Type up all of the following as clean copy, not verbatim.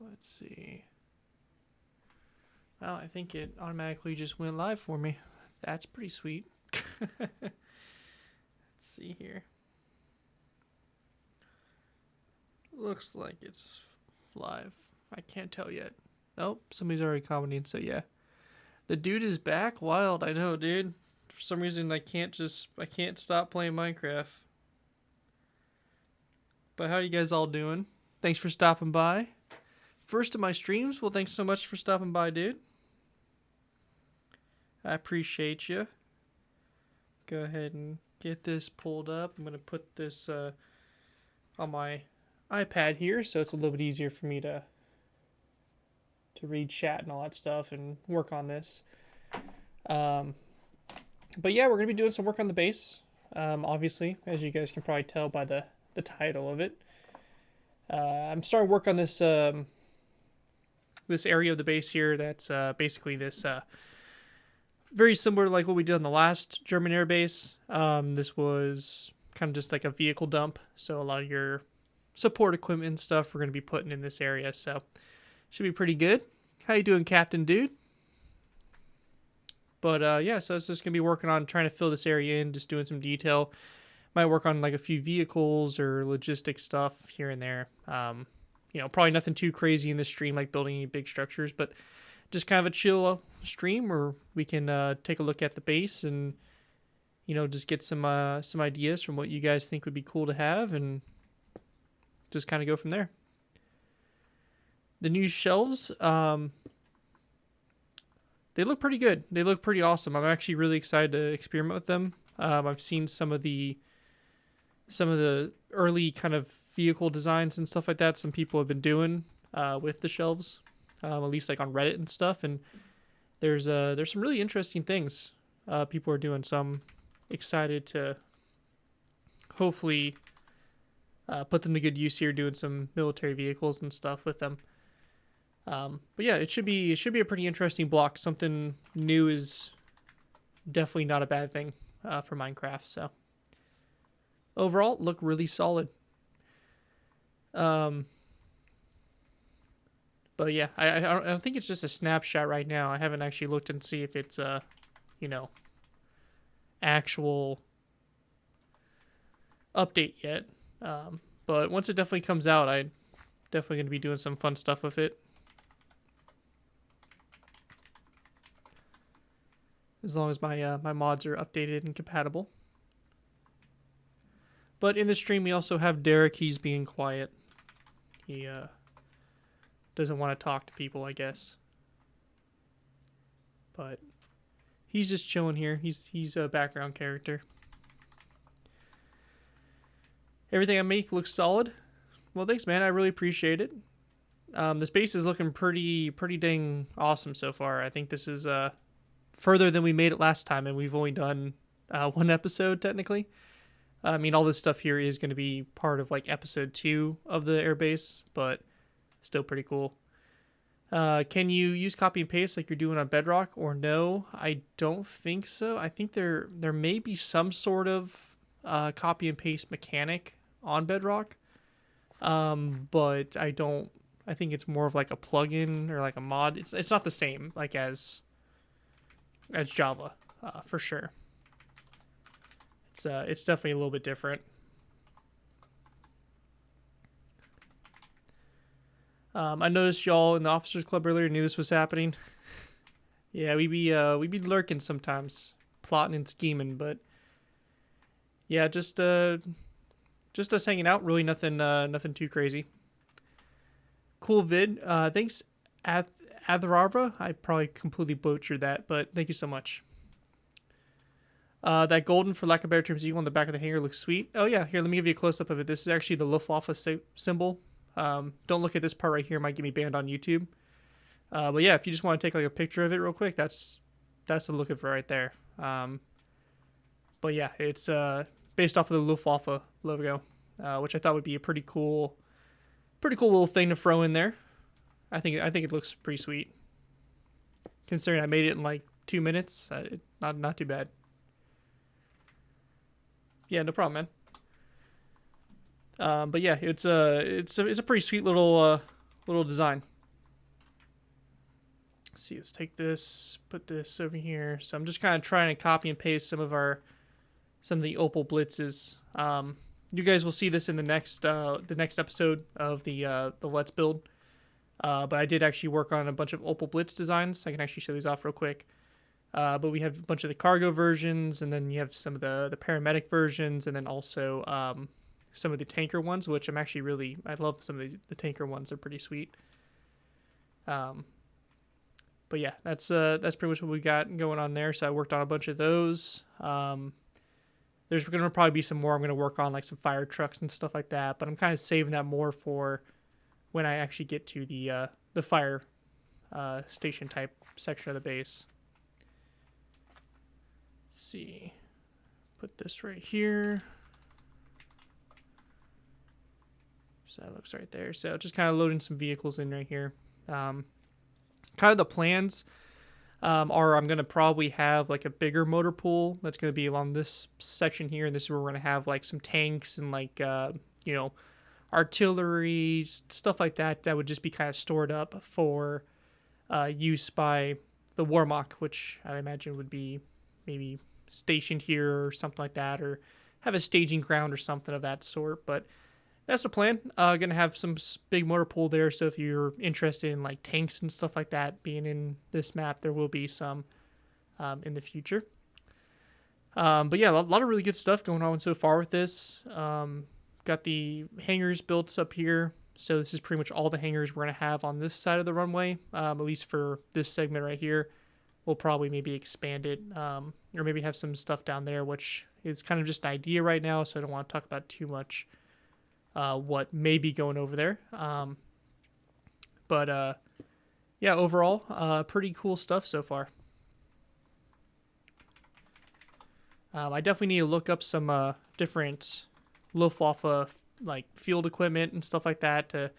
Let's see. Well, I think it automatically just went live for me. That's pretty sweet. Let's see here. Looks like it's live. I can't tell yet. Nope, somebody's already commenting, so yeah. The dude is back. Wild, I know, dude. For some reason, I can't stop playing Minecraft. But how are you guys all doing? Thanks for stopping by. First of my streams. Well, thanks so much for stopping by, dude. I appreciate you. Go ahead and get this pulled up. I'm going to put this on my iPad here, so it's a little bit easier for me to read chat and all that stuff and work on this. But yeah, we're going to be doing some work on the base, obviously, as you guys can probably tell by the title of it. I'm starting work on this this area of the base here that's basically this very similar to like what we did on the last German air base. This was kind of just like a vehicle dump, so a lot of your support equipment and stuff we're going to be putting in this area, so should be pretty good. How you doing, Captain Dude? But yeah, so it's just going to be working on trying to fill this area in, just doing some detail. Might work on like a few vehicles or logistic stuff here and there. You know, probably nothing too crazy in this stream like building any big structures, but just kind of a chill stream where we can take a look at the base and, you know, just get some ideas from what you guys think would be cool to have and just kind of go from there. The new shelves, they look pretty good. They look pretty awesome. I'm actually really excited to experiment with them. I've seen some of the early kind of vehicle designs and stuff like that some people have been doing with the shelves, at least like on Reddit and stuff. And there's some really interesting things people are doing. So I'm excited to hopefully put them to good use here, doing some military vehicles and stuff with them. But yeah, it should be a pretty interesting block. Something new is definitely not a bad thing for Minecraft. So overall, look really solid. But yeah, I don't think it's just a snapshot right now. I haven't actually looked and see if it's you know, actual update yet. But once it definitely comes out, I'm definitely going to be doing some fun stuff with it. As long as my mods are updated and compatible. But in the stream, we also have Derek. He's being quiet. He doesn't want to talk to people, I guess. But he's just chilling here. He's a background character. Everything I make looks solid. Well, thanks, man. I really appreciate it. This base is looking pretty dang awesome so far. I think this is further than we made it last time, and we've only done one episode technically. I mean, all this stuff here is going to be part of like episode 2 of the airbase, but still pretty cool. Can you use copy and paste like you're doing on Bedrock, or no? I don't think so. I think there may be some sort of copy and paste mechanic on Bedrock, but I think it's more of like a plugin or like a mod. It's not the same like as Java, for sure. It's definitely a little bit different. I noticed y'all in the Officers Club earlier knew this was happening. Yeah, we be lurking sometimes, plotting and scheming, but yeah, just us hanging out. Really nothing too crazy. Cool vid. Thanks, Atharava. I probably completely butchered that, but thank you so much. That golden, for lack of better terms, eagle on the back of the hanger looks sweet. Oh yeah, here, let me give you a close-up of it. This is actually the Luftwaffe symbol. Don't look at this part right here. It might get me banned on YouTube. But yeah, if you just want to take like a picture of it real quick, that's the look of it right there. But yeah, it's based off of the Luftwaffe logo, which I thought would be a pretty cool little thing to throw in there. I think it looks pretty sweet, considering I made it in like 2 minutes. Not too bad. Yeah, no problem, man. But yeah, it's a pretty sweet little design. Let's see, let's take this, put this over here. So I'm just kind of trying to copy and paste some of the Opal blitzes. You guys will see this in the next episode of the Let's Build. But I did actually work on a bunch of Opal blitz designs. I can actually show these off real quick. But we have a bunch of the cargo versions, and then you have some of the paramedic versions, and then also some of the tanker ones, which I'm actually I love some of the tanker ones. They're pretty sweet. But yeah, that's pretty much what we got going on there. So I worked on a bunch of those. There's going to probably be some more I'm going to work on, like some fire trucks and stuff like that. But I'm kind of saving that more for when I actually get to the fire station type section of the base. Let's see. Put this right here. So that looks right there. So just kind of loading some vehicles in right here. Kind of the plans are I'm going to probably have like a bigger motor pool that's going to be along this section here. And this is where we're going to have like some tanks and like, artillery, stuff like that. That would just be kind of stored up for use by the Warmock, which I imagine would be maybe stationed here or something like that, or have a staging ground or something of that sort. But that's the plan. Gonna have some big motor pool there, so if you're interested in like tanks and stuff like that being in this map, there will be some in the future. But yeah, a lot of really good stuff going on so far with this. Got the hangars built up here, so this is pretty much all the hangars we're gonna have on this side of the runway, at least for this segment right here. We'll probably maybe expand it, or maybe have some stuff down there, which is kind of just an idea right now, so I don't want to talk about too much what may be going over there. But yeah, overall, pretty cool stuff so far. I definitely need to look up some different Luftwaffe like field equipment and stuff like that to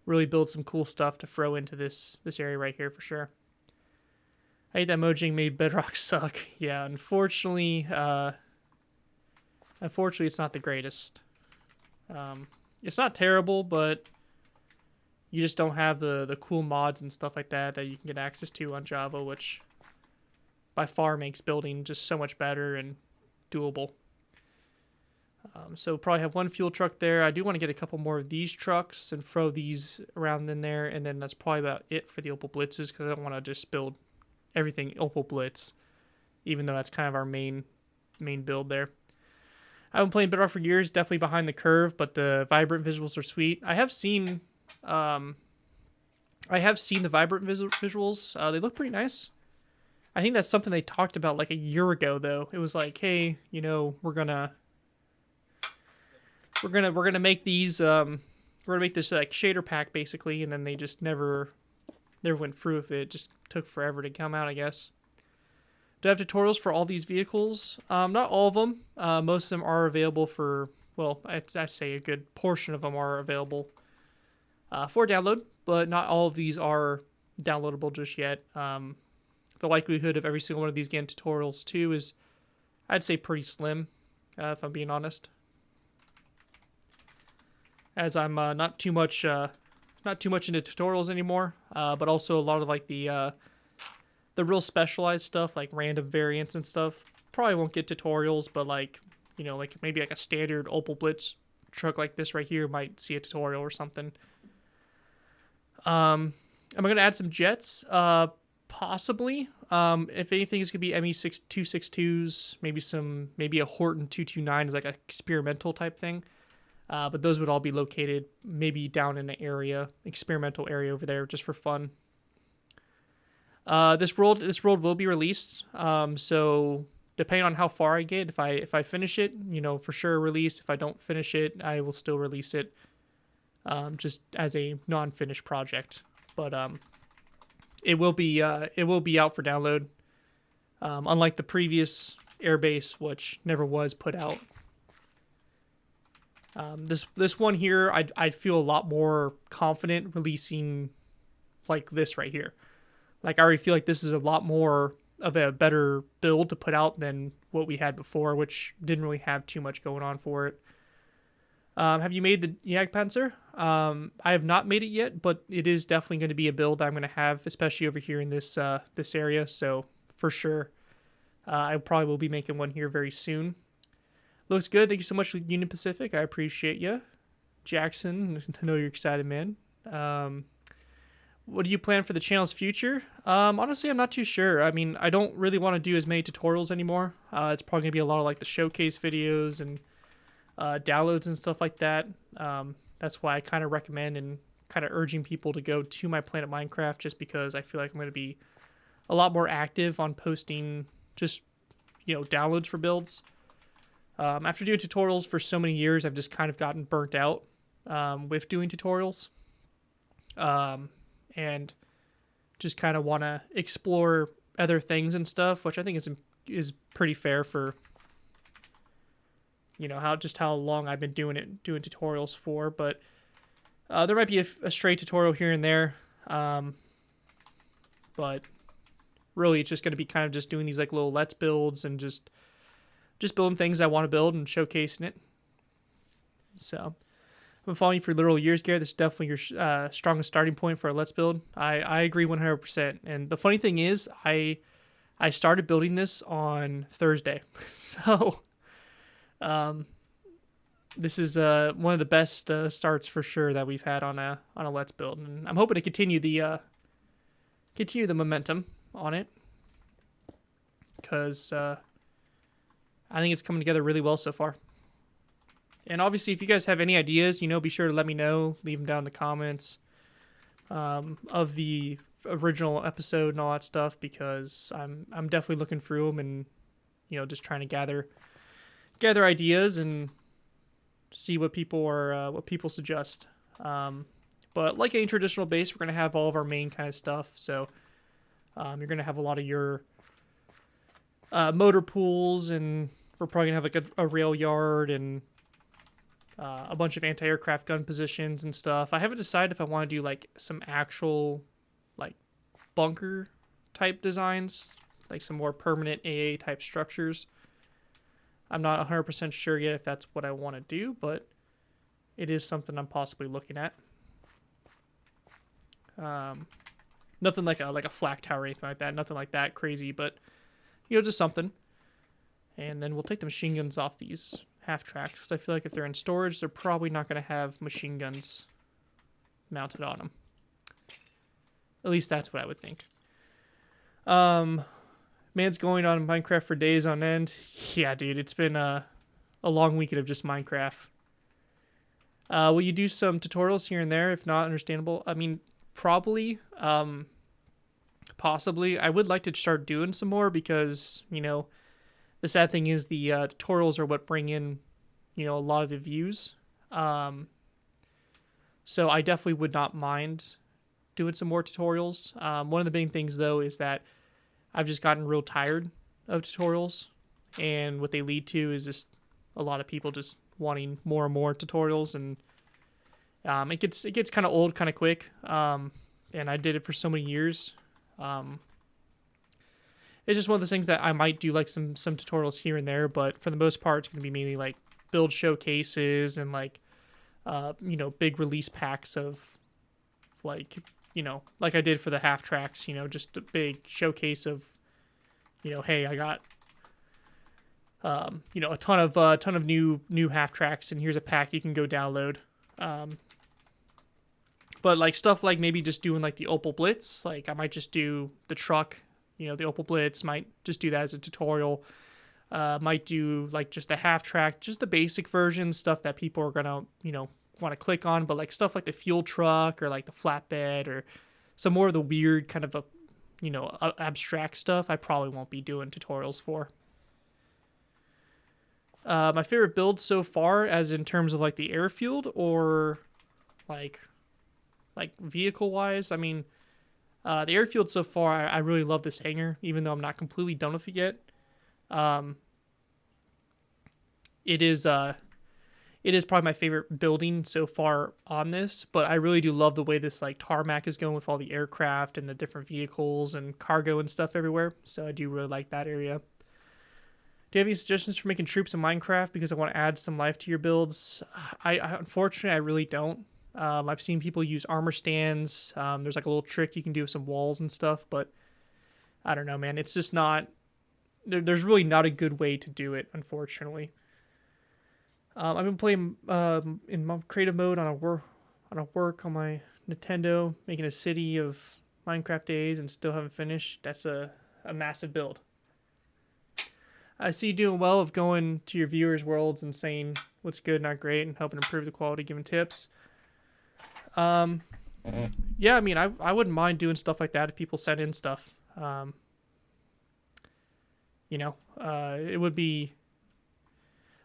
really build some cool stuff to throw into this area right here for sure. I hate that Mojang made Bedrock suck. Yeah, unfortunately it's not the greatest. It's not terrible, but you just don't have the cool mods and stuff like that you can get access to on Java, which by far makes building just so much better and doable. So probably have one fuel truck there. I do want to get a couple more of these trucks and throw these around in there, and then that's probably about it for the Opal Blitzes, because I don't want to just build everything Opal Blitz, even though that's kind of our main build there. I've been playing Bedrock for years, definitely behind the curve, but the vibrant visuals are sweet. I have seen the vibrant visuals. They look pretty nice. I think that's something they talked about like a year ago, though. It was like, hey, we're gonna make these we're gonna make this like shader pack basically, and then they just never went through with it. It just took forever to come out, I guess. Do I have tutorials for all these vehicles? Not all of them. Most of them are available for, well, I say a good portion of them are available for download, but not all of these are downloadable just yet. The likelihood of every single one of these getting tutorials too is, I'd say, pretty slim, if I'm being honest. As I'm not too much into tutorials anymore, but also a lot of like the real specialized stuff, like random variants and stuff, probably won't get tutorials, but like, like maybe like a standard Opal Blitz truck like this right here might see a tutorial or something. Am I going to add some jets? Possibly. If anything, it's going to be ME262s, maybe a Horton 229 is like an experimental type thing. But those would all be located maybe down in an experimental area over there, just for fun. This world will be released. So depending on how far I get, if I finish it, for sure release. If I don't finish it, I will still release it, just as a non-finished project. But it will be out for download. Unlike the previous airbase, which never was put out. This one here, I'd feel a lot more confident releasing like this right here. Like, I already feel like this is a lot more of a better build to put out than what we had before, which didn't really have too much going on for it. Have you made the Jagdpanzer? I have not made it yet, but it is definitely going to be a build I'm going to have, especially over here in this area. So for sure, I probably will be making one here very soon. Looks good. Thank you so much, Union Pacific. I appreciate you, Jackson. I know you're excited, man. What do you plan for the channel's future? Honestly, I'm not too sure. I mean, I don't really want to do as many tutorials anymore. It's probably going to be a lot of like the showcase videos and downloads and stuff like that. That's why I kind of recommend and kind of urging people to go to my Planet Minecraft, just because I feel like I'm going to be a lot more active on posting just, downloads for builds. After doing tutorials for so many years, I've just kind of gotten burnt out with doing tutorials. And just kind of want to explore other things and stuff, which I think is pretty fair for how long I've been doing tutorials for. But there might be a stray tutorial here and there, but really it's just going to be kind of just doing these like little let's builds and just building things I want to build and showcasing it. So I've been following you for literal years, Garrett. This is definitely your strongest starting point for a let's build. I agree 100%. And the funny thing is, I started building this on Thursday, so this is one of the best starts for sure that we've had on a let's build, and I'm hoping to continue the momentum on it, because I think it's coming together really well so far. And obviously, if you guys have any ideas, be sure to let me know. Leave them down in the comments of the original episode and all that stuff, because I'm definitely looking through them and just trying to gather ideas and see what people suggest. But like any traditional base, we're gonna have all of our main kind of stuff. So you're gonna have a lot of your motor pools, and we're probably gonna have like a rail yard and a bunch of anti-aircraft gun positions and stuff. I haven't decided if I want to do like some actual like bunker type designs, like some more permanent AA type structures. I'm not 100% sure yet if that's what I want to do, but it is something I'm possibly looking at. Nothing like a flak tower or anything like that. Nothing like that crazy, but just something. And then we'll take the machine guns off these half tracks, because I feel like if they're in storage, they're probably not going to have machine guns mounted on them. At least that's what I would think. Man's going on Minecraft for days on end. Yeah, dude, it's been a long weekend of just Minecraft. Will you do some tutorials here and there? If not, understandable. I mean, probably, possibly. I would like to start doing some more, because, the sad thing is the tutorials are what bring in, a lot of the views. So I definitely would not mind doing some more tutorials. One of the big things, though, is that I've just gotten real tired of tutorials, and what they lead to is just a lot of people just wanting more and more tutorials, and it gets kind of old kind of quick. And I did it for so many years. It's just one of those things that I might do like some tutorials here and there, but for the most part, it's going to be mainly like build showcases and like, big release packs of like, like I did for the half tracks, just a big showcase of, hey, I got, a ton of new half tracks, and here's a pack you can go download. But like stuff like maybe just doing like the Opal Blitz, like I might just do the truck. The Opal Blitz, might just do that as a tutorial. Might do like just the half track, just the basic version, stuff that people are gonna, want to click on. But like stuff like the fuel truck or like the flatbed or some more of the weird kind of abstract stuff, I probably won't be doing tutorials for. My favorite build so far, as in terms of like the airfield or like vehicle wise, I mean, the airfield so far, I really love this hangar, even though I'm not completely done with it yet. It is probably my favorite building so far on this, but I really do love the way this like tarmac is going with all the aircraft and the different vehicles and cargo and stuff everywhere. So I do really like that area. Do you have any suggestions for making troops in Minecraft? Because I want to add some life to your builds. I unfortunately, I really don't. I've seen people use armor stands. There's like a little trick you can do with some walls and stuff, but I don't know, man. It's just not. There's really not a good way to do it, unfortunately. I've been playing in creative mode on a work on my Nintendo, making a city of Minecraft days, and still haven't finished. That's a massive build. I see you doing well of going to your viewers' worlds and saying what's good, not great, and helping improve the quality, giving tips. Yeah, I mean, I wouldn't mind doing stuff like that if people send in stuff. It would be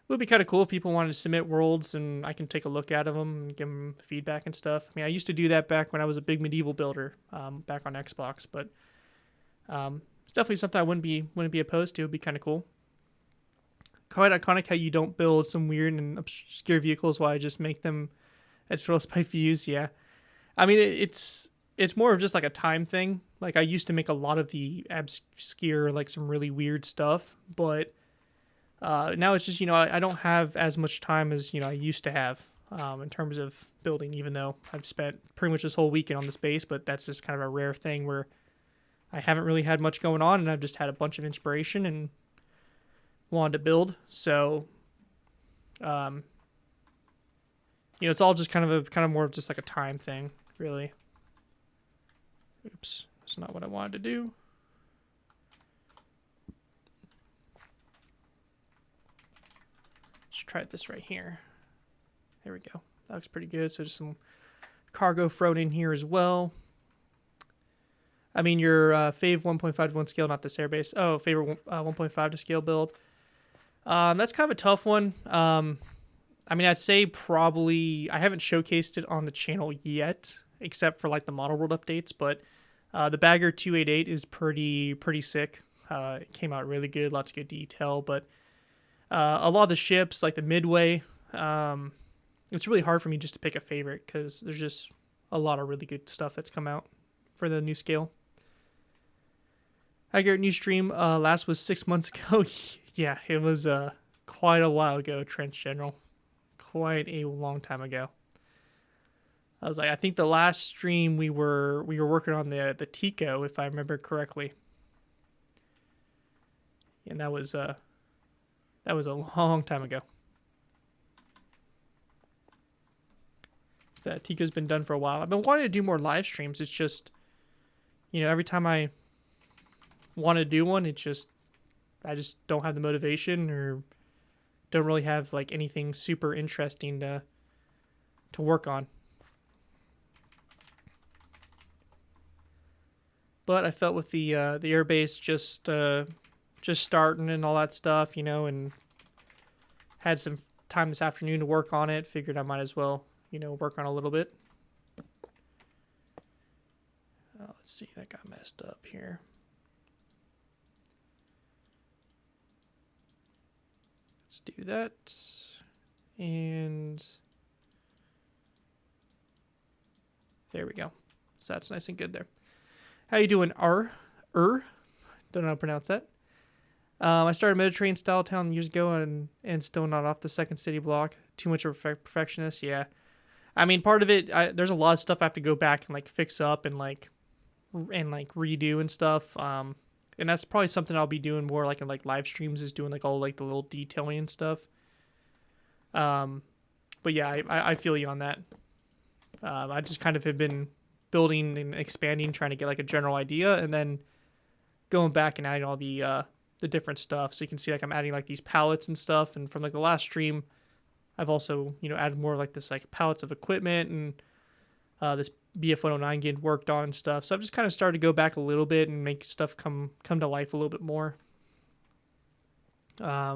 kind of cool if people wanted to submit worlds and I can take a look at them and give them feedback and stuff. I mean, I used to do that back when I was a big medieval builder, back on Xbox, but it's definitely something I wouldn't be opposed to. It'd be kind of cool. Quite iconic how you don't build some weird and obscure vehicles while I just make them at first by views. Yeah, I mean it's more of just like a time thing. Like I used to make a lot of the obscure, like some really weird stuff, but now it's just I don't have as much time as I used to have in terms of building. Even though I've spent pretty much this whole weekend on this base, but that's just kind of a rare thing where I haven't really had much going on, and I've just had a bunch of inspiration and wanted to build. So, it's all just kind of more of just like a time thing, really. Oops, that's not what I wanted to do. Let's try this right here. There we go. That looks pretty good. So just some cargo thrown in here as well. I mean, your Fave 1.5 to 1 scale, not this airbase. Oh, favorite 1.5 to scale build. That's kind of a tough one. I mean, I'd say probably I haven't showcased it on the channel yet, except for like the model world updates. But the Bagger 288 is pretty sick. It came out really good, lots of good detail. But a lot of the ships, like the Midway, it's really hard for me just to pick a favorite because there's just a lot of really good stuff that's come out for the new scale. I got a new stream. Last was 6 months ago. Yeah, it was quite a while ago, Trench General. Quite a long time ago. I was like, I think the last stream we were working on the Tico, if I remember correctly. And that was a long time ago. That Tico's been done for a while. I've been wanting to do more live streams. It's just, every time I want to do one, I just don't have the motivation or don't really have like anything super interesting to work on. But I felt with the airbase just starting and all that stuff, and had some time this afternoon to work on it. Figured I might as well, work on a little bit. Let's see, that got messed up here. Let's do that. And there we go. So that's nice and good there. How you doing, Don't know how to pronounce that. I started Mediterranean style town years ago and still not off the second city block. Too much of a perfectionist, yeah. I mean, part of it, there's a lot of stuff I have to go back and like fix up and redo and stuff. And that's probably something I'll be doing more like in like live streams, is doing like all like the little detailing and stuff. But yeah, I feel you on that. I just kind of have been building and expanding, trying to get like a general idea, and then going back and adding all the different stuff. So you can see like I'm adding like these pallets and stuff. And from like the last stream, I've also, added more like this like pallets of equipment and this BF-109 getting worked on and stuff. So I've just kind of started to go back a little bit and make stuff come to life a little bit more. I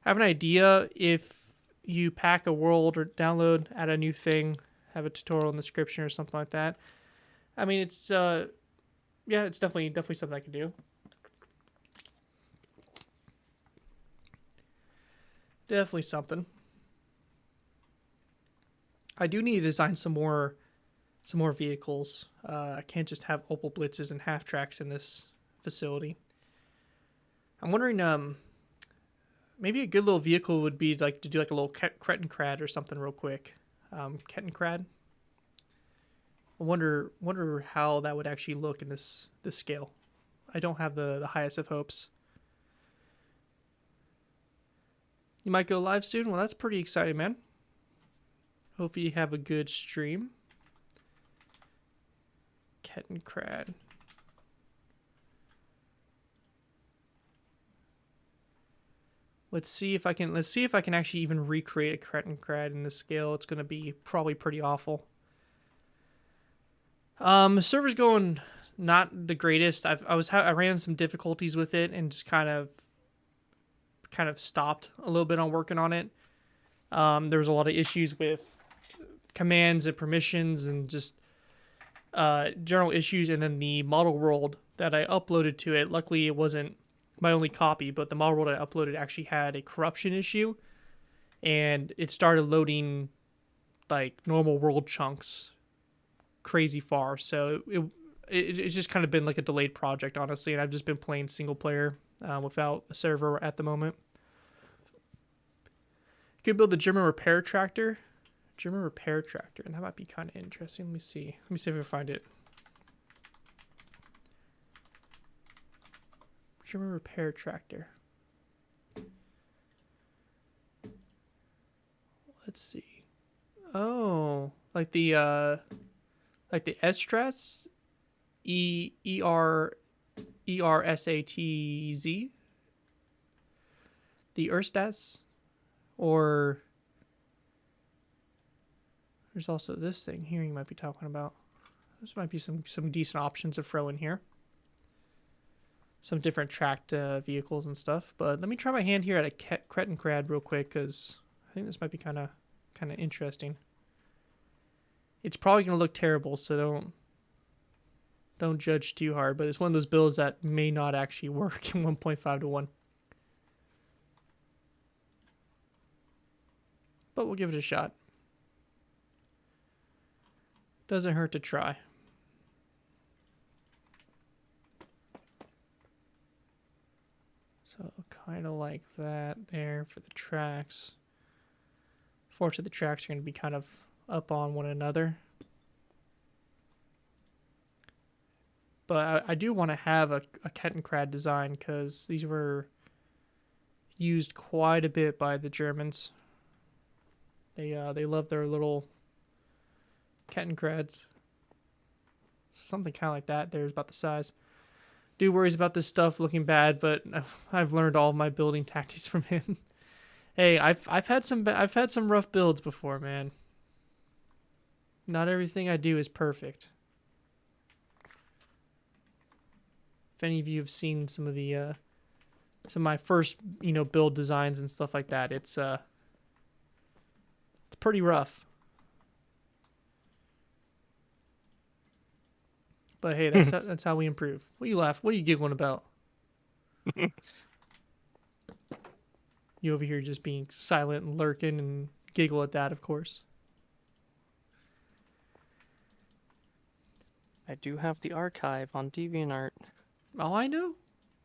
have an idea. If you pack a world or download, add a new thing, have a tutorial in the description or something like that. I mean, it's it's definitely something I can do. Definitely something. I do need to design some more vehicles. I can't just have Opel Blitzes and half tracks in this facility. I'm wondering, maybe a good little vehicle would be like to do like a little Kettenkrad or something real quick. Kettenkrad, I wonder how that would actually look in this scale. I don't have the highest of hopes. You might go live soon. Well, that's pretty exciting, man. Hope you have a good stream. Kettenkrad. Let's see if I can actually even recreate a Kettenkrad in this scale. It's gonna be probably pretty awful. Server's going not the greatest. I ran some difficulties with it and just kind of stopped a little bit on working on it. There was a lot of issues with commands and permissions and just general issues, and then the model world that I uploaded to it, luckily it wasn't my only copy, but the model world I uploaded actually had a corruption issue, and it started loading like normal world chunks crazy far. So it's just kind of been like a delayed project, honestly, and I've just been playing single player without a server at the moment. You could build a German repair tractor. German repair tractor, and that might be kind of interesting. Let me see if I can find it. German repair tractor. Let's see. Oh, like the S-Strats, ERSATZ, the Erstats, or there's also this thing here you might be talking about. This might be some decent options to throw in here. Some different tracked vehicles and stuff. But let me try my hand here at a Kettenkrad real quick, because I think this might be kind of interesting. It's probably going to look terrible, so don't judge too hard. But it's one of those builds that may not actually work in 1.5 to 1. But we'll give it a shot. Doesn't hurt to try. So kind of like that there for the tracks. Fortunately, the tracks are going to be kind of up on one another. But I do want to have a Kettenkrad design, because these were used quite a bit by the Germans. They love their little Kettenkrads. Something kind of like that. There's about the size. Do worries about this stuff looking bad, but I've learned all of my building tactics from him. Hey, I've had some rough builds before, man. Not everything I do is perfect. If any of you have seen some of my first, build designs and stuff like that, it's pretty rough. But hey, that's how we improve. What are you laughing? What are you giggling about? You over here just being silent and lurking and giggle at that, of course. I do have the archive on DeviantArt. Oh, I know.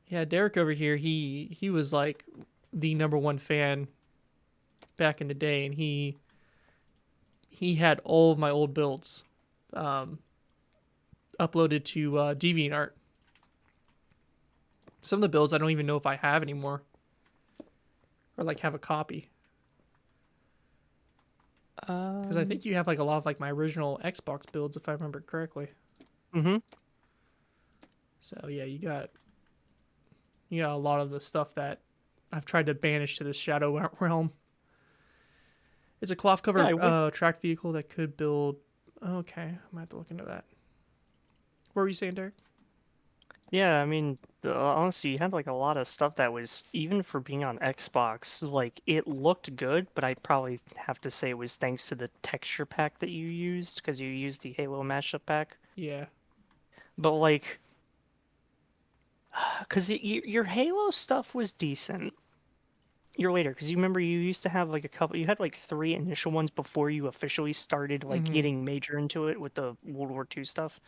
Yeah, Derek over here, he was like the #1 fan back in the day, and he had all of my old builds uploaded to DeviantArt. Some of the builds I don't even know if I have anymore, or like have a copy. Because I think you have like a lot of like my original Xbox builds, if I remember correctly. Mm-hmm. So yeah, you got a lot of the stuff that I've tried to banish to the Shadow realm. It's a cloth covered tracked vehicle that could build. Okay, I might have to look into that. What were you saying, Derek? Yeah, I mean, honestly, you had like a lot of stuff that was, even for being on Xbox, like it looked good, but I'd probably have to say it was thanks to the texture pack that you used, because you used the Halo mashup pack. Yeah. But like, because your Halo stuff was decent. You're later, because you remember you used to have like you had like 3 initial ones before you officially started like getting major into it with the World War II stuff.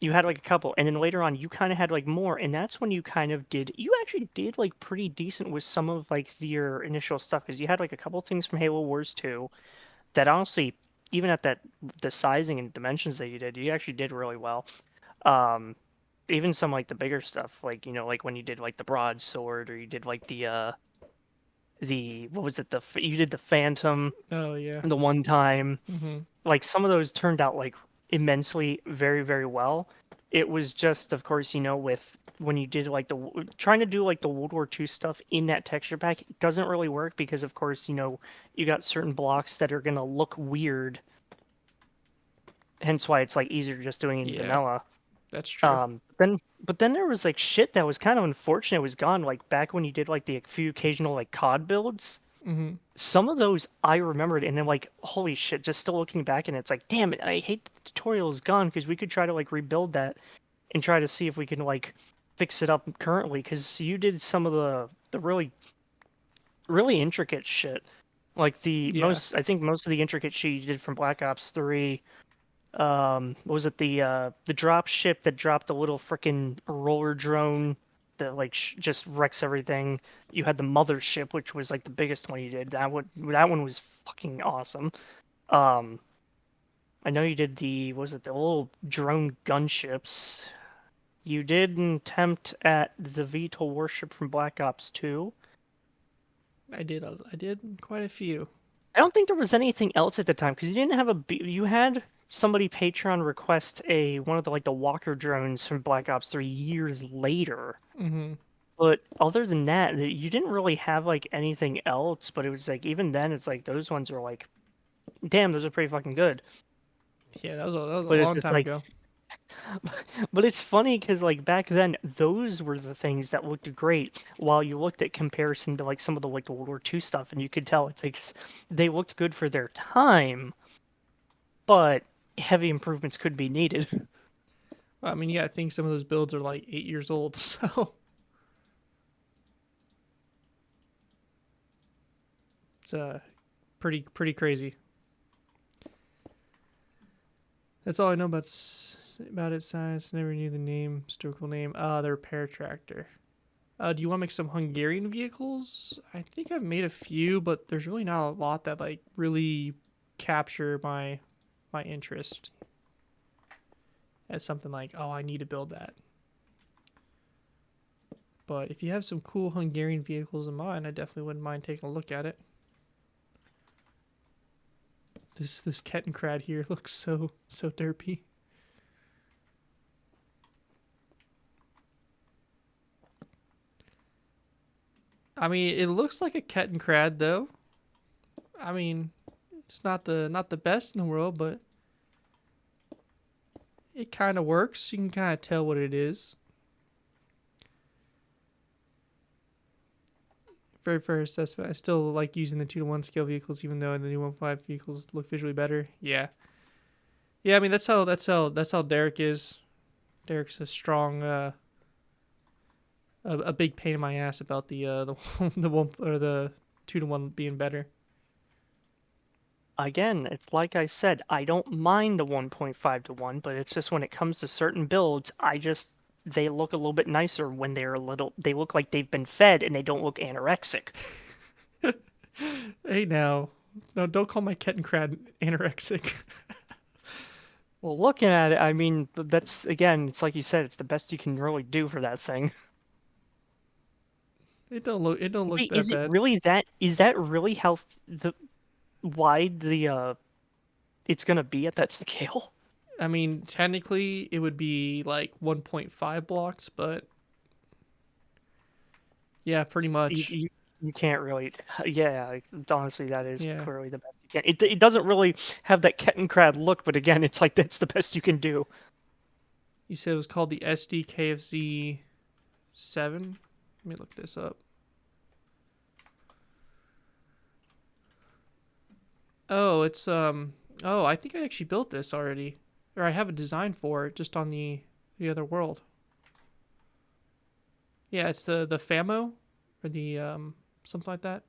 You had like a couple, and then later on you kind of had like more, and that's when you actually did like pretty decent with some of like your initial stuff, because you had like a couple things from Halo Wars 2 that honestly, even at the sizing and dimensions that you actually did really well. Um, Even some like the bigger stuff, like like when you did like the broadsword, or you did like the what was it, you did the Phantom Oh yeah. the one time. Mm-hmm. Like some of those turned out like immensely very, very well. It was just, of course, with when you did like trying to do like the World War II stuff in that texture pack, it doesn't really work because, of course, you got certain blocks that are gonna look weird. Hence why it's like easier just doing in Yeah, vanilla. that's true. But then there was like shit that was kind of unfortunate was gone. Like back when you did like the few occasional like COD builds, Mm-hmm. some of those I remembered, and then like, holy shit, just still looking back, and it's like, damn it, I hate the tutorial is gone, because we could try to like rebuild that and try to see if we can like fix it up currently, because you did some of the really really intricate shit. Like Yeah. I think most of the intricate shit you did from Black Ops 3. What was it, the drop ship that dropped a little freaking roller drone that like just wrecks everything. You had the mothership, which was like the biggest one you did. That one was fucking awesome. Um, I know you did the little drone gunships. You did an attempt at the VTOL warship from Black Ops 2. I did quite a few. I don't think there was anything else at the time, because you didn't have you had somebody Patreon request one of the Walker drones from Black Ops 3 years later. Mm-hmm. But other than that, you didn't really have like anything else. But it was like, even then, it's like those ones are like, damn, those are pretty fucking good. Yeah, that was a But it's long just time like, ago. but it's funny because like back then, those were the things that looked great. While you looked at comparison to like some of the like the World War II stuff, and you could tell it's like they looked good for their time, but heavy improvements could be needed. I mean, yeah, I think some of those builds are like 8 years old, so it's pretty crazy. That's all I know about its size. Never knew the name, historical name. The repair tractor. Do you want to make some Hungarian vehicles? I think I've made a few, but there's really not a lot that like really capture my interest as something like, oh, I need to build that. But if you have some cool Hungarian vehicles in mind, I definitely wouldn't mind taking a look at it. This Kettenkrad here looks so derpy. I mean, it looks like a Kettenkrad though. I mean, it's not the best in the world, but it kind of works. You can kind of tell what it is. Very fair assessment. I still like using the 2-to-1 scale vehicles, even though the new 1.5 vehicles look visually better. Yeah, yeah. I mean, that's how Derek is. Derek's a strong, a big pain in my ass about the the one or the 2-to-1 being better. Again, it's like I said, I don't mind the 1.5 to 1, but it's just when it comes to certain builds, they look a little bit nicer when they look like they've been fed, and they don't look anorexic. Hey now, no, don't call my Kettenkrad anorexic. Well, looking at it, I mean, that's, again, it's like you said, it's the best you can really do for that thing. It don't look Wait, that bad. is that really how the wide it's gonna be at that scale? I mean, technically it would be like 1.5 blocks, but yeah, pretty You, much. you, you can't really, yeah, honestly, that is Yeah. clearly the best you can. It doesn't really have that Kettenkrad look, but again, it's like that's the best you can do. You said it was called the SDKFZ 7. Let me look this up. Oh, it's oh, I think I actually built this already. Or I have a design for it just on the other world. Yeah, it's the FAMO or the something like that.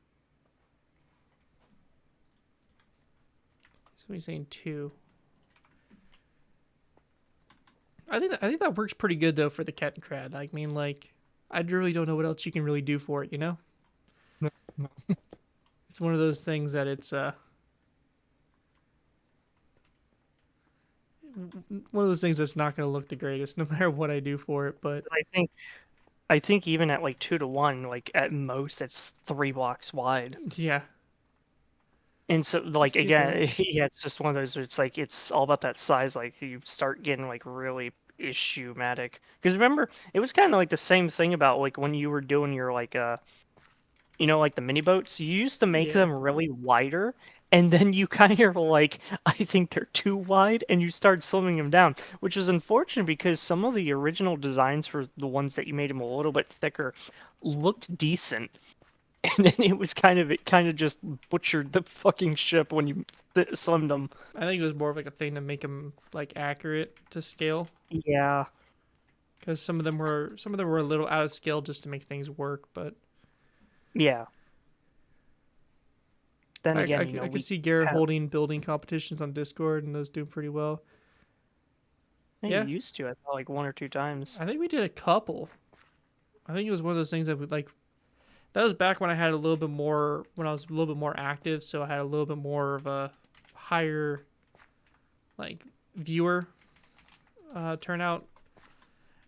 Somebody's saying 2. I think that works pretty good though for the Kettenkrad. I mean, like, I really don't know what else you can really do for it. You know, No, no. it's one of those things that one of those things that's not going to look the greatest, no matter what I do for it. But I think even at like 2 to 1, like at most it's 3 blocks wide. yeah, And so, let's like get there. again, yeah, it's just one of those where it's like it's all about that size. Like you start getting like really issue-matic. Because remember, it was kind of like the same thing about like when you were doing your like like the mini boats. You used to make Yeah, them really wider, and then you kind of were like, I think they're too wide, and you started slimming them down, which is unfortunate because some of the original designs for the ones that you made them a little bit thicker looked decent. And then it kind of just butchered the fucking ship when you slimmed them. I think it was more of like a thing to make them like accurate to scale, Yeah, because some of them were a little out of scale just to make things work. But yeah. Then I again, I, I could we see Garrett have holding building competitions on Discord and those doing pretty well. you Yeah, used to, I thought, like 1 or 2 times. I think we did a couple. I think it was one of those things that would like that was back when I had a little bit more when I was a little bit more active, so I had a little bit more of a higher like viewer turnout.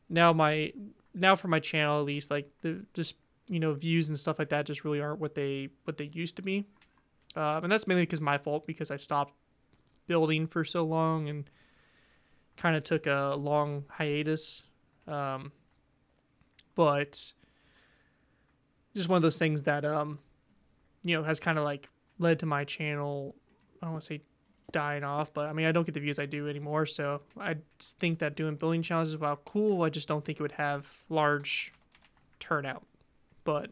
Now my now for my channel at least, like the just views and stuff like that just really aren't what they used to be, and that's mainly because my fault because I stopped building for so long and kind of took a long hiatus. Um, but just one of those things that has kind of like led to my channel. I don't want to say dying off, but I mean I don't get the views I do anymore. So I just think that doing building challenges is while cool, I just don't think it would have large turnout. But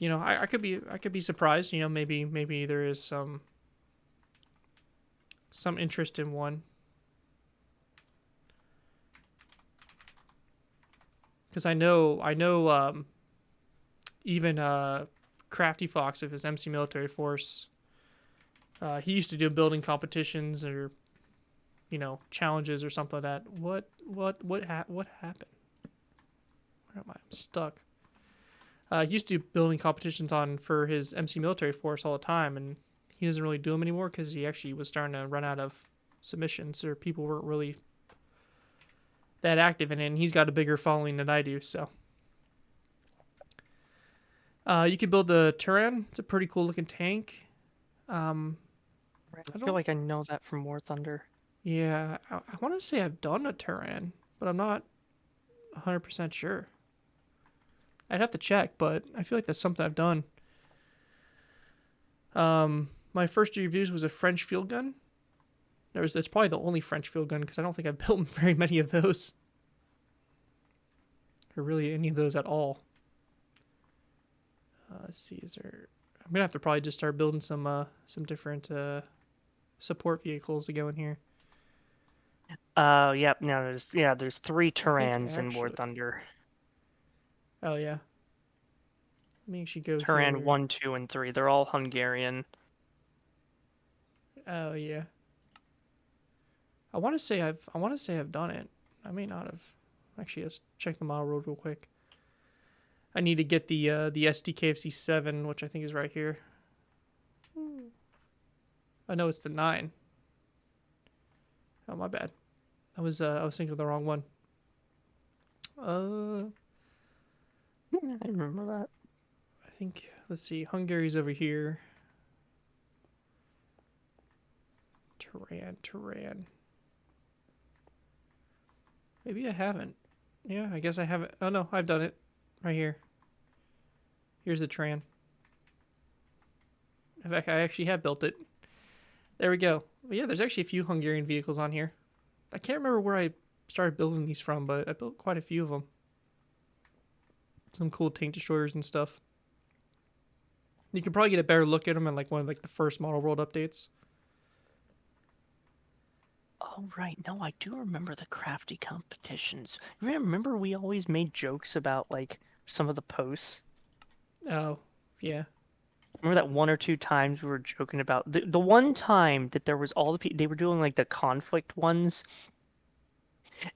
I could be surprised. Maybe there is some interest in one because I know even Crafty Fox of his MC Military Force. He used to do building competitions or challenges or something like that. What happened? Where am I? I'm stuck. He used to do building competitions on for his MC Military Force all the time, and he doesn't really do them anymore because he actually was starting to run out of submissions or people weren't really that active in it. And he's got a bigger following than I do, so. You can build the Turan. It's a pretty cool looking tank. Um, Right. I I feel don't. like I know that from War Thunder. Yeah, I want to say I've done a Turan, but I'm not 100% sure. I'd have to check, but I feel like that's something I've done. My first reviews was a French field gun. That's probably the only French field gun because I don't think I've built very many of those, or really any of those at all. Let's see, is there? I'm gonna have to probably just start building some different support vehicles to go in here. Yep. No, there's three I think Turans in War actually. Thunder. Oh yeah. Let me actually go Turan here. 1, 2, and 3. They're all Hungarian. Oh yeah. I want to say I've done it. I may not have. Actually, let's check the model road real quick. I need to get the SDKFC7, which I think is right here. I know it's the 9. Oh my bad. I was thinking of the wrong one. I remember that. I think let's see. Hungary's over here. Turan. Maybe I haven't. Yeah, I guess I haven't. Oh no, I've done it. Right here. Here's the Tran. In fact, I actually have built it. There we go. Well, yeah, there's actually a few Hungarian vehicles on here. I can't remember where I started building these from, but I built quite a few of them. Some cool tank destroyers and stuff. You could probably get a better look at them in like one of like the first Model World updates. Oh, right. No, I do remember the crafty competitions. Remember we always made jokes about, like, some of the posts? Oh, yeah. Remember that 1 or 2 times we were joking about... The one time that there was all the people... They were doing, like, the conflict ones,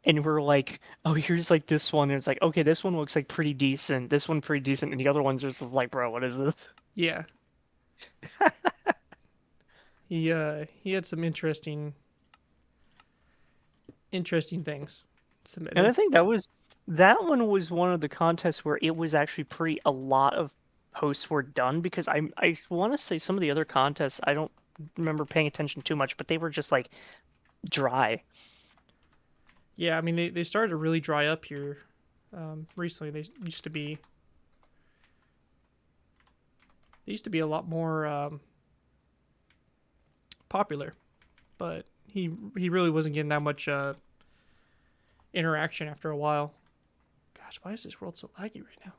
and we're like, oh, here's, like, this one, and it's like, okay, this one looks, like, pretty decent, this one pretty decent, and the other one's just like, bro, what is this? Yeah. He had some interesting interesting things And I submitted. think that one was one of the contests where it was actually pretty a lot of posts were done because I want to say some of the other contests I don't remember paying attention too much, but they were just like dry. Yeah, I mean they started to really dry up here recently. They used to be a lot more popular, but he really wasn't getting that much interaction after a while. Gosh, why is this world so laggy right now?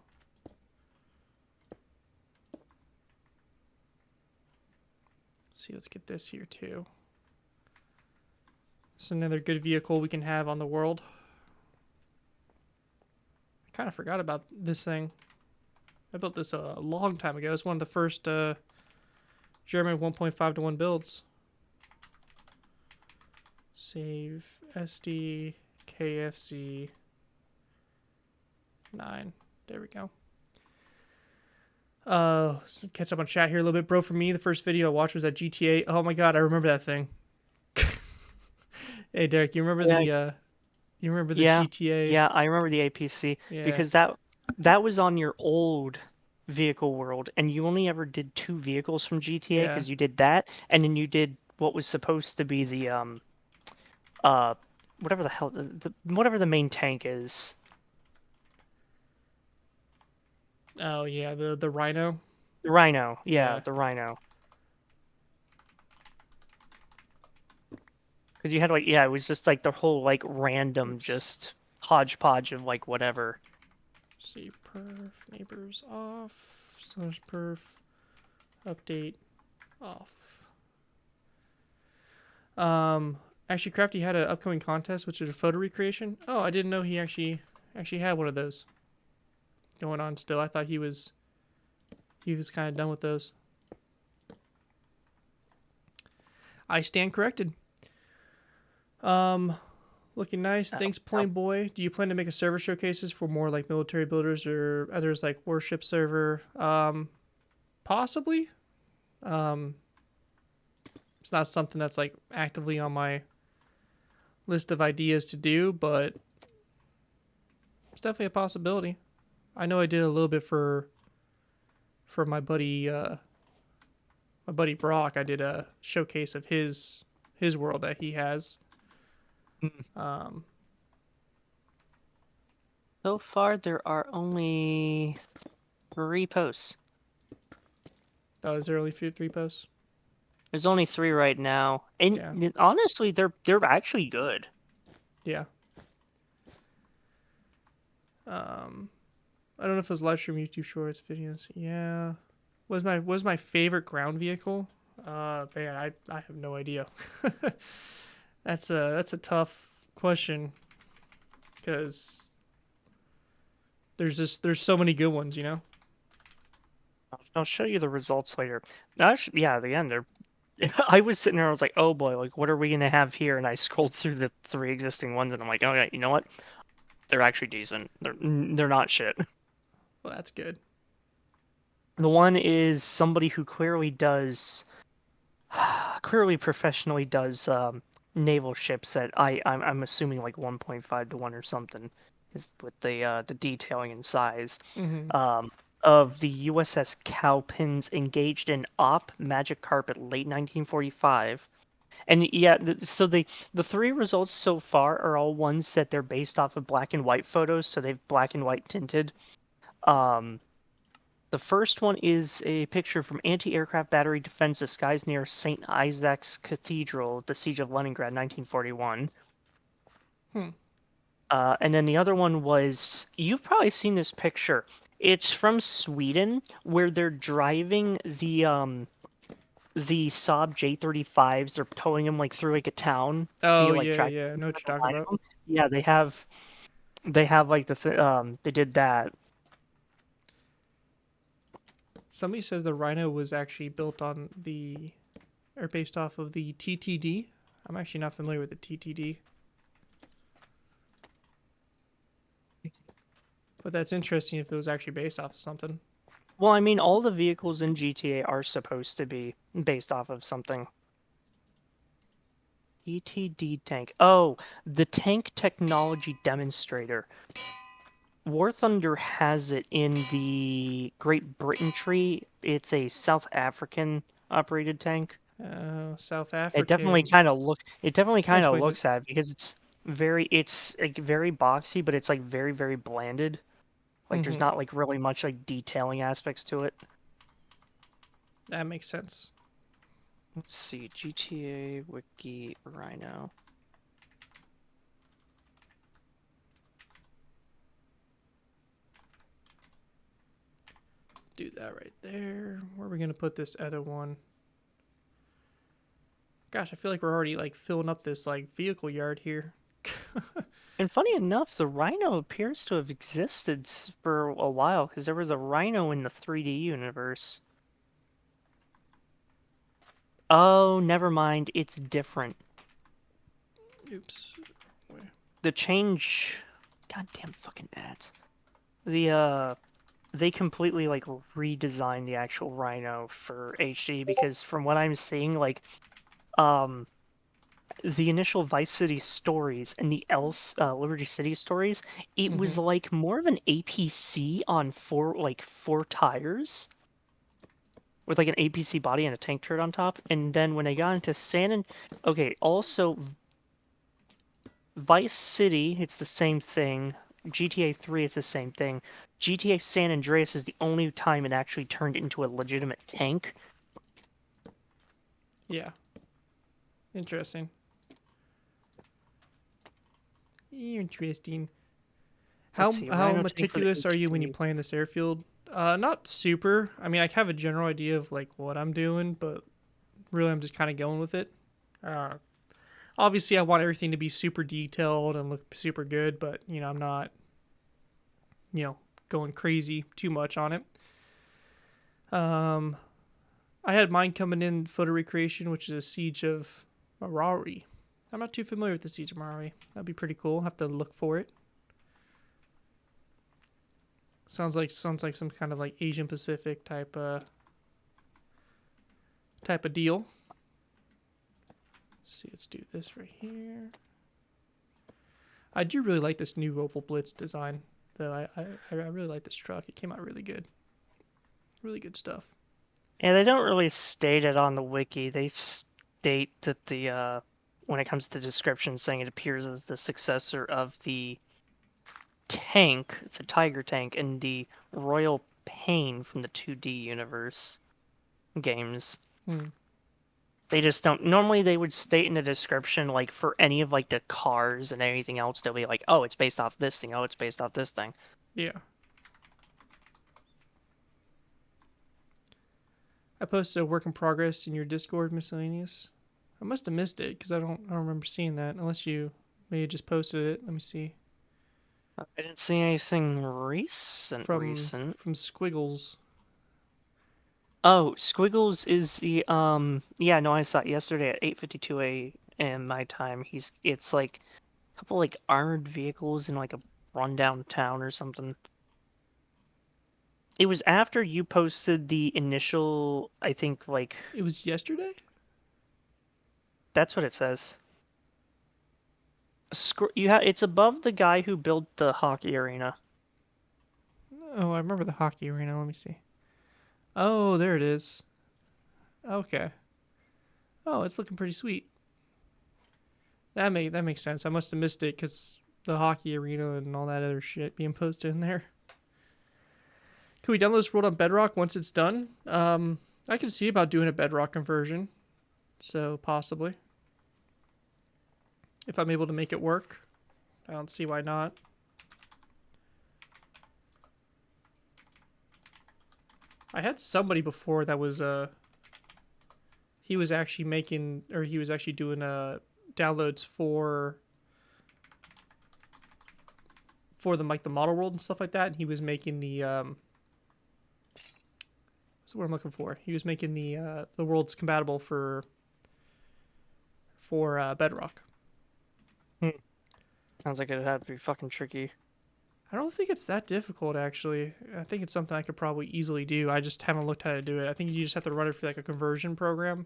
Let's see, let's get this here too. It's another good vehicle we can have on the world. I kind of forgot about this thing. I built this a long time ago. It's one of the first German 1.5 to 1 builds. Save SD KFC 9. There we go. Catch up on chat here a little bit, bro. For me, the first video I watched was at GTA. Oh my god, I remember that thing. Hey Derek, you remember the Yeah, GTA? yeah, I remember the APC Yeah, because that was on your old vehicle world, and you only ever did 2 vehicles from GTA yeah. because you did that, and then you did what was supposed to be the uh whatever the hell whatever the main tank is. Oh yeah, the Rhino. The Rhino, yeah, Yeah. the Rhino. Because you had like yeah, it was just like the whole like random Oops. just hodgepodge of like whatever. See perf neighbors off slash perf update off. Actually, Crafty had an upcoming contest, which is a photo recreation. Oh, I didn't know he actually had one of those going on still. I thought he was kind of done with those. I stand corrected. Looking nice. Thanks, Plain Boy. Do you plan to make a server showcases for more like military builders or others like Warship server? Possibly. It's not something that's like actively on my list of ideas to do, but it's definitely a possibility. I know I did a little bit for my buddy Brock. I did a showcase of his world that he has. Um, So far, there are only 3 posts. oh, is there only 3 posts? There's only 3 right now, and Yeah, honestly, they're actually good. yeah. I don't know if it was live stream, YouTube Shorts, videos. Yeah, was my favorite ground vehicle. Man, I have no idea. That's a tough question because there's so many good ones, you know. I'll show you the results later. Actually, yeah, the end. I was sitting there, I was like, oh boy, like what are we gonna have here? And I scrolled through the 3 existing ones, and I'm like, oh yeah, you know what? They're actually decent. They're not shit. Well, that's good. The one is somebody who clearly does, clearly professionally does naval ships at I'm assuming like 1.5 to 1 or something, is with the detailing and size. Mm-hmm. Of the USS Cowpens engaged in Op Magic Carpet late 1945. And yeah, so the 3 results so far are all ones that they're based off of black and white photos, so they've black and white tinted. Um, the first one is a picture from anti-aircraft battery defense disguised near St. Isaac's Cathedral, the Siege of Leningrad, 1941. Hmm. And then the other one was, you've probably seen this picture. It's from Sweden, where they're driving the Saab J35s. They're towing them like through like a town Oh via like yeah, tractor yeah. I know what beams you're and talking line about. them. Yeah, they have like they did that. Somebody says the Rhino was actually built on the or based off of the TTD. I'm actually not familiar with the TTD. But that's interesting if it was actually based off of something. Well, I mean, all the vehicles in GTA are supposed to be based off of something. ETD tank. Oh, the tank technology demonstrator. War Thunder has it in the Great Britain tree. It's a South African operated tank. South It definitely African. kind of look. It definitely That kind of explains it. looks at it because it's like very boxy, but it's like very very blanded. Like there's Mm-hmm. not like really much like detailing aspects to it. That makes sense. Let's see, GTA Wiki Rhino. Do that right there. Where are we gonna put this other one? Gosh, I feel like we're already like filling up this like vehicle yard here. And funny enough, the Rhino appears to have existed for a while because there was a Rhino in the 3D universe. Oh, never mind. It's different. Oops. The change. Goddamn fucking ads. They completely like redesigned the actual Rhino for HD because from what I'm seeing, like, um, the initial Vice City stories and the Liberty City stories, it Mm-hmm. was like more of an APC on four tires with like an APC body and a tank turret on top. And then when I got into okay, also Vice City, it's the same thing. GTA 3, it's the same thing. GTA San Andreas is the only time it actually turned into a legitimate tank. Yeah. Interesting. Interesting. Let's How see, how Rhino tank for the meticulous are you when you HD. play in this airfield? Not super. I mean, I have a general idea of like what I'm doing, but really, I'm just kind of going with it. Uh, Obviously, I want everything to be super detailed and look super good, but I'm not, you know, going crazy too much on it. Um, I had mine coming in photo recreation, which is a siege of Marari. I'm not too familiar with the siege of Marari. That'd be pretty cool. Have to look for it. Sounds like some kind of like Asian Pacific type of deal. Let's do this right here. I do really like this new Opel Blitz design, though. I really like this truck. It came out really good. Really good stuff. Yeah, they don't really state it on the wiki. They state that when it comes to description, saying it appears as the successor of the tank, it's a Tiger tank, and the Royal Pain from the 2D universe games. Hmm. They just don't. Normally, they would state in the description, like for any of like the cars and anything else, they'll be like, "Oh, it's based off this thing. Oh, it's based off this thing." Yeah. I posted a work in progress in your Discord miscellaneous. I must have missed it because I don't remember seeing that unless you may have just posted it. Let me see. I didn't see anything recent. From Squiggles. Oh, Squiggles is the yeah, no, I saw it yesterday at 8:52 a.m. my time. It's like a couple like armored vehicles in like a rundown town or something. It was after you posted the initial, I think like It was yesterday? that's what it says. It's above the guy who built the hockey arena. Oh, I remember the hockey arena. Let me see. Oh, there it is. Okay. Oh, it's looking pretty sweet. That makes sense. I must have missed it because the hockey arena and all that other shit being posted in there. Can we download this world on Bedrock once it's done? I can see about doing a Bedrock conversion. So possibly, if I'm able to make it work, I don't see why not. I had somebody before that was he was actually making, or he was actually doing downloads for the like the model world and stuff like that, and he was making the what's what I'm looking for. He was making the worlds compatible for Bedrock. Hmm. Sounds like it'd have to be fucking tricky. I don't think it's that difficult, actually. I think it's something I could probably easily do. I just haven't looked how to do it. I think you just have to run it for like a conversion program.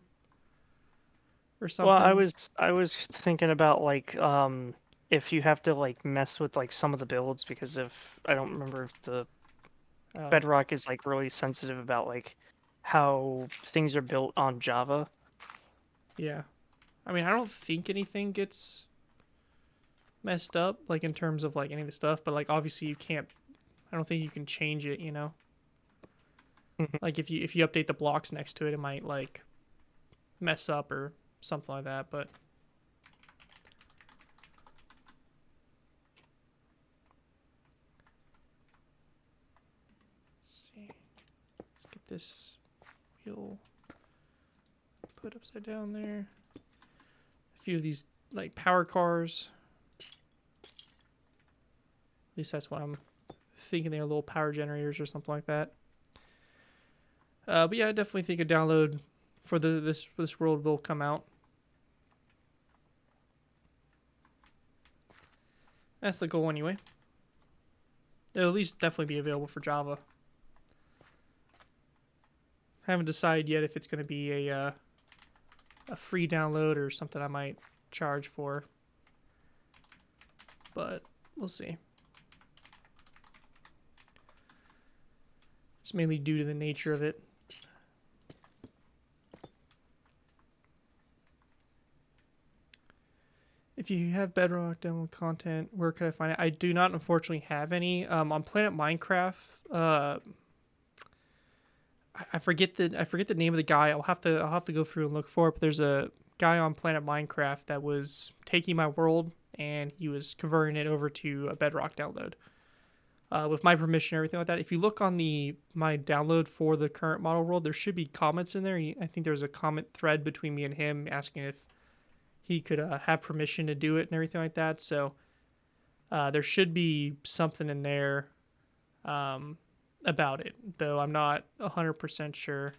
or Well, I something. was I was thinking about like if you have to like mess with like some of the builds because if I don't remember if the Oh, Bedrock is like really sensitive about like how things are built on Java. yeah. I mean, I don't think anything gets messed up, like in terms of like any of the stuff, but like obviously you can't. I don't think you can change it. You know, like if you update the blocks next to it, it might like mess up or something like that. But let's see, let's get this wheel put upside down there. A few of these like power cars. At least that's what I'm thinking. They're little power generators or something like that. But yeah, I definitely think a download for this world will come out. That's the goal anyway. It'll at least definitely be available for Java. I haven't decided yet if it's going to be a free download or something I might charge for, but we'll see. It's mainly due to the nature of it. If you have Bedrock demo content, where could I find it? I do not, unfortunately, have any. On Planet Minecraft, I forget the name of the guy. I'll have to go through and look for it. But there's a guy on Planet Minecraft that was taking my world and he was converting it over to a Bedrock download with my permission and everything like that. If you look on my download for the current model world, there should be comments in there. I think there's a comment thread between me and him asking if he could have permission to do it and everything like that. So there should be something in there about it, though I'm not 100% sure.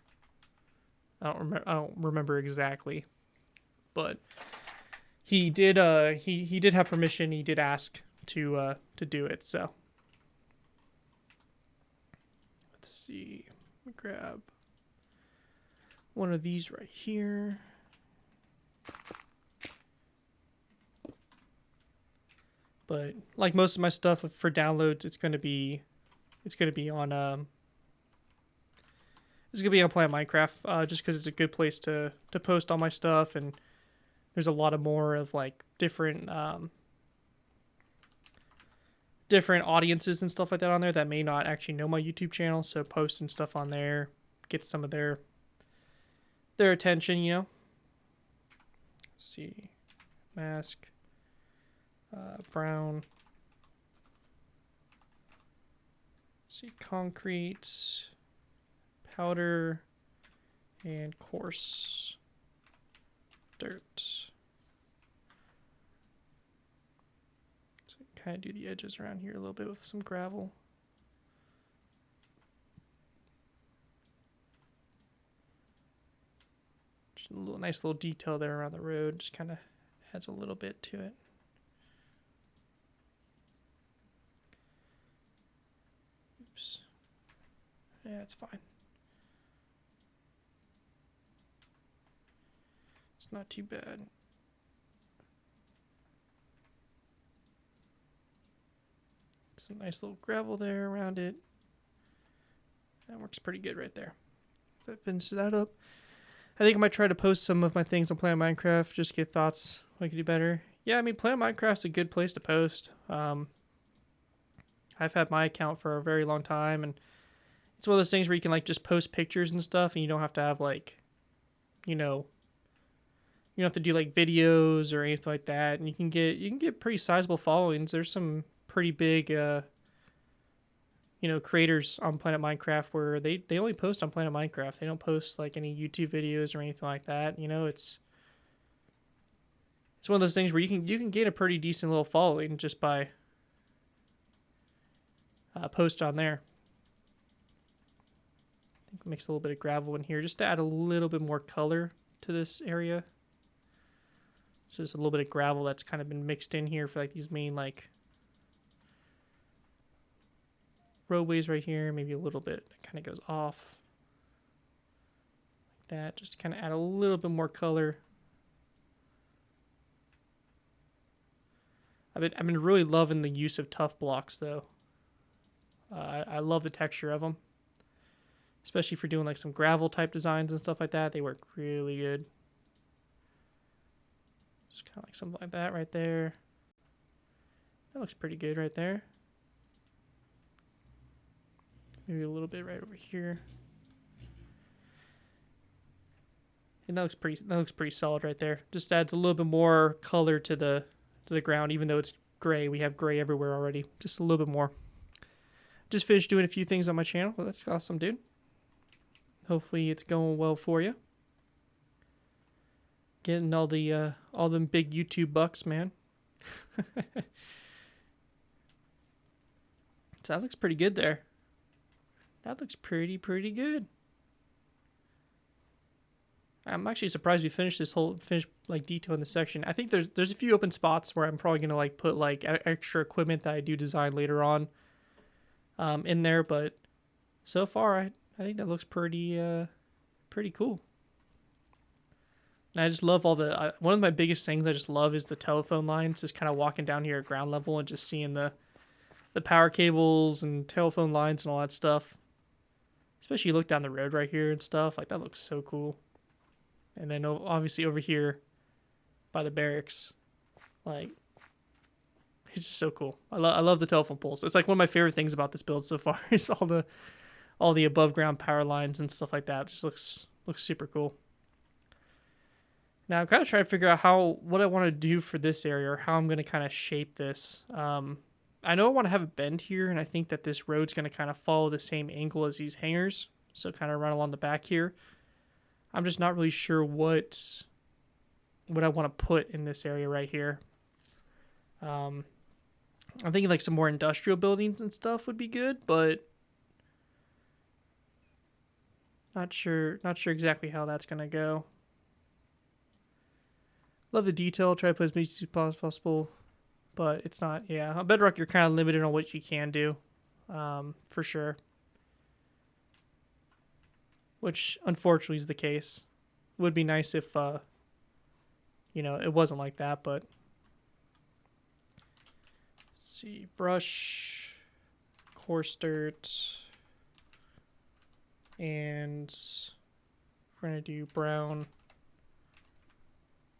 I don't remember exactly, but he did. He did have permission. He did ask to do it. So let's see. Let me grab one of these right here. But like most of my stuff for downloads, it's gonna be on it's gonna be on Planet Minecraft, just because it's a good place to post all my stuff, and there's a lot of more of like different audiences and stuff like that on there that may not actually know my YouTube channel. So posting stuff on there gets some of their attention, you know. Let's see, mask, brown. Let's see, concrete, powder, and coarse dirt. So kind of do the edges around here a little bit with some gravel. Just a nice little detail there around the road. Just kind of adds a little bit to it. Oops. Yeah, it's fine. It's not too bad. Some nice little gravel there around it. That works pretty good right there. So that finishes that up. I think I might try to post some of my things on Planet Minecraft, just get thoughts what I could do better. Yeah, I mean, Planet Minecraft's a good place to post. I've had my account for a very long time, and it's one of those things where you can like just post pictures and stuff, and you don't have to have like, you know, you don't have to do like videos or anything like that, and you can get pretty sizable followings. There's some pretty big creators on Planet Minecraft where they only post on Planet Minecraft. They don't post like any YouTube videos or anything like that. It's one of those things where you can gain a pretty decent little following just by post on there. I think mix a little bit of gravel in here just to add a little bit more color to this area. So there's a little bit of gravel that's kind of been mixed in here for like these main like roadways right here. Maybe a little bit that kind of goes off like that, just to kind of add a little bit more color. I've been really loving the use of tough blocks though. I love the texture of them, especially for doing like some gravel type designs and stuff like that. They work really good. Just kind of like something like that right there. That looks pretty good right there. Maybe a little bit right over here. And that looks pretty solid right there. Just adds a little bit more color to the ground, even though it's gray. We have gray everywhere already. Just a little bit more. Just finished doing a few things on my channel. Well, that's awesome, dude. Hopefully it's going well for you. Getting all them big YouTube bucks, man. So that looks pretty good there. That looks pretty good. I'm actually surprised we finished like detail in the section. I think there's a few open spots where I'm probably gonna like put like extra equipment that I do design later on in there, but so far I think that looks pretty cool. And I just love all the one of my biggest things I just love is the telephone lines. Just kind of walking down here at ground level and just seeing the power cables and telephone lines and all that stuff. Especially you look down the road right here and stuff. Like that looks so cool. And then obviously over here by the barracks, like it's just so cool. I love the telephone poles. It's like one of my favorite things about this build so far is all the above ground power lines and stuff like that. It just looks super cool. Now I'm kind of trying to figure out what I want to do for this area or how I'm going to kind of shape this. I know I want to have a bend here, and I think that this road's going to kind of follow the same angle as these hangars, so kind of run along the back here. I'm just not really sure what I want to put in this area right here. I'm thinking like some more industrial buildings and stuff would be good, but not sure exactly how that's going to go. Love the detail, try to put as much as possible, but it's not, yeah. On Bedrock, you're kind of limited on what you can do, for sure. Which, unfortunately, is the case. Would be nice if, it wasn't like that, but... Let's see, brush, coarse dirt, and we're going to do brown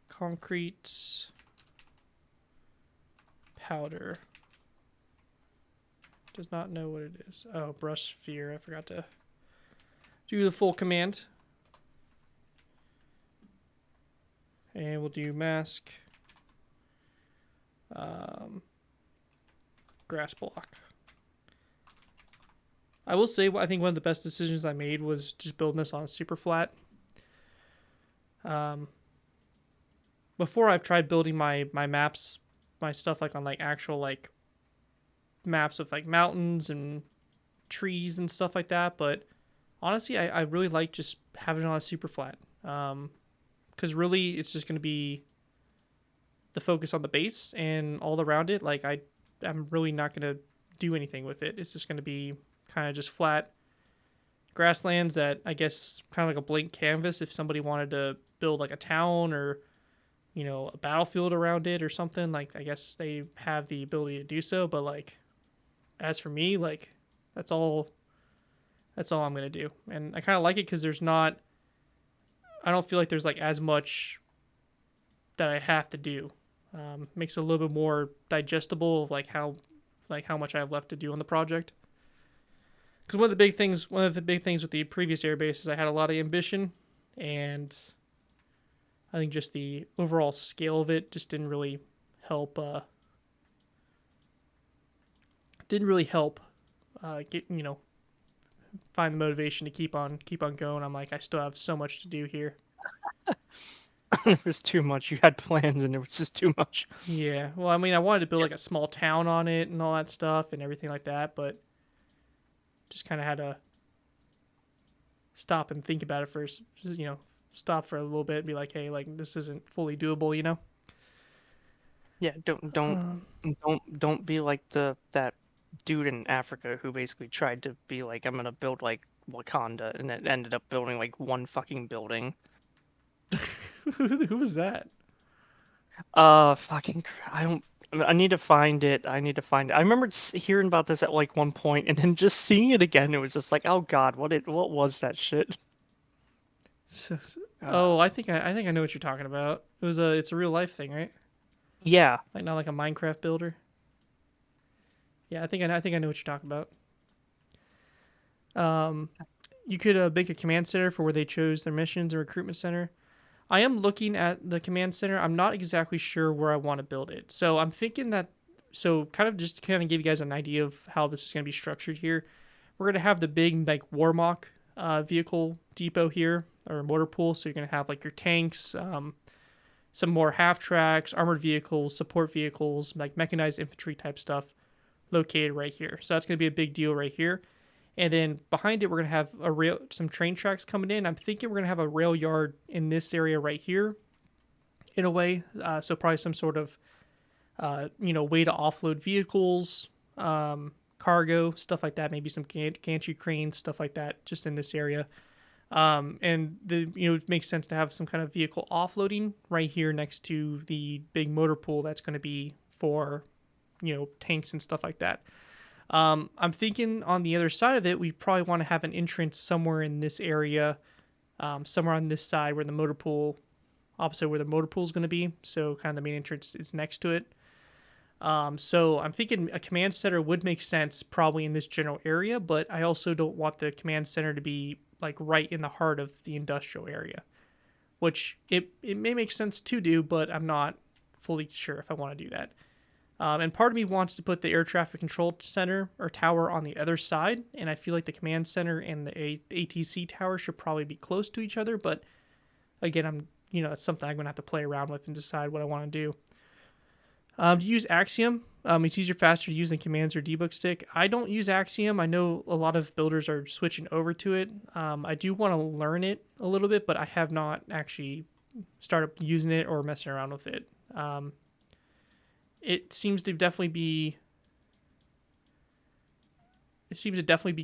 concrete powder. Does not know what it is. Oh, brush sphere. I forgot to do the full command. And we'll do mask. Grass block. I will say, I think one of the best decisions I made was just building this on a super flat. Before I've tried building my maps, my stuff like on like actual like maps of like mountains and trees and stuff like that, but honestly I really like just having it on a super flat, because really it's just going to be the focus on the base and all around it. Like I'm really not going to do anything with it. It's just going to be kind of just flat grasslands that I guess kind of like a blank canvas if somebody wanted to build like a town or a battlefield around it or something. Like I guess they have the ability to do so, but like as for me, like that's all I'm gonna do. And I kind of like it because I don't feel like there's like as much that I have to do. Makes it a little bit more digestible of like how much I have left to do on the project. Because one of the big things with the previous airbase is I had a lot of ambition, and I think just the overall scale of it just didn't really help. Get find the motivation to keep on going. I'm like, I still have so much to do here. There was too much. You had plans, and there was just too much. Yeah. Well, I mean, I wanted to build like a small town on it and all that stuff and everything like that, but just kind of had to stop and think about it first. Stop for a little bit and be like, hey, like this isn't fully doable, Yeah, don't be like that dude in Africa who basically tried to be like, I'm gonna build like Wakanda, and it ended up building like one fucking building. Who was that? Fucking, I don't. I need to find it. I need to find it. I remember hearing about this at like one point, and then just seeing it again. It was just like, oh god, what was that shit? So, Uh, oh, I think I know what you're talking about. It's a real life thing, right? yeah, Like not like a Minecraft builder. Yeah, I think I know what you're talking about. Um, you could make a command center for where they chose their missions, and recruitment center. I am looking at the command center. I'm not exactly sure where I want to build it. So I'm thinking that, so kind of just to kind of give you guys an idea of how this is going to be structured here. We're going to have the big like Warmock vehicle depot here, or motor pool. So you're going to have like your tanks, some more half tracks, armored vehicles, support vehicles, like mechanized infantry type stuff located right here. So that's going to be a big deal right here. And then behind it, we're gonna have some train tracks coming in. I'm thinking we're gonna have a rail yard in this area right here, in a way. So probably some sort of, way to offload vehicles, cargo, stuff like that. Maybe some gantry cranes, stuff like that, just in this area. And it makes sense to have some kind of vehicle offloading right here next to the big motor pool that's going to be for, tanks and stuff like that. I'm thinking on the other side of it, we probably want to have an entrance somewhere in this area, somewhere on this side where the motor pool, opposite where the motor pool is going to be. So kind of the main entrance is next to it. So I'm thinking a command center would make sense probably in this general area, but I also don't want the command center to be like right in the heart of the industrial area, which it may make sense to do, but I'm not fully sure if I want to do that. And part of me wants to put the air traffic control center or tower on the other side, and I feel like the command center and the ATC tower should probably be close to each other. But again, that's something I'm gonna have to play around with and decide what I want to do. To use Axiom, it's easier, faster to use than commands or debug stick. I don't use Axiom. I know a lot of builders are switching over to it. I do want to learn it a little bit, but I have not actually started using it or messing around with it. It seems to definitely be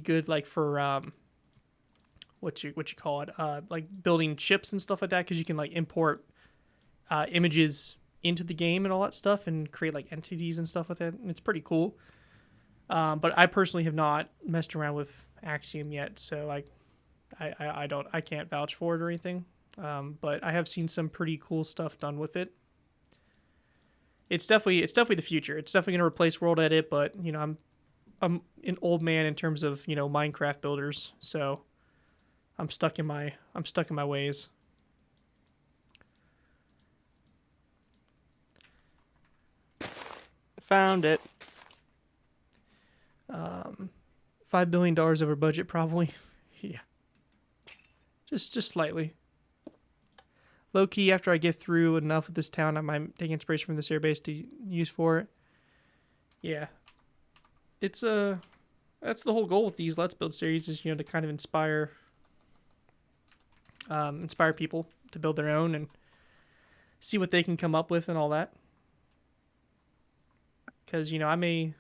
good, like for what you call it, like building chips and stuff like that, because you can like import images into the game and all that stuff and create like entities and stuff with it. And it's pretty cool. But I personally have not messed around with Axiom yet, so I can't vouch for it or anything. But I have seen some pretty cool stuff done with it. It's definitely the future. It's definitely going to replace World Edit, but I'm an old man in terms of Minecraft builders, so I'm stuck in my ways. found it. $5 billion over budget, probably. Yeah, just slightly. Low key, after I get through enough of this town, I might take inspiration from this airbase to use for it. Yeah, it's that's the whole goal with these Let's Build series is to kind of inspire people to build their own and see what they can come up with and all that. Because I may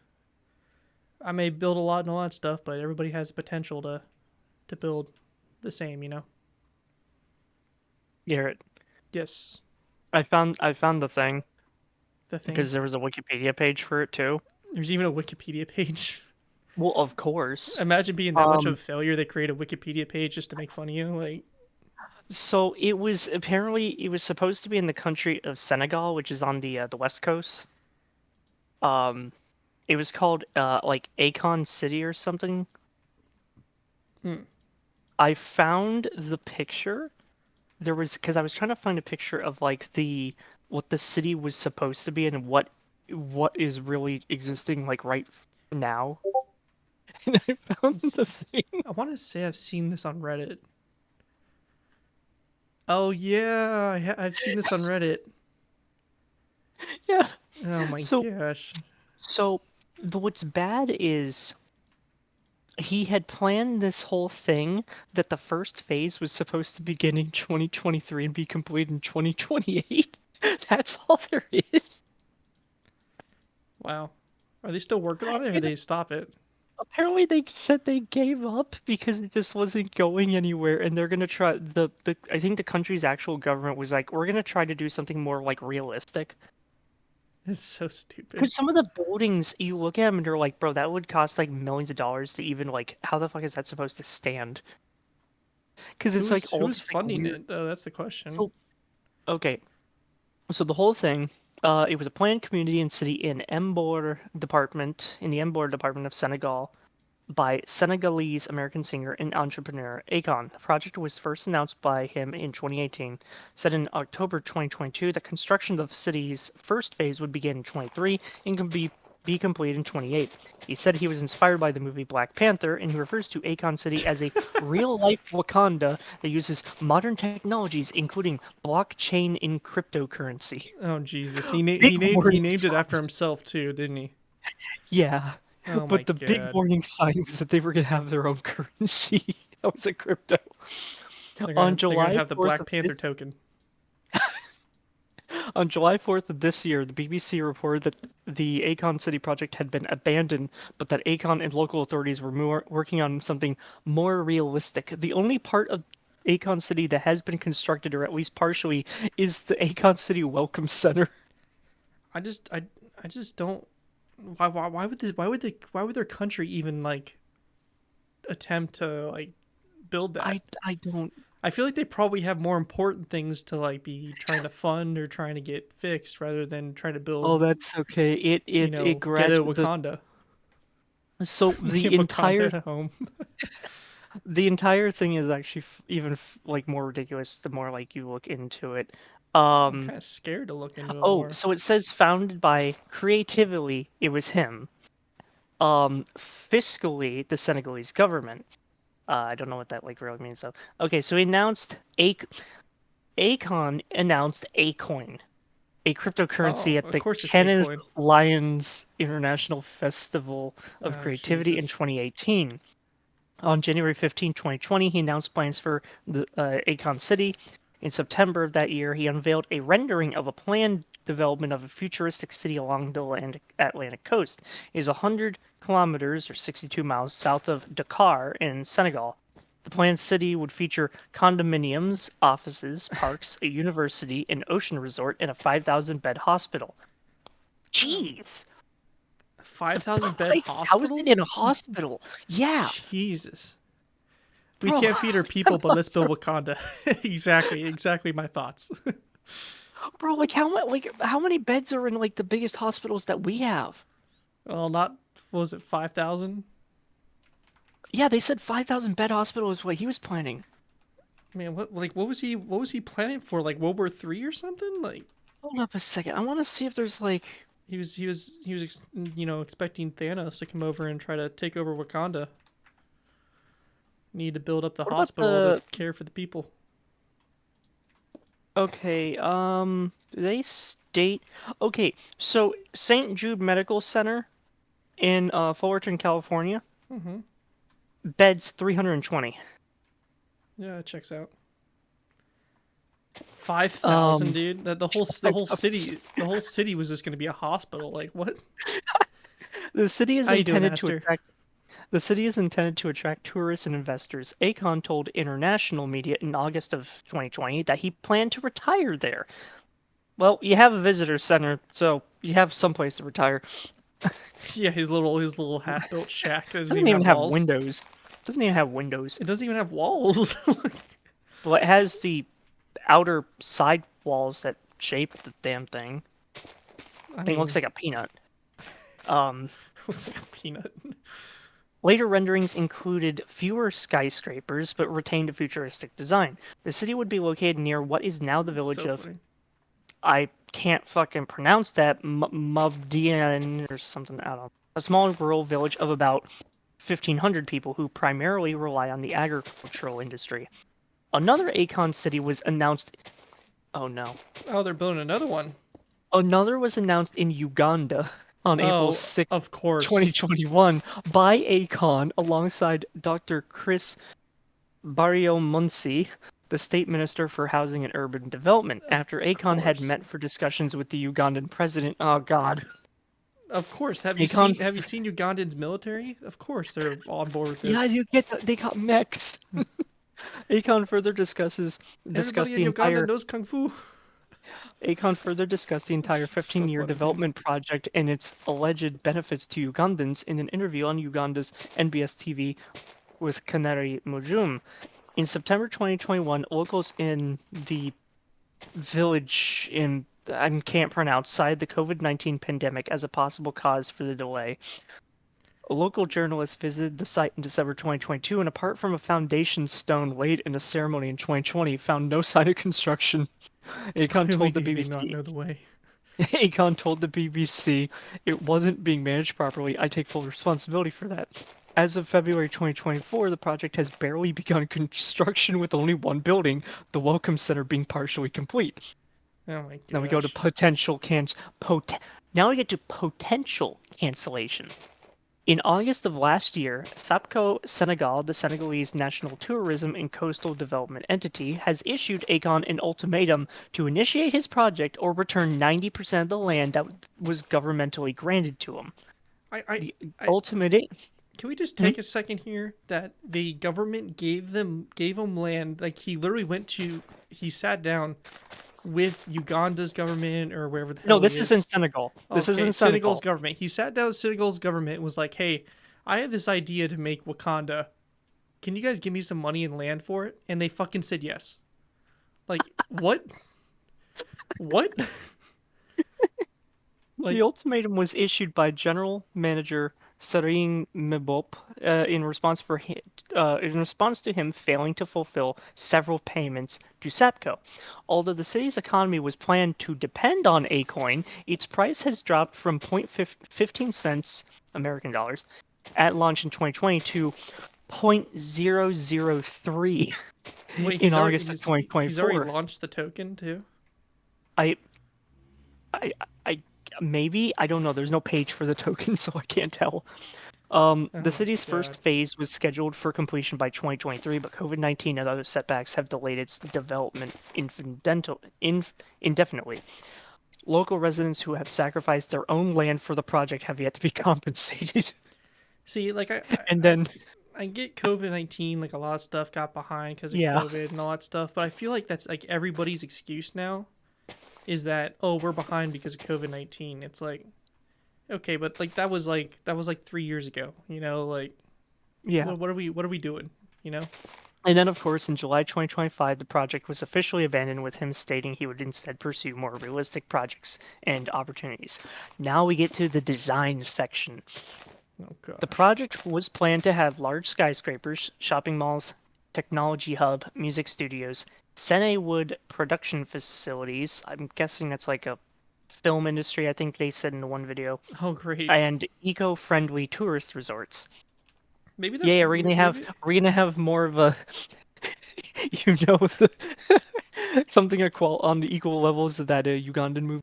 build a lot and all that stuff, but everybody has the potential to build the same. Garrett, Yes, I found the thing the thing. because there was a Wikipedia page for it too. There's even a Wikipedia page. Well, of course. Imagine being that much of a Um, failure they create a Wikipedia page just to make fun of you. Like, so it was supposed to be in the country of Senegal, which is on the west coast. Um, it was called like Acon City or something. hmm, I found the picture. There was because I was trying to find a picture of like the what the city was supposed to be and what is really existing like right now. And I found the thing. I want to say I've seen this on Reddit. Oh yeah, I've seen this on Reddit. Yeah. Oh my So gosh. so what's bad is he had planned this whole thing that the first phase was supposed to begin in 2023 and be complete in 2028. That's all there is. Wow. Are they still working on it or did they stop it? Apparently they said they gave up because it just wasn't going anywhere and they're going to try the I think the country's actual government was like we're going to try to do something more like realistic. It's so stupid. Because some of the buildings, you look at them and you're like, bro, that would cost like millions of dollars to even like, how the fuck is that supposed to stand? Because it's like all Who's just like funding weird. it though? That's the question. So okay, so the whole thing, it was a planned community and city in the Embor department of Senegal by Senegalese American singer and entrepreneur Acon. The project was first announced by him in 2018. Said in October 2022 that construction of the city's first phase would begin in 23 and can be complete in 28. He said he was inspired by the movie Black Panther, and he refers to Acon City as a real-life Wakanda that uses modern technologies, including blockchain and cryptocurrency. Oh Jesus, Big he warning named it after signs. himself too, didn't he? Yeah, Oh but my the big god, warning sign was that they were going to have their own currency. That was a crypto. On they're gonna July have the 4th Black of Panther this token. on July 4th of this year, the BBC reported that the Acon City project had been abandoned, but that Acon and local authorities were working on something more realistic. The only part of Acon City that has been constructed, or at least partially, is the Acon City Welcome Center. I just I just don't. Why would this? Why would their country even like attempt to like build that? I don't. I feel like they probably have more important things to like be trying to fund or trying to get fixed rather than trying to Oh, build, that's okay. It ghetto gradually the Wakanda. so Give Wakanda a home. the entire thing is actually like more ridiculous the more like you look into it. I'm kind of scared to look into it Oh, more. so it says founded by creatively, it was him. Fiscally, the Senegalese government. I don't know what that like really means though. Okay, so he announced Acon announced Acoin, a cryptocurrency Oh, at of the course it's Cannes Acoin. Lions International Festival of Oh Creativity in Jesus. 2018. On January 15, 2020, he announced plans for the Acon City. In September of that year, he unveiled a rendering of a planned development of a futuristic city along the Atlantic coast. It is 100 kilometers or 62 miles south of Dakar in Senegal. The planned city would feature condominiums, offices, parks, a university, an ocean resort, and a 5,000 bed hospital. Oh, Jeez! 5,000 bed Like housing hospital? in a hospital. Yeah, Jesus. We bro. can't feed our people, but let's build Wakanda. Exactly my thoughts. Bro, how many beds are in like the biggest hospitals that we have? Well, not what was it 5,000? Yeah, they said 5,000 bed hospital is what he was planning. Man, what was he planning for? Like World War III or something? Like Hold up a second. I want to see if there's like he was expecting Thanos to come over and try to take over Wakanda. Need to build up the what about hospital to the care for the people. okay, they state okay, so St. Jude Medical Center in Fullerton, California, Mm-hmm. beds 320. Yeah, it checks out. 5,000, Um dude. That the whole city was just gonna be a hospital. Like what? the city is How you doing, intended to Esther? attract The city is intended to attract tourists and investors. Acon told international media in August of 2020 that he planned to retire there. Well, you have a visitor center, so you have someplace to retire. Yeah, his little half built shack that doesn't Doesn't even even have have walls. windows. Doesn't even have windows. It doesn't even have walls. Well, it has the outer side walls that shape the damn thing. I Thing looks mean, like a peanut. Um, looks like a peanut. Later renderings included fewer skyscrapers but retained a futuristic design. The city would be located near what is now the It's village so of funny. I can't fucking pronounce that Mubdian or something. I don't know. A small rural village of about 1,500 people who primarily rely on the agricultural industry. Another Acon city was announced. Oh no. Oh, they're building another one. Another was announced in Uganda on April Oh, 6th, of course. 2021 by Acon alongside Dr. Chris Barrio-Munsi, the state minister for housing and urban development, Of after Acon had course. met for discussions with the Ugandan president. Oh God. Of course. Acon Have you seen Ugandan's military? Of course they're on board with Yeah, this. you get that they got mechs. Acon further discussed Everybody the in Uganda entire knows kung fu. Acon further discussed the entire So 15-year funny, dude. development project and its alleged benefits to Ugandans in an interview on Uganda's NBS TV with Kanari Mujum. In September 2021, locals in the village in I can't pronounce cited the COVID-19 pandemic as a possible cause for the delay. A local journalist visited the site in December 2022 and apart from a foundation stone laid in a ceremony in 2020, found no sign of construction. Acon Clearly, told the they did not BBC know the way. Acon told the BBC it wasn't being managed properly. I take full responsibility for that. As of February 2024, the project has barely begun construction with only one building, the Welcome Center being partially complete. Oh my Now we go to gosh. now we get to potential cancellation. In August of last year, SAPCO Senegal, the Senegalese national tourism and coastal development entity, has issued Acon an ultimatum to initiate his project or return 90% of the land that was governmentally granted to him. I, I, The I ultimate. can we just Hmm? take a second here that the government gave him land, like he sat down with Uganda's government or wherever the No, hell he this is in is. Senegal. This is Okay, in Senegal's Senegal. government. He sat down with Senegal's government and was like, "Hey, I have this idea to make Wakanda. Can you guys give me some money and land for it?" And they fucking said yes. Like, what? What? The Like, ultimatum was issued by General Manager Serine Mbop in response to him failing to fulfill several payments to SAPCO. Although the city's economy was planned to depend on Acoin, its price has dropped from 0.15 cents American dollars at launch in 2020 to 0.003 wait, in August of he's already 2024. launched the token too. I I maybe I don't know. There's no page for the token, so I can't tell. Oh The my city's god. first phase was scheduled for completion by 2023, but COVID-19 and other setbacks have delayed its development indefinitely. Local residents who have sacrificed their own land for the project have yet to be compensated. See, like And then, I get COVID-19, like a lot of stuff got behind because of yeah, COVID and all that stuff, but I feel like that's like everybody's excuse now is that, oh, we're behind because of COVID-19. It's like, okay, but like that was like 3 years ago, like yeah. what are we doing, you know? And then, of course, in July 2025, the project was officially abandoned, with him stating he would instead pursue more realistic projects and opportunities. Now we get to the design section. Oh The gosh. project was planned to have large skyscrapers, shopping malls, technology hub, music studios, Wood production facilities. I'm guessing that's like a film industry, I think they said in the one video, Oh great. and eco-friendly tourist resorts. Maybe that's Yeah, we're gonna have maybe more of a the, something on the equal levels of that Ugandan movie,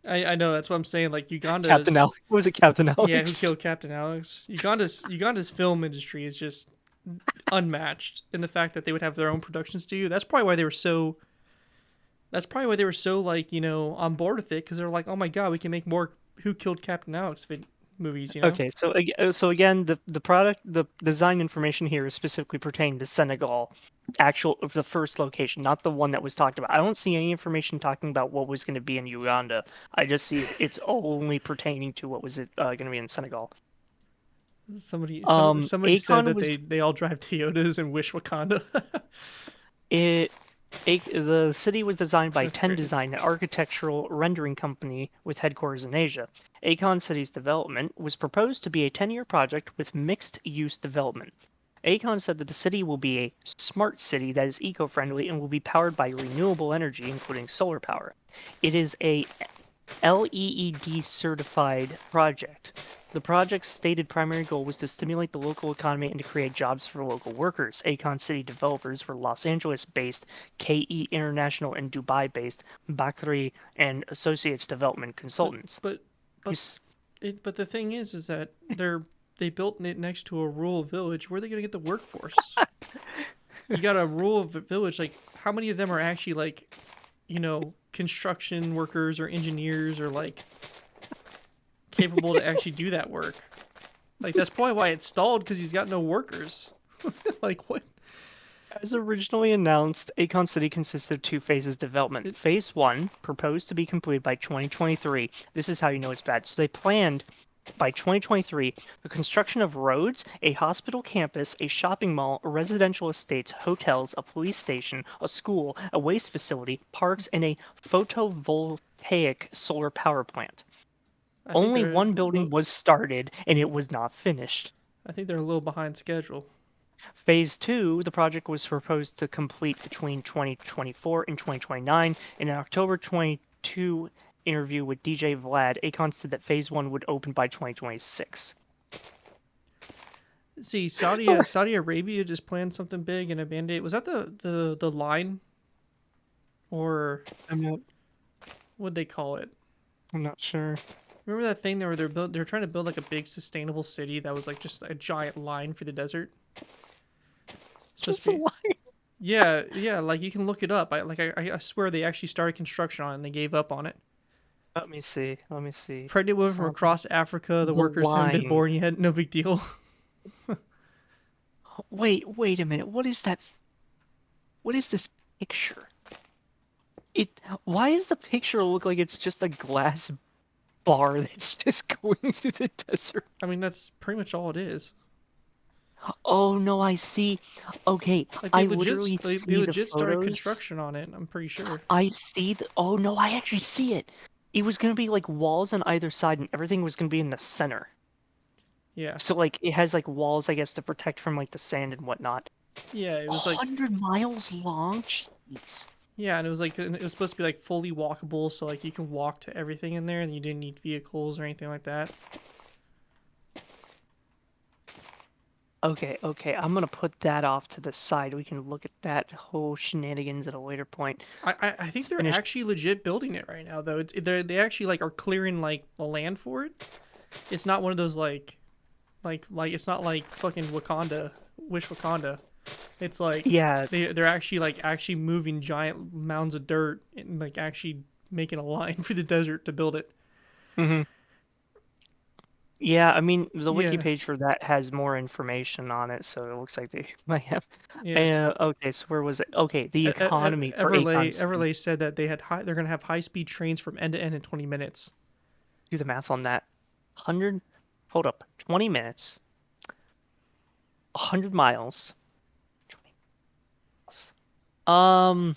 I know that's what I'm saying. Like Captain Uganda's, Alex. What was it, Captain yeah, who Alex? killed Captain Alex? Uganda's film industry is just unmatched in the fact that they would have their own production studio. That's probably why they were so. That's probably why they were so like on board with it because they're like, oh my god, we can make more Who Killed Captain Alex movies. Okay, so again, the design information here is specifically pertaining to Senegal, actual of the first location, not the one that was talked about. I don't see any information talking about what was going to be in Uganda. I just see it's only pertaining to what was going to be in Senegal. Somebody said Acon that was they all drive Toyotas and wish Wakanda. it. The city was designed by That's 10 great. Design, an architectural rendering company with headquarters in Asia. Acon City's development was proposed to be a 10-year project with mixed-use development. Acon said that the city will be a smart city that is eco-friendly and will be powered by renewable energy, including solar power. It is a LEED certified project. The project's stated primary goal was to stimulate the local economy and to create jobs for local workers. Acon City developers were Los Angeles-based KE International and Dubai-based Bakri and Associates Development But Consultants. but but but the thing is that they built it next to a rural village. Where are they gonna get the workforce? You got a rural village. Like how many of them are actually like construction workers or engineers or like capable to actually do that work? Like that's probably why it stalled because he's got no workers. Like what? As originally announced, Acon City consists of two phases development. It, Phase 1, proposed to be completed by 2023. This is how you know it's bad. So they planned by 2023 the construction of roads, a hospital campus, a shopping mall, residential estates, hotels, a police station, a school, a waste facility, parks, and a photovoltaic solar power plant. I think Only they're one building was started, and it was not finished. I think they're a little behind schedule. Phase 2, the project was proposed to complete between 2024 and 2029. In an October 22 interview with DJ Vlad, Acon said that Phase 1 would open by 2026. See, So, Saudi Arabia just planned something big and abandoned it. Was that the line, or I'm not, what'd they call it? I'm not sure. Remember that thing they're trying to build like a big sustainable city that was like just a giant line for the desert. It's Supposed just to a be. lie. Yeah. Like you can look it up. I swear they actually started construction on it and they gave up on it. Let me see. Let me see. Pregnant women from Saudi- across Africa. The The workers haven't been line. born yet. No big deal. Wait a minute. What is that? What is this picture? It. Why does the picture look like it's just a glass bar that's just going through the desert? I mean, that's pretty much all it is. Oh no, I see. Okay, Like I literally they see the legit started photos. construction on it. I'm pretty sure. I see the. Oh no, I actually see it. It was gonna be like walls on either side, and everything was gonna be in the center. Yeah. So like it has like walls, I guess, to protect from like the sand and whatnot. Yeah. It A was like 100 miles long? Jeez. yeah, and it was supposed to be like fully walkable, so like you can walk to everything in there, and you didn't need vehicles or anything like that. Okay, I'm gonna put that off to the side. We can look at that whole shenanigans at a later point. I think Let's they're finish. actually legit building it right now though. They actually like are clearing like the land for it. It's not one of those like it's not like fucking Wakanda, Wish Wakanda. It's like Yeah. they're actually like actually moving giant mounds of dirt and like actually making a line for the desert to build it. hmm Yeah, I mean, the wiki Yeah. page for that has more information on it, so it looks like they might have. Yes. Okay, so where was it? Okay, the economy for Acon City. Everlay said that they're gonna have high speed trains from end to end in 20 minutes. Do the math on that. 100, hold up, 20 minutes, 100 miles. 20 miles. Um,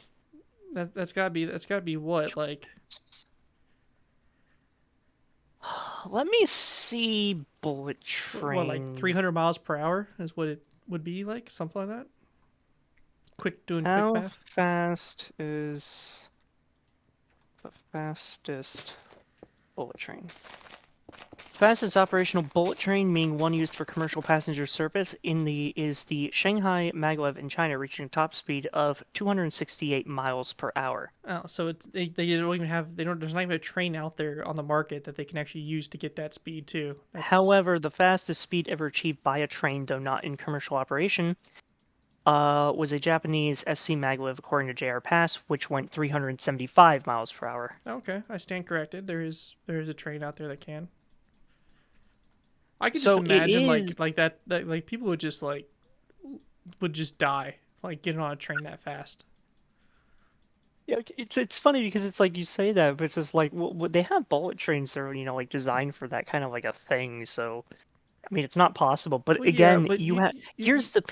That's gotta be what like let me see bullet what like 300 trains. miles per hour is what it would be like something like that. Quick How math. fast is the fastest bullet train? Fastest operational bullet train, meaning one used for commercial passenger service, is the Shanghai Maglev in China, reaching a top speed of 268 miles per hour. Oh, so they don't even have they don't there's not even a train out there on the market that they can actually use to get that speed too. That's However, the fastest speed ever achieved by a train, though not in commercial operation, was a Japanese SC Maglev, according to JR Pass, which went 375 miles per hour. okay. I stand corrected. There is a train out there that can. I could just So it imagine is. that like people would just die like getting on a train that fast. Yeah, it's funny because it's like you say that, but it's just like they have bullet trains that are like designed for that kind of like a thing. So I mean, it's not possible. But Well, yeah, again, but you have here's the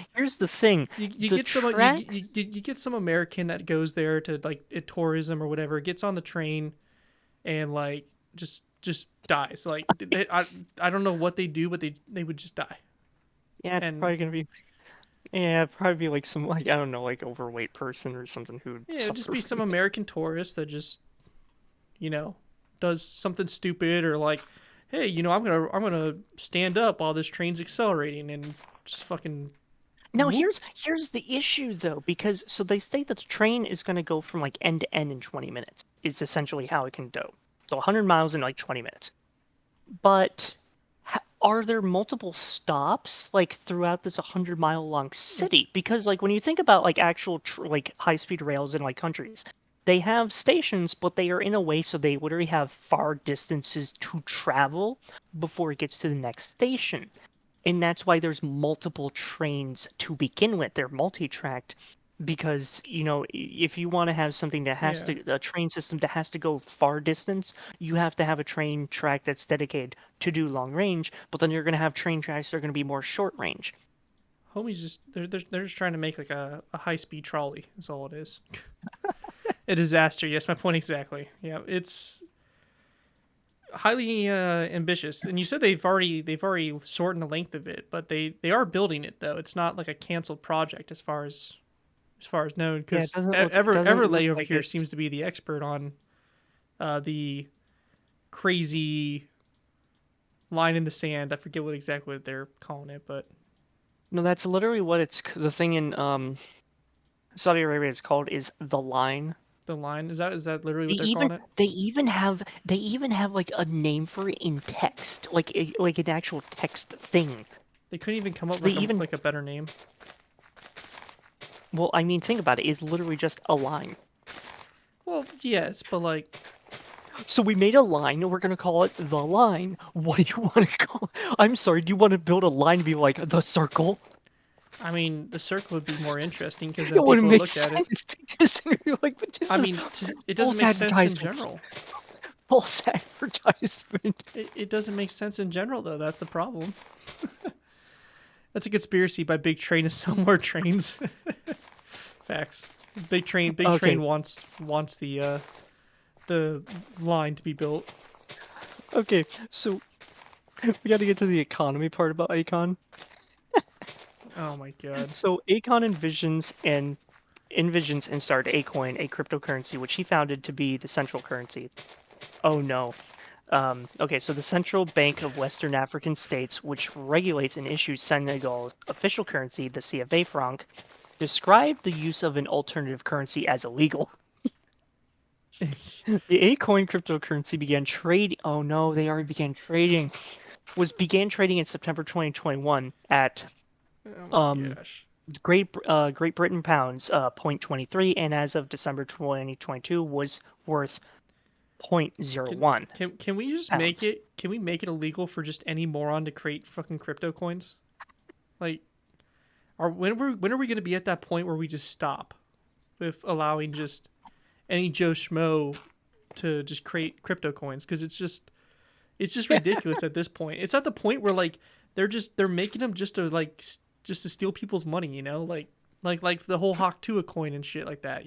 thing: you the get tracks. you get some American that goes there to like tourism or whatever, gets on the train and like just dies. Like I don't know what they do, but they would just die. Yeah, it's And probably gonna be. Yeah, it'd probably be like some like I don't know, like overweight person or something who would yeah, it'd just suffer be from some it. American tourist that just you know does something stupid or like, hey, I'm gonna stand up while this train's accelerating and just fucking Now whoop. here's the issue though, because so they state that the train is gonna go from like end to end in 20 minutes. It's essentially how it can go. So 100 miles in like 20 minutes. But are there multiple stops like throughout this 100-mile long It's city? Because like when you think about like actual like high speed rails in like countries, they have stations, but they are in a way so they literally have far distances to travel before it gets to the next station. And that's why there's multiple trains to begin with. They're multi-tracked because, if you want to have something that has Yeah. to, a train system that has to go far distance, you have to have a train track that's dedicated to do long range, but then you're going to have train tracks that are going to be more short range. Homies just they're just trying to make like a high speed trolley. That's all it is. A disaster. Yes, my point exactly. Yeah, it's highly ambitious. And you said they've already shortened the length of it, but they are building it though. It's not like a canceled project as far as known. Yeah, it Because doesn't look Everlay over like here it's. seems to be the expert on the crazy line in the sand. I forget what they're calling it, but No, that's literally what the thing in Saudi Arabia is called is the line. the line is that literally They what they're even calling it? they even have like a name for it in text, like an actual text thing. They couldn't even come up So they with even like a better name. well, I mean, think about it. It's literally just a line. Well, yes, but like, So we made a line. We're gonna call it the line. What do you want to call? I'm sorry. Do you want to build a line to be like the circle? I mean, the circle would be more interesting because It then wouldn't people would make look at it. sense because you're like, but this I is mean, it doesn't false make sense in advertisement. general. False advertisement. It doesn't make sense in general, though. That's the problem. That's a conspiracy by Big Train to sell more trains. Facts. Big Okay. Train wants the line to be built. Okay. So we got to get to the economy part about Acon. Oh my god. So Acon envisions and started Acoin, a cryptocurrency which he founded to be the central currency. Oh no. Okay, so the Central Bank of Western African States, which regulates and issues Senegal's official currency, the CFA franc, described the use of an alternative currency as illegal. The Acoin cryptocurrency began trading. Oh no, they already began trading. Began trading in September 2021 at Oh my um gosh. Great Britain pounds 0.23, and as of December 2022 was worth Can 0.01 can we just make pounds. it? Can we make it illegal for just any moron to create fucking crypto coins? Like, when are we going to be at that point where we just stop with allowing just any Joe Schmo to just create crypto coins? Because it's just ridiculous at this point. It's at the point where like they're making them just to just to steal people's money. Like the whole Hawk Tuah coin and shit like that.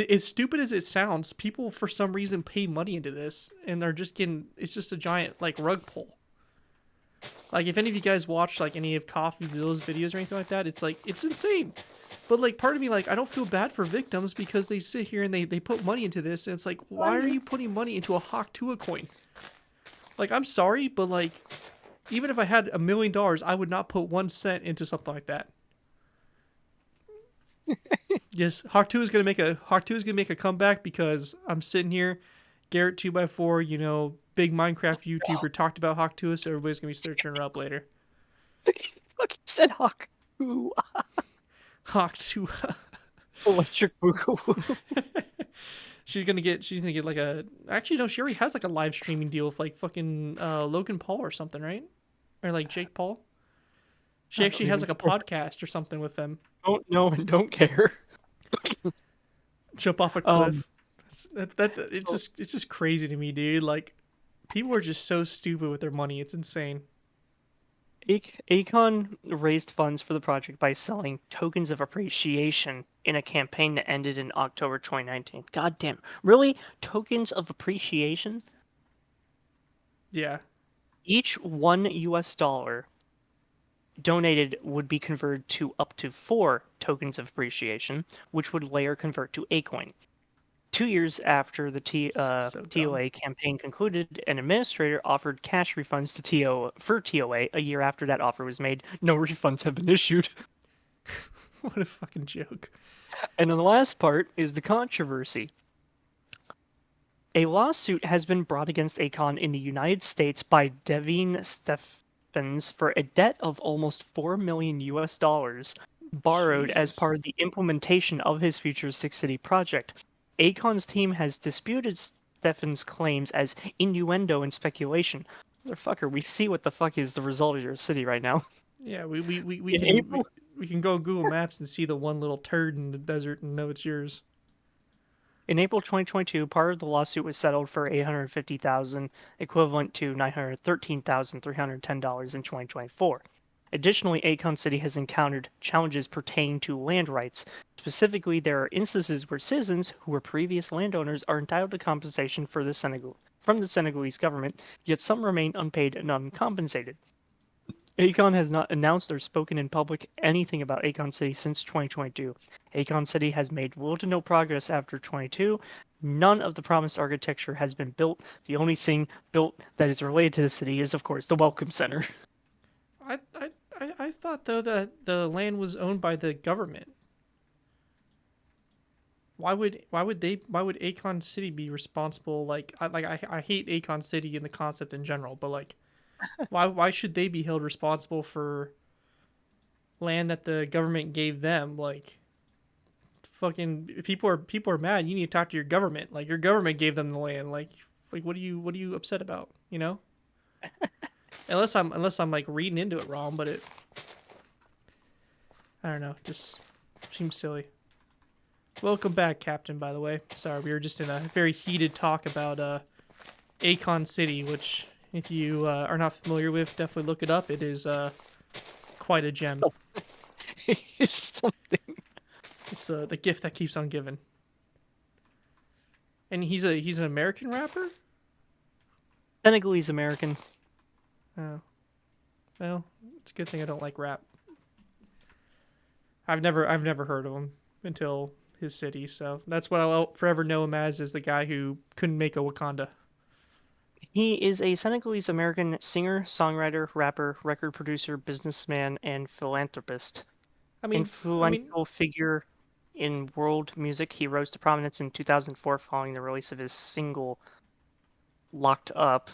As stupid as it sounds, people for some reason pay money into this, and they're just getting. It's just a giant like rug pull. Like if any of you guys watch like any of CoffeeZilla's videos or anything like that, it's insane. But like part of me like I don't feel bad for victims because they sit here and they put money into this, and it's like why are you putting money into a Hawk Tuah coin? Like I'm sorry, but like even if I had $1 million, I would not put 1 cent into something like that. Yes, Hawk 2 is gonna make a comeback because I'm sitting here, Garrett 2x4, big Minecraft YouTuber talked about Hawk 2, so everybody's gonna be searching her up later. Fucking said Hawk. Ooh, Hawk 2. electric boogaloo. She's gonna get like a actually no, she already has like a live streaming deal with like fucking Logan Paul or something, right? Or like Jake Paul. She I don't actually has even like a care. podcast or something with them. Don't know and don't care. Jump off a Um, cliff. It's so just crazy to me, dude. Like people are just so stupid with their money. It's insane. Acon raised funds for the project by selling tokens of appreciation in a campaign that ended in October 2019. God damn. Really? Tokens of appreciation? Yeah. Each $1 donated would be converted to up to 4 tokens of appreciation, which would later convert to Acoin. 2 years after the So dumb. TOA campaign concluded, an administrator offered cash refunds to for TOA. A year after that offer was made, no refunds have been issued. What a fucking joke. And then the last part is the controversy. A lawsuit has been brought against Acon in the United States by Devin Stephens for a debt of almost $4 million borrowed as Jesus. part of the implementation of his future Six City project. Acon's team has disputed Stephens' claims as innuendo and speculation. Motherfucker, we see what the fuck is the result of your city right now. Yeah, we In can April, we can go on Google Maps and see the one little turd in the desert and know it's yours. in April 2022, part of the lawsuit was settled for 850,000, equivalent to $913,310 in 2024. Additionally, Acon City has encountered challenges pertaining to land rights. Specifically, there are instances where citizens who were previous landowners are entitled to compensation from the Senegalese government, yet some remain unpaid and uncompensated. Acon has not announced or spoken in public anything about Acon City since 2022. Acon City has made little to no progress after 22. None of the promised architecture has been built. The only thing built that is related to the city is, of course, the Welcome Center. I thought though that the land was owned by the government. Why would Acon City be responsible? I hate Acon City and the concept in general, but like why should they be held responsible for land that the government gave them? Like fucking people are mad. You need to talk to your government. Like your government gave them the land. Like what are you upset about? You know? Unless I'm like reading into it wrong, but it I don't know, just seems silly. Welcome back, Captain, by the way. Sorry, we were just in a very heated talk about Acon City, which, if you are not familiar with, definitely look it up. It is quite a gem. It's something. It's the gift that keeps on giving. And he's an American rapper? Senegalese American. Oh. Well, it's a good thing I don't like rap. I've never heard of him until his city, so that's what I'll forever know him as, is the guy who couldn't make a Wakanda. He is a Senegalese American singer, songwriter, rapper, record producer, businessman, and philanthropist. I mean, Influential figure in world music, he rose to prominence in 2004 following the release of his single "Locked Up."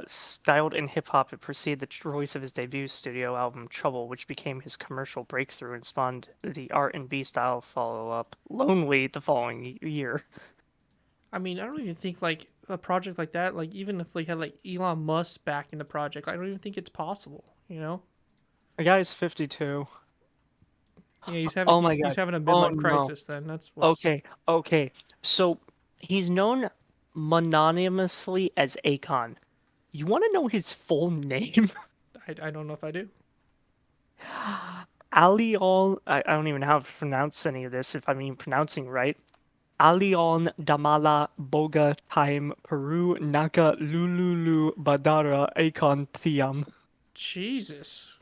Styled in hip hop, it preceded the release of his debut studio album "Trouble," which became his commercial breakthrough and spawned the R&B style follow-up "Lonely" the following year. I don't even think like a project like that, like even if they had like Elon Musk back in the project, I don't even think it's possible. You know? The guy's 52. Yeah, Oh my he's god. having a Oh midlife no. crisis. Then that's what's. Okay. So he's known mononymously as Acon. You want to know his full name? I don't know if I do. Alion, I don't even know how to pronounce any of this, if I'm even pronouncing right. Alion Damala Boga Time Peru Naka Lululu Badara Akon Thiam. Jesus.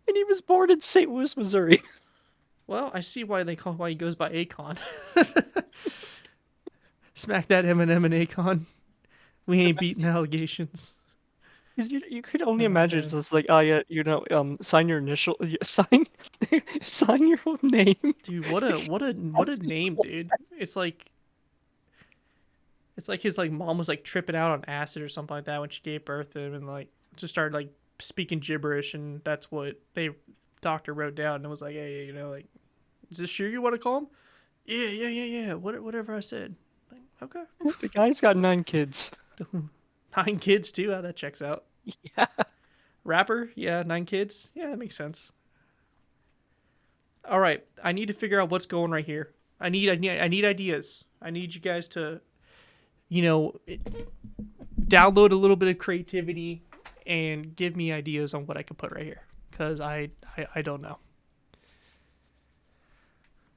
And he was born in St. Louis, Missouri. Well, I see why he goes by Acon. Smack that Eminem and Acon. We ain't beating allegations. 'Cause you could only Oh imagine it's man, just like, oh yeah, sign your initial, sign, sign your own name. dude, what a name, dude. It's like his like mom was like tripping out on acid or something like that when she gave birth to him, and like just started like speaking gibberish, and that's what they doctor wrote down, and it was like, hey, you know, like, is this sure you want to call him? Yeah. Whatever I said. Like, okay. The guy's got 9 kids. 9 kids too. How that checks out. Yeah. Rapper, yeah, 9 kids. Yeah, that makes sense. All right, I need to figure out what's going right here. I need ideas. I need you guys to, you know, download a little bit of creativity and give me ideas on what I could put right here, because I don't know.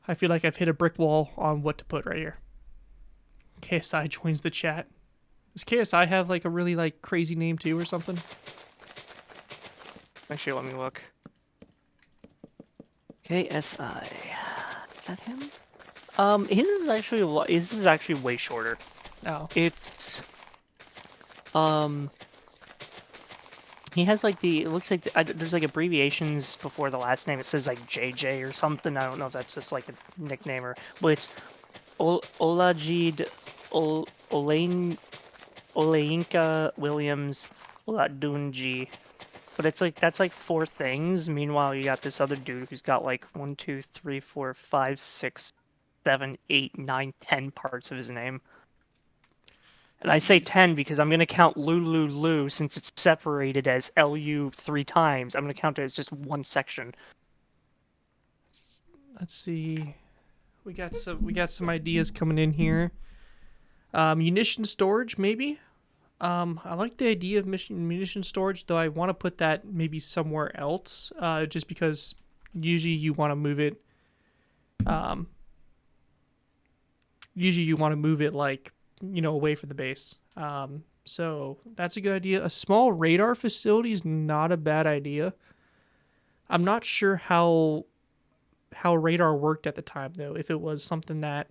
I feel like I've hit a brick wall on what to put right here. KSI joins the chat. Does KSI have like a really like crazy name too or something? Actually, let me look. KSI. Is that him? His is actually way shorter. Oh, It's um he has like it looks like there's like abbreviations before the last name. It says like JJ or something. I don't know if that's just like a nickname or, but it's Olajide Olain Oleinka Williams Oladunji. But it's like that's like 4 things. Meanwhile, you got this other dude who's got like 1, 2, 3, 4, 5, 6, 7, 8, 9, 10 parts of his name. And I say 10 because I'm going to count Lulu since it's separated as LU 3 times. I'm going to count it as just one section. Let's see. We got some ideas coming in here. Munition storage, maybe. I like the idea of munition storage, though I want to put that maybe somewhere else. Just because usually you want to move it. Usually you want to move it like away from the base. So that's a good idea. A small radar facility is not a bad idea. I'm not sure how radar worked at the time though. If it was something that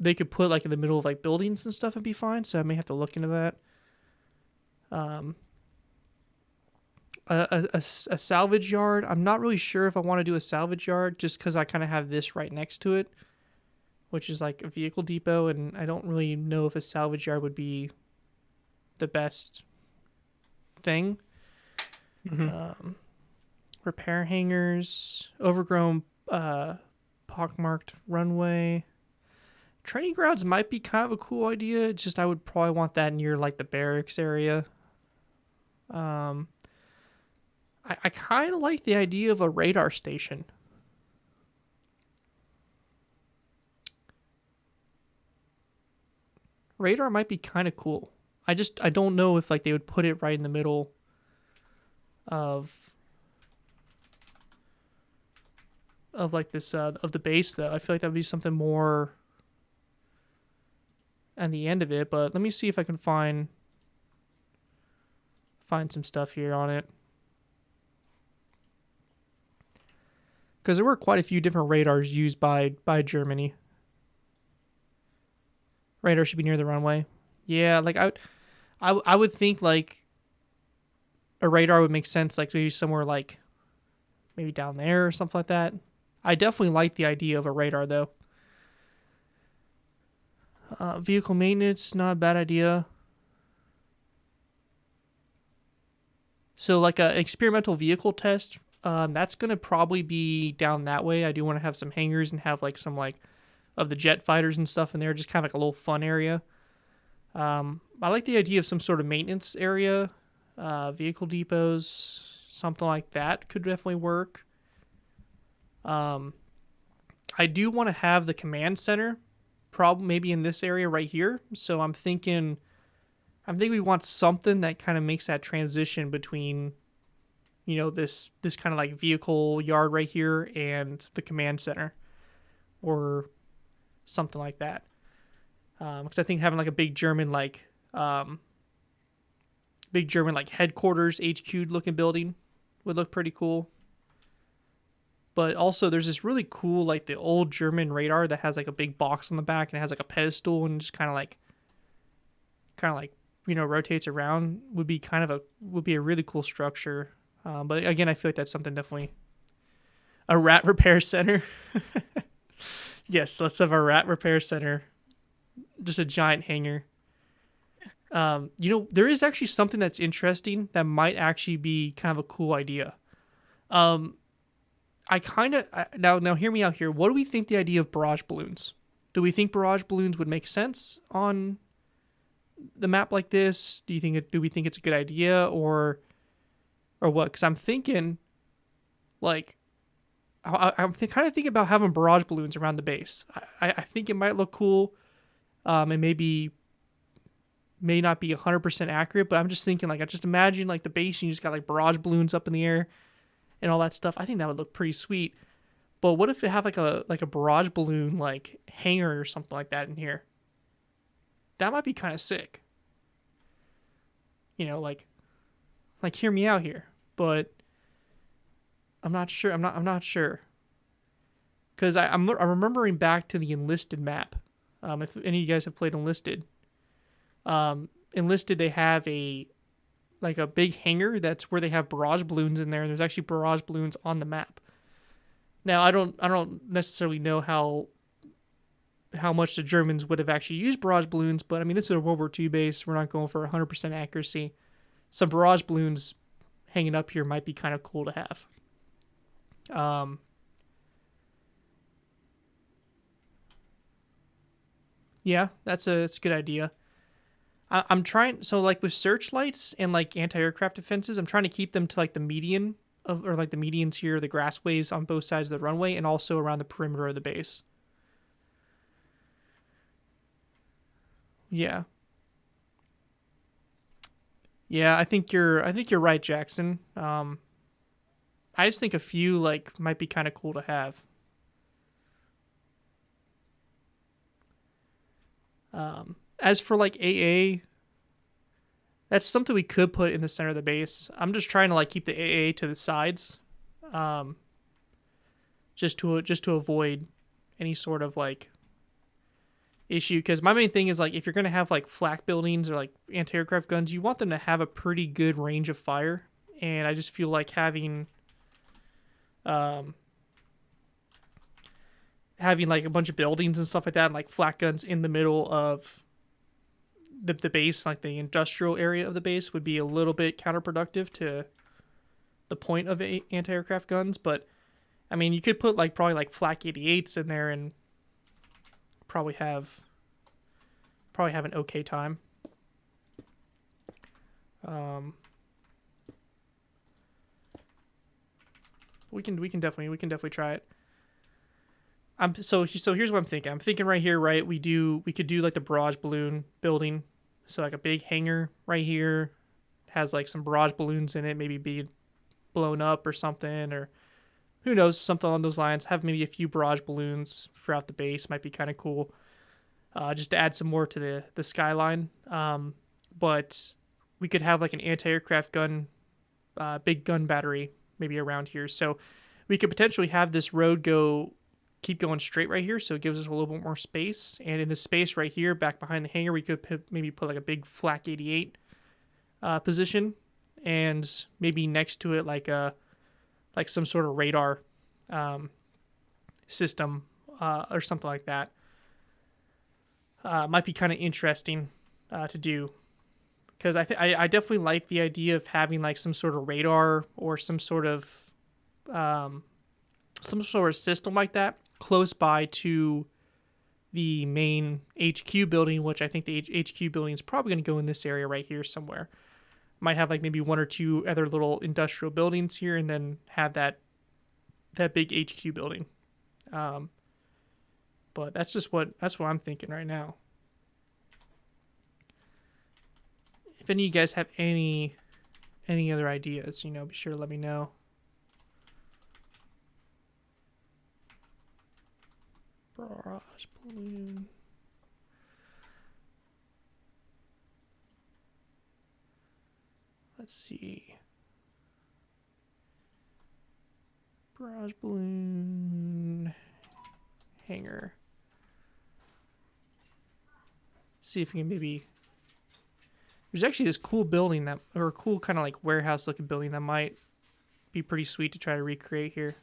they could put like in the middle of like buildings and stuff and be fine. So I may have to look into that. A salvage yard. I'm not really sure if I want to do a salvage yard just because I kind of have this right next to it, which is like a vehicle depot, and I don't really know if a salvage yard would be the best thing. Repair hangars, overgrown, pockmarked runway. Training grounds might be kind of a cool idea. It's just I would probably want that near like the barracks area. I kind of like the idea of a radar station. Radar might be kind of cool. I don't know if like they would put it right in the middle of like this of the base though. I feel like that would be something more at the end of it, but let me see if I can find some stuff here on it. Because there were quite a few different radars used by Germany. Radar should be near the runway. Yeah, like I would think like a radar would make sense, like maybe somewhere like maybe down there or something like that. I definitely like the idea of a radar though. Vehicle maintenance, not a bad idea. So like a experimental vehicle test, that's gonna probably be down that way. I do want to have some hangars and have like some like of the jet fighters and stuff in there, just kind of like a little fun area. I like the idea of some sort of maintenance area, vehicle depots, something like that could definitely work. I do want to have the command center, probably maybe in this area right here. So I'm thinking we want something that kind of makes that transition between, this kind of like vehicle yard right here and the command center, or something like that. Because I think having like a big German headquarters HQ looking building would look pretty cool. But also there's this really cool like the old German radar that has like a big box on the back and it has like a pedestal and just kind of like rotates around. Would be a really cool structure. But again, I feel like that's something definitely a rat repair center. Yes, let's have a rat repair center. Just a giant hangar. There is actually something that's interesting that might actually be kind of a cool idea. Now hear me out here. What do we think the idea of barrage balloons? Do we think barrage balloons would make sense on the map like this? Do we think it's a good idea or what? Because I'm thinking, like, I'm kind of thinking about having barrage balloons around the base. I think it might look cool. And may not be 100% accurate, but I'm just thinking, like, I just imagine like the base and you just got like barrage balloons up in the air and all that stuff. I think that would look pretty sweet. But what if it have like a barrage balloon like hangar or something like that in here? That might be kind of sick. Like hear me out here. But I'm not sure. I'm not sure. Because I'm remembering back to the Enlisted map. If any of you guys have played Enlisted, Enlisted they have a big hangar that's where they have barrage balloons in there, and there's actually barrage balloons on the map. Now I don't necessarily know how much the Germans would have actually used barrage balloons, but I mean this is a World War II base. We're not going for 100% accuracy. Some barrage balloons hanging up here might be kind of cool to have. Yeah, that's a good idea. I'm trying, so like with searchlights and like anti-aircraft defenses, I'm trying to keep them to like the median of, or like the medians here, the grassways on both sides of the runway, and also around the perimeter of the base. Yeah. Yeah, I think you're right, Jackson. I just think a few like might be kind of cool to have. As for like AA, that's something we could put in the center of the base. I'm just trying to like keep the AA to the sides, um, just to avoid any sort of like issue. Because my main thing is like if you're gonna have like flak buildings or like anti-aircraft guns, you want them to have a pretty good range of fire. And I just feel like um, having like a bunch of buildings and stuff like that, and like flak guns in the middle of the base, like the industrial area of the base, would be a little bit counterproductive to the point of anti-aircraft guns. But I mean, you could put like probably like flak 88s in there and probably have an okay time. Um, we can definitely try it. So here's what I'm thinking. I'm thinking right here, right? We could do like the barrage balloon building. So like a big hangar right here has like some barrage balloons in it, maybe be blown up or something, or who knows, something along those lines. Have maybe a few barrage balloons throughout the base might be kind of cool, just to add some more to the skyline. But we could have like an anti-aircraft gun, big gun battery maybe around here. So we could potentially have this road keep going straight right here, so it gives us a little bit more space. And in this space right here, back behind the hangar, we could maybe put like a big flak 88 position, and maybe next to it like some sort of radar um, system or something like that. Might be kind of interesting to do, because I definitely like the idea of having like some sort of radar or um, some sort of system like that close by to the main HQ building, which I think the HQ building is probably going to go in this area right here somewhere. Might have like maybe one or two other little industrial buildings here, and then have that big HQ building. Um, but that's what I'm thinking right now. If any of you guys have any other ideas, be sure to let me know. Barrage balloon. Let's see. Barrage balloon hangar. See if we can maybe. There's actually this cool building or a cool kind of like warehouse looking building that might be pretty sweet to try to recreate here.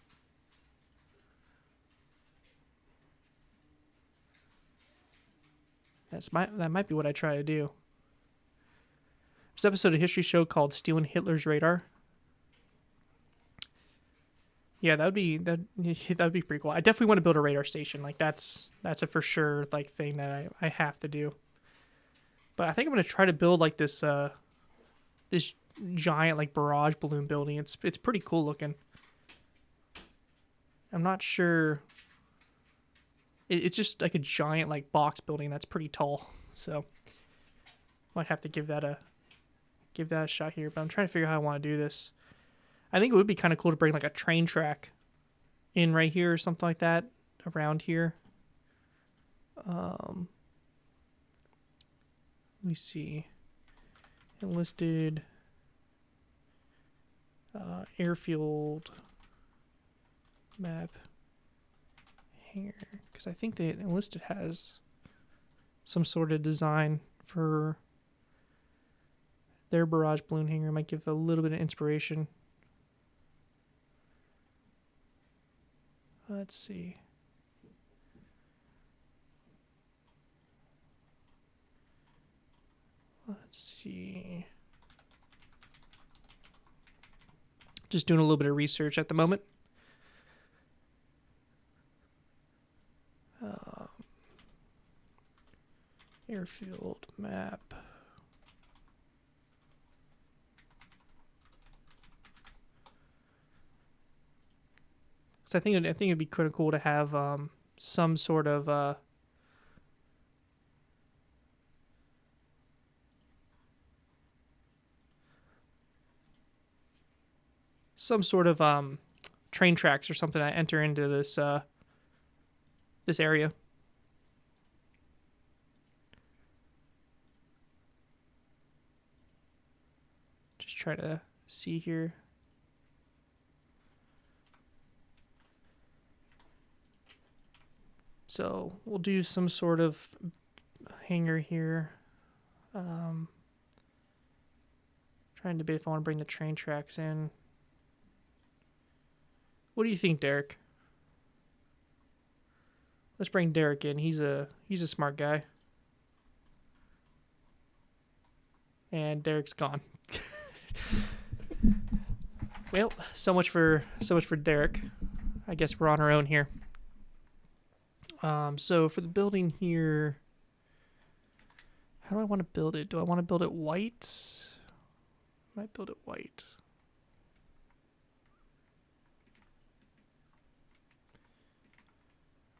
That might be what I try to do. There's an episode of History Show called "Stealing Hitler's Radar." Yeah, that'd be pretty cool. I definitely want to build a radar station. Like that's a for sure like thing that I have to do. But I think I'm gonna try to build like this giant like barrage balloon building. It's pretty cool looking. I'm not sure. It's just like a giant like box building that's pretty tall. So might have to give that a shot here. But I'm trying to figure out how I want to do this. I think it would be kind of cool to bring like a train track in right here or something like that around here. Let me see. Enlisted airfield map hangar, because I think the enlisted has some sort of design for their barrage balloon hangar. Might give a little bit of inspiration. Let's see. Just doing a little bit of research at the moment. airfield map. So I think it'd be kind of cool to have some sort of train tracks or something that enter into this area. Just try to see here. So we'll do some sort of hangar here. Trying to debate if I want to bring the train tracks in. What do you think, Derek? Let's bring Derek in. He's a smart guy. And Derek's gone. Well, so much for Derek. I guess we're on our own here. So for the building here, how do I want to build it? Do I want to build it white? Might build it white.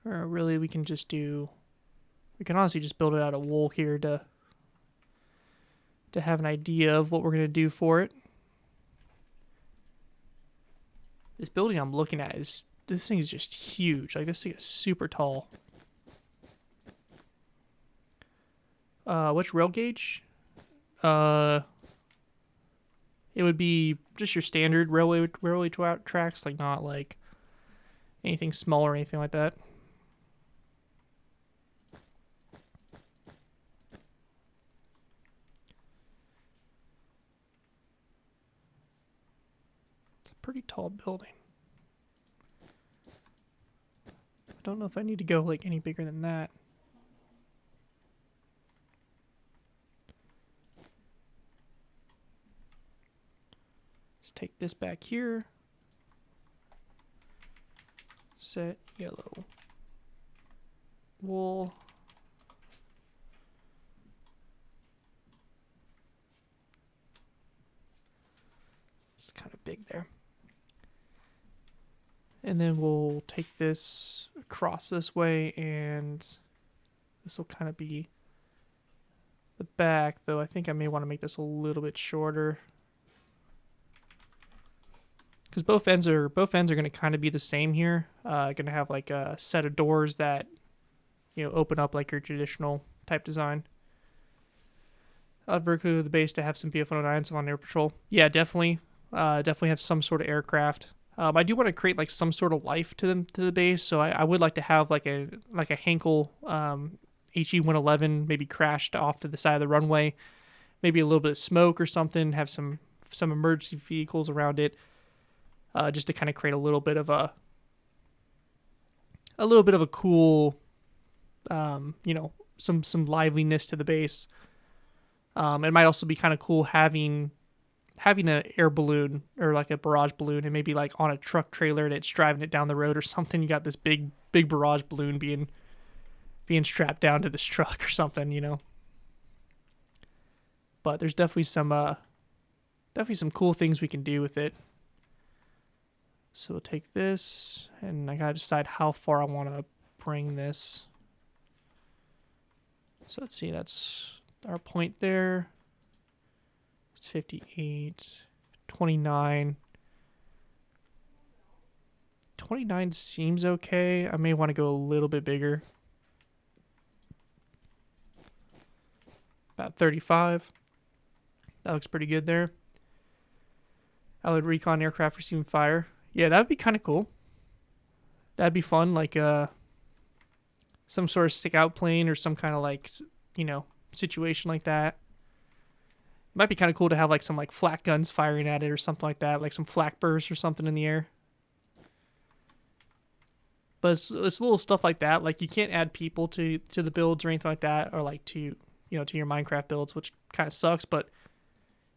Or really, we can honestly just build it out of wool here to have an idea of what we're going to do for it. This building I'm looking at this thing is just huge. Like, this thing is super tall. Which rail gauge? It would be just your standard railway tracks, like not like anything small or anything like that. It's a pretty tall building. I don't know if I need to go like any bigger than that. Let's take this back here. Set yellow wool. It's kind of big there. And then we'll take this across this way, and this will kind of be the back, though I think I may want to make this a little bit shorter. Because both ends are going to kind of be the same here. Going to have like a set of doors that, you know, open up like your traditional type design. Vertically with the base to have some BF-109s on air patrol. Yeah, definitely. Definitely have some sort of aircraft. I do want to create like some sort of life to the base, so I would like to have like a Henkel HE-111 maybe crashed off to the side of the runway, maybe a little bit of smoke or something. Have some emergency vehicles around it, just to kind of create a little bit of a cool, you know, some liveliness to the base. It might also be kind of cool having an air balloon or like a barrage balloon, and maybe like on a truck trailer and it's driving it down the road or something. You got this big barrage balloon being strapped down to this truck or something, you know. But there's definitely some cool things we can do with it. So we'll take this, and I gotta decide how far I want to bring this. So let's see, that's our point there. It's 58, 29. 29 seems okay. I may want to go a little bit bigger. About 35. That looks pretty good there. Allied recon aircraft receiving fire. Yeah, that would be kind of cool. That'd be fun, like some sort of stick out plane or some kind of like, you know, situation like that. It might be kind of cool to have like some like flak guns firing at it or something like that, like some flak bursts or something in the air. But it's little stuff like that. Like, you can't add people to the builds or anything like that, or like to your Minecraft builds, which kind of sucks. But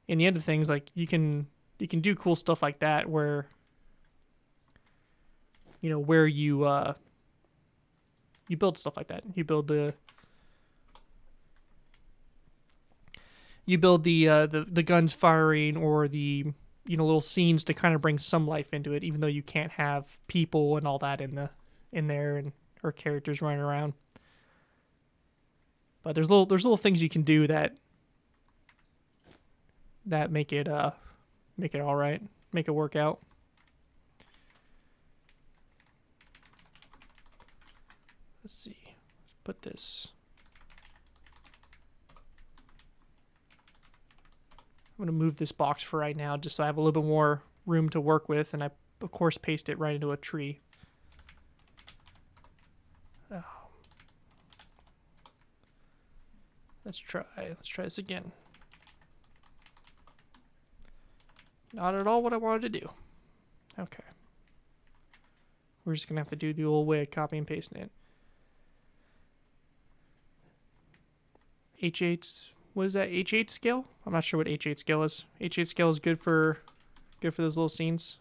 in the end of things, like you can do cool stuff like that where you build stuff like that. You build the you build the guns firing or the little scenes to kind of bring some life into it, even though you can't have people and all that in there and or characters running around. But there's little things you can do that make it all right, make it work out. Let's see. Let's put this. I'm going to move this box for right now just so I have a little bit more room to work with, and I, of course, paste it right into a tree. Oh. Let's try this again. Not at all what I wanted to do. Okay. We're just going to have to do the old way of copy and pasting it. H8, what is that? H8 scale? I'm not sure what H8 scale is. H8 scale is good for those little scenes.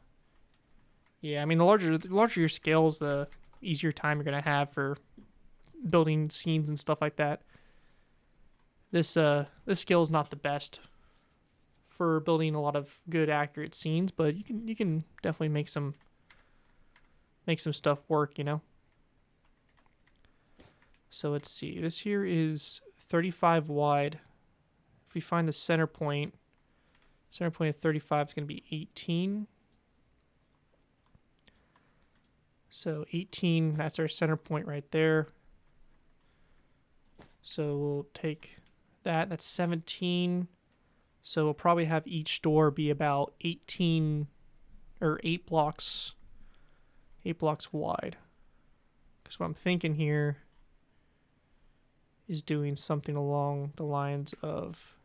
Yeah, I mean the larger your scales, the easier time you're gonna have for building scenes and stuff like that. This scale is not the best for building a lot of good accurate scenes, but you can definitely make some stuff work, you know. So let's see. This here is 35 wide. If we find the center point of 35 is going to be 18. So 18, that's our center point right there. So we'll take that. That's 17. So we'll probably have each door be about 18 or 8 blocks wide. Because what I'm thinking here is doing something along the lines of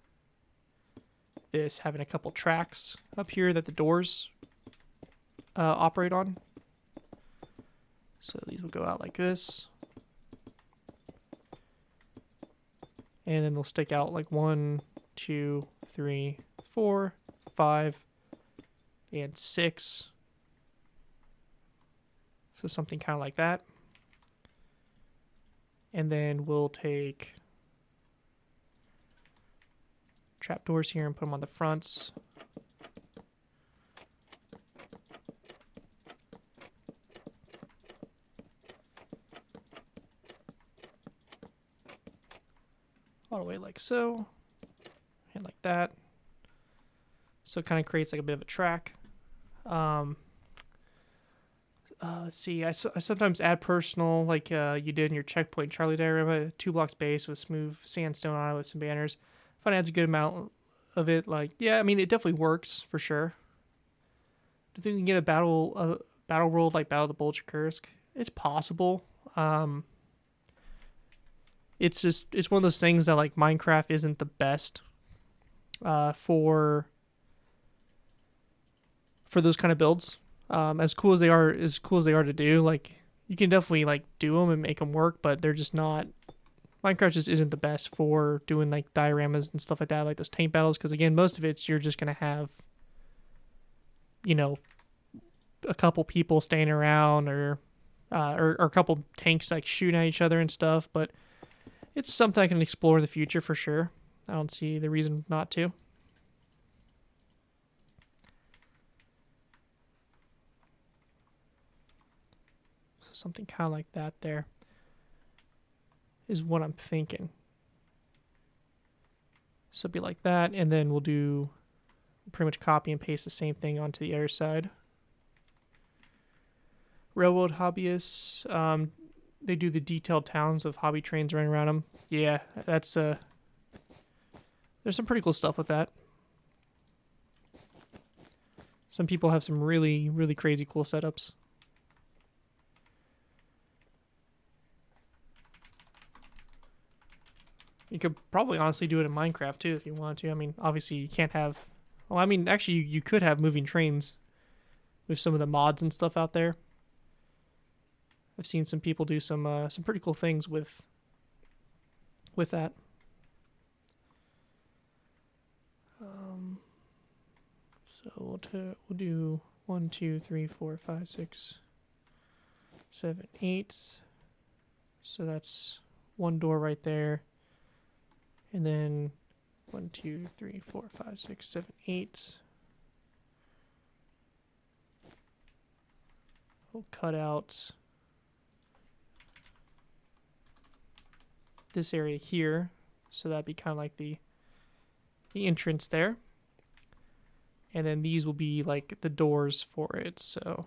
this, having a couple tracks up here that the doors operate on. So these will go out like this. And then they'll stick out like 1, 2, 3, 4, 5, and 6. So something kind of like that. And then we'll take trapdoors here and put them on the fronts. All the way like so, and like that. So it kind of creates like a bit of a track. Let's see. I sometimes add personal, like you did in your checkpoint Charlie diorama, 2 blocks base with smooth sandstone on it with some banners. If it adds a good amount of it, like, yeah, I mean, it definitely works for sure. Do you think we can get a battle world like Battle of the Bulge of Kursk? It's possible. It's one of those things that like Minecraft isn't the best for those kind of builds. As cool as they are to do, like you can definitely like do them and make them work, but they're just not. Minecraft just isn't the best for doing like dioramas and stuff like that, like those tank battles, because again, most of it's you're just gonna have, a couple people standing around or a couple tanks like shooting at each other and stuff. But it's something I can explore in the future for sure. I don't see the reason not to. So something kind of like that there is what I'm thinking. So it'll be like that, and then we'll do pretty much copy and paste the same thing onto the other side. Railroad hobbyists, they do the detailed towns of hobby trains running around them. Yeah, that's there's some pretty cool stuff with that. Some people have some really, really crazy cool setups. You could probably honestly do it in Minecraft too if you wanted to. I mean, obviously you can't have. Well, I mean, actually you could have moving trains with some of the mods and stuff out there. I've seen some people do some pretty cool things with that. So we'll do 1, 2, 3, 4, 5, 6, 7, 8. So that's one door right there. And then 1, 2, 3, 4, 5, 6, 7, 8. We'll cut out this area here, so that'd be kind of like the entrance there. And then these will be like the doors for it, so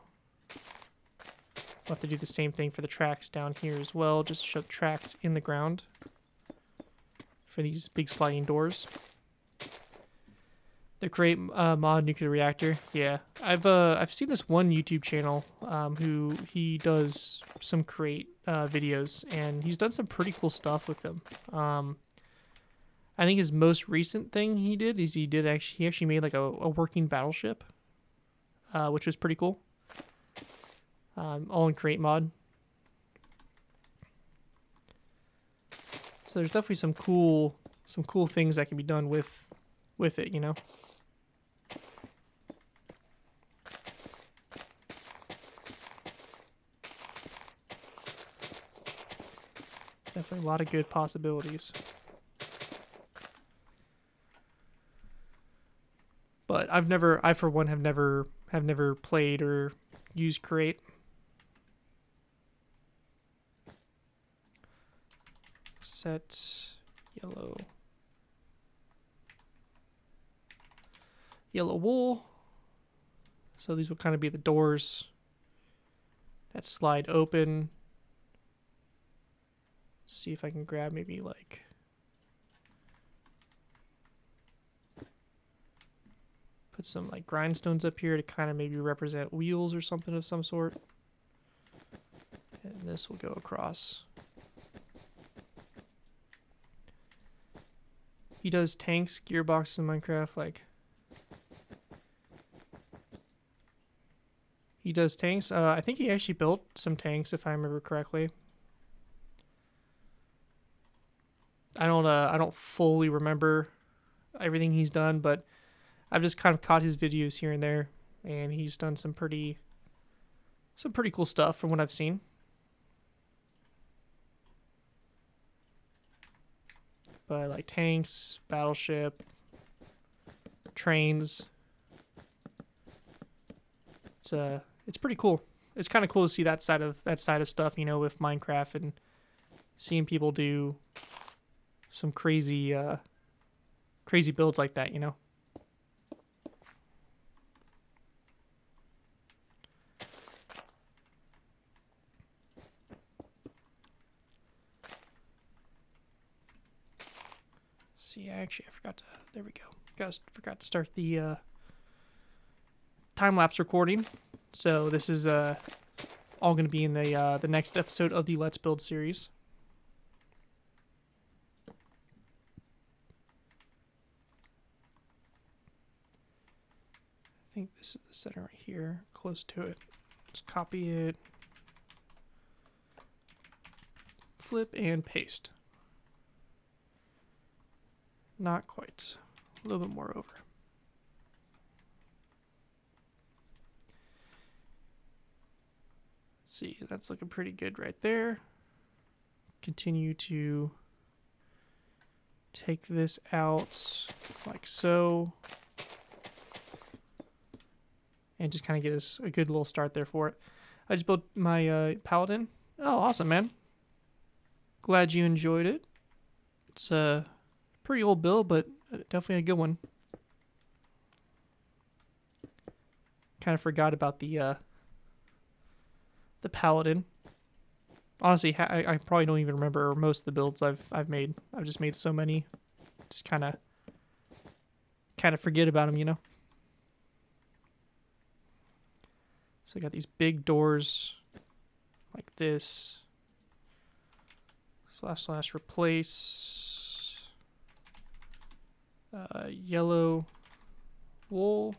we'll have to do the same thing for the tracks down here as well, just show tracks in the ground for these big sliding doors. The create mod nuclear reactor, yeah. I've seen this one YouTube channel who he does some create videos, and he's done some pretty cool stuff with them. I think his most recent thing he did is he actually made like a working battleship, which was pretty cool. All in create mod. So there's definitely some cool things that can be done with it, you know. Definitely a lot of good possibilities. But I for one have never played or used create. Set yellow wool. So these will kind of be the doors that slide open. See if I can grab maybe like put some like grindstones up here to kind of maybe represent wheels or something of some sort. And this will go across. He does tanks, gearboxes in Minecraft, like he does tanks. I think he actually built some tanks if I remember correctly. I don't fully remember everything he's done, but I've just kind of caught his videos here and there, and he's done some pretty cool stuff from what I've seen. But like tanks, battleship, trains. It's pretty cool. It's kind of cool to see that side of stuff, you know, with Minecraft and seeing people do some crazy builds like that, you know. See, actually, I forgot to. There we go. Forgot to start the time lapse recording. So this is all going to be in the next episode of the Let's Build series. I think this is the center right here, close to it. Just copy it, flip, and paste. Not quite. A little bit more over. See, that's looking pretty good right there. Continue to take this out like so. And just kind of get us a good little start there for it. I just built my paladin. Oh, awesome, man. Glad you enjoyed it. It's a pretty old build, but definitely a good one. Kind of forgot about the paladin. Honestly, I probably don't even remember most of the builds I've made. I've just made so many. Just kind of forget about them, you know. So I got these big doors like this. / replace yellow wool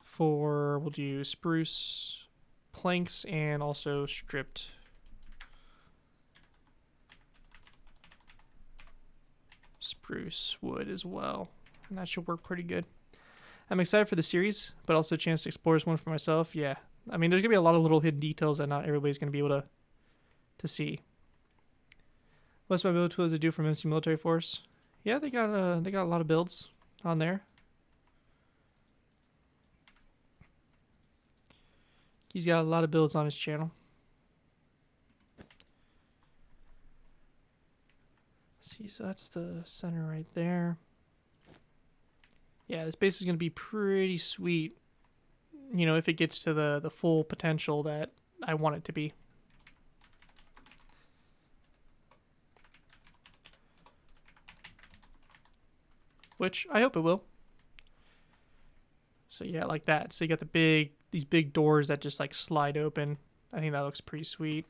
for, we'll do spruce planks and also stripped spruce wood as well. And that should work pretty good. I'm excited for the series, but also a chance to explore this one for myself. Yeah, I mean, there's going to be a lot of little hidden details that not everybody's going to be able to see. What's my build tools I do from MC Military Force? Yeah, they got a lot of builds on there. He's got a lot of builds on his channel. See, so that's the center right there. Yeah, this base is going to be pretty sweet, you know, if it gets to the full potential that I want it to be. Which I hope it will. So yeah, like that. So you got these big doors that just like slide open. I think that looks pretty sweet.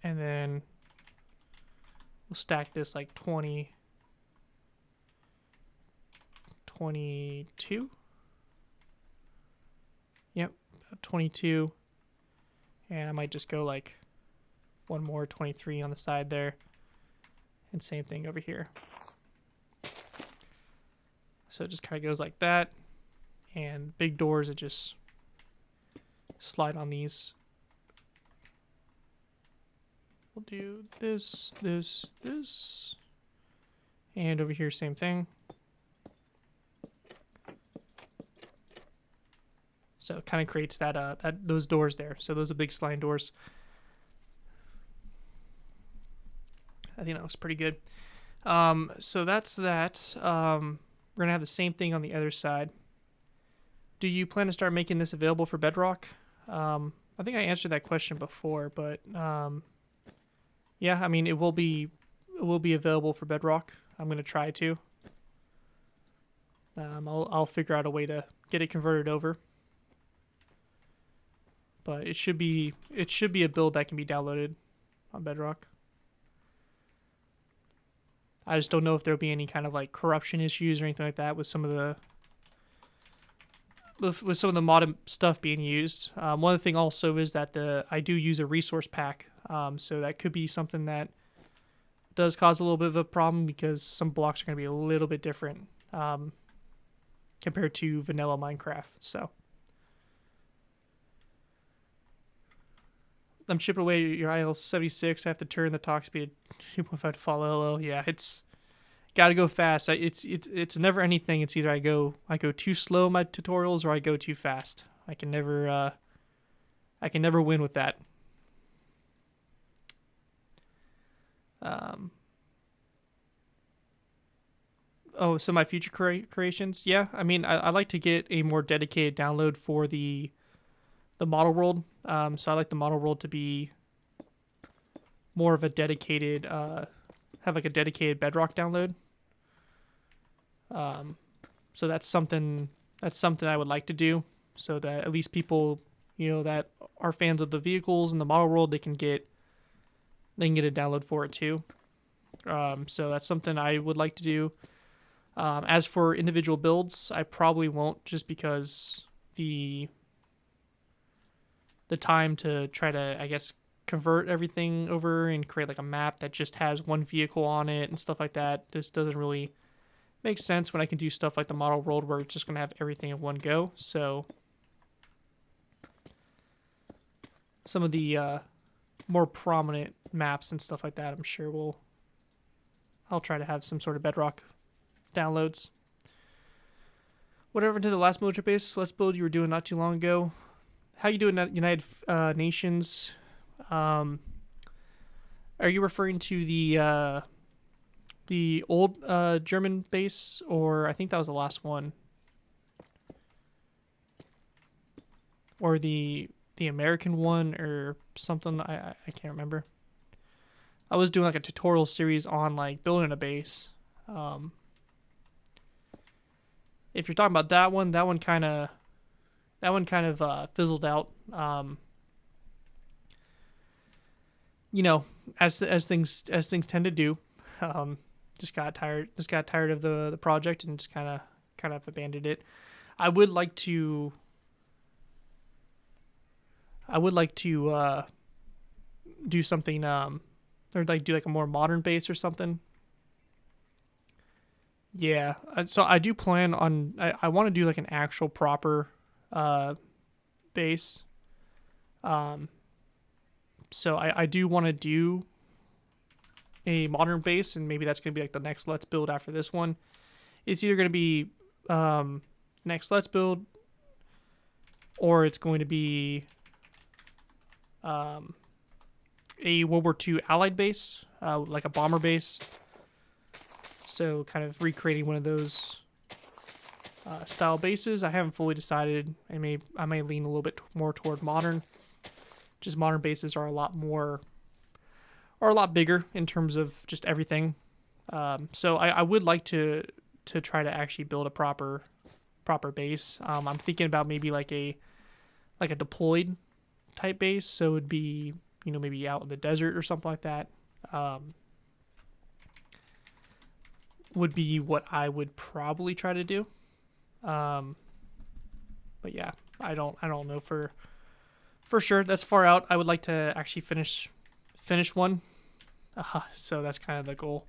And then we'll stack this like 20, 22. Yep, about 22. And I might just go like one more 23 on the side there. And same thing over here. So it just kind of goes like that. And big doors that just slide on these. We'll do this, this, this. And over here, same thing. So it kind of creates that those doors there. So those are big sliding doors. I think that looks pretty good. So that's that. We're gonna have the same thing on the other side. Do you plan to start making this available for Bedrock? I think I answered that question before, but yeah, I mean it will be available for Bedrock. I'm gonna try to. I'll figure out a way to get it converted over. But it should be a build that can be downloaded on Bedrock. I just don't know if there'll be any kind of like corruption issues or anything like that with some of the mod stuff being used. One other thing also is that I do use a resource pack, so that could be something that does cause a little bit of a problem because some blocks are going to be a little bit different compared to vanilla Minecraft. So I'm chipping away your IL-76. I have to turn the talk speed 2.5 to follow. Hello. Yeah, it's got to go fast. It's never anything. It's either I go too slow in my tutorials or I go too fast. I can never win with that. Oh, so my future creations? Yeah, I mean, I like to get a more dedicated download for the model world. So I like the model world to be more of a dedicated, have like a dedicated Bedrock download. So that's something I would like to do, so that at least people, you know, that are fans of the vehicles and the model world, they can get a download for it too. So that's something I would like to do. As for individual builds, I probably won't, just because the time to try to, I guess, convert everything over and create like a map that just has one vehicle on it and stuff like that just doesn't really make sense when I can do stuff like the model world where it's just going to have everything in one go. So some of the more prominent maps and stuff like that, I'm sure I'll try to have some sort of Bedrock downloads. Whatever to the last military base, let's build you were doing not too long ago. How you doing, United Nations? Are you referring to the old German base, or I think that was the last one, or the American one, or something? I can't remember. I was doing like a tutorial series on like building a base. If you're talking about that one kind of fizzled out. You know, as things tend to do. Just got tired of the project and just kind of abandoned it. I would like to do something or like do like a more modern base or something. Yeah, so I do plan on I want to do like an actual proper base. So I do want to do a modern base, and maybe that's going to be like the next Let's Build after this one. It's either going to be next Let's Build, or it's going to be a World War II Allied base, like a bomber base. So kind of recreating one of those style bases. I haven't fully decided. I may lean a little bit more toward modern. Just modern bases are a lot bigger in terms of just everything. So I would like to try to actually build a proper base. I'm thinking about maybe like a deployed type base. So it would be, maybe out in the desert or something like that. Would be what I would probably try to do. But yeah, I don't know for sure. That's far out. I would like to actually finish one. So that's kind of the goal,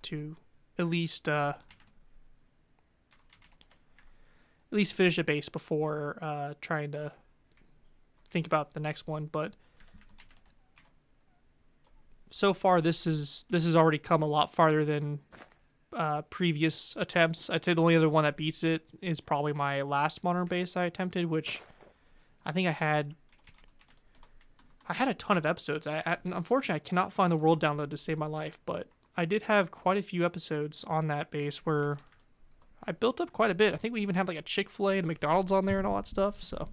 to at least finish a base before trying to think about the next one. But so far, this has already come a lot farther than previous attempts. I'd say the only other one that beats it is probably my last modern base I attempted, which I think I had a ton of episodes. Unfortunately, I cannot find the world download to save my life, but I did have quite a few episodes on that base where I built up quite a bit. I think we even had like a Chick-fil-A and a McDonald's on there and all that stuff. So,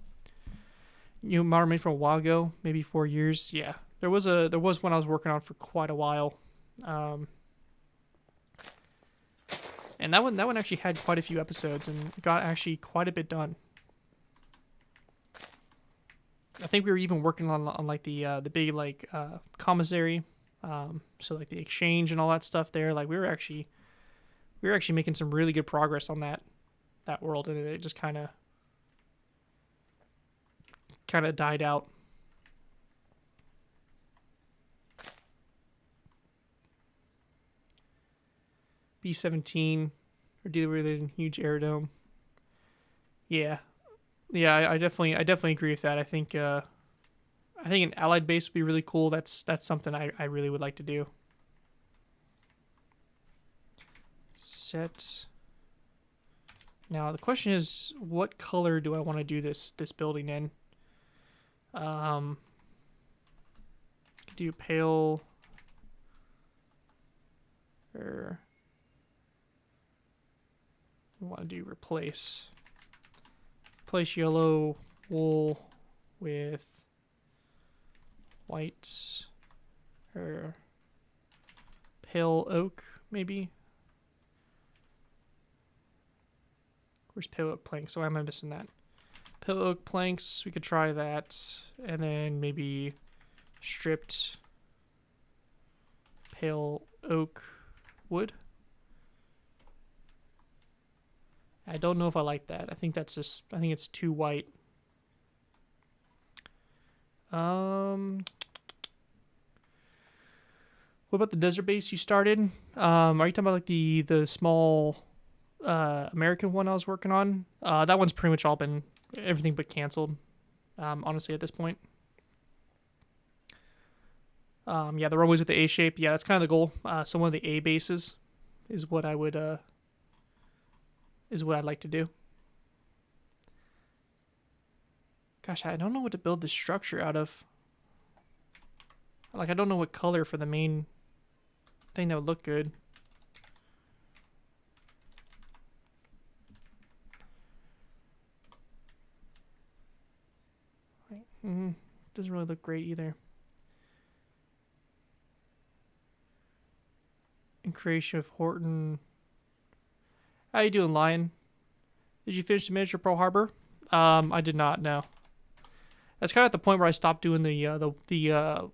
modern made from a while ago, maybe 4 years. Yeah, there was one I was working on for quite a while. And that one actually had quite a few episodes and got actually quite a bit done. I think we were even working on like the big like commissary, so like the exchange and all that stuff there. Like we were actually making some really good progress on that world, and it just kind of died out. B-17 or dealer with a huge aerodome. Yeah, I definitely agree with that. I think an allied base would be really cool. That's something I really would like to do. Set. Now the question is, what color do I want to do this building in? Do pale or we want to do replace yellow wool with white or pale oak, maybe. Where's pale oak planks? So why am I missing that? Pale oak planks, we could try that. And then maybe stripped pale oak wood. I don't know if I like that. I think it's too white. What about the desert base you started? Are you talking about like the small American one I was working on? That one's pretty much all been everything but canceled. Honestly, at this point. Yeah, the runways with the A shape. Yeah, that's kind of the goal. So one of the A bases is what I would is what I'd like to do. Gosh, I don't know what to build this structure out of. Like, I don't know what color for the main thing that would look good. Doesn't really look great either. And creation of Horton. How you doing, Lion? Did you finish the miniature Pearl Harbor? I did not. No. That's kind of at the point where I stopped doing the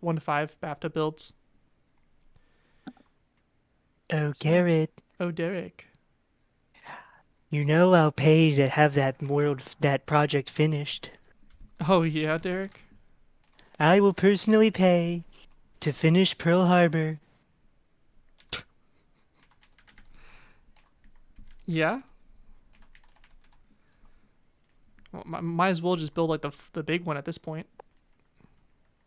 1 to 5 BAFTA builds. Oh, Garrett. Oh, Derek. You know I'll pay to have that project finished. Oh yeah, Derek. I will personally pay to finish Pearl Harbor. Yeah. Well, might as well just build like the big one at this point.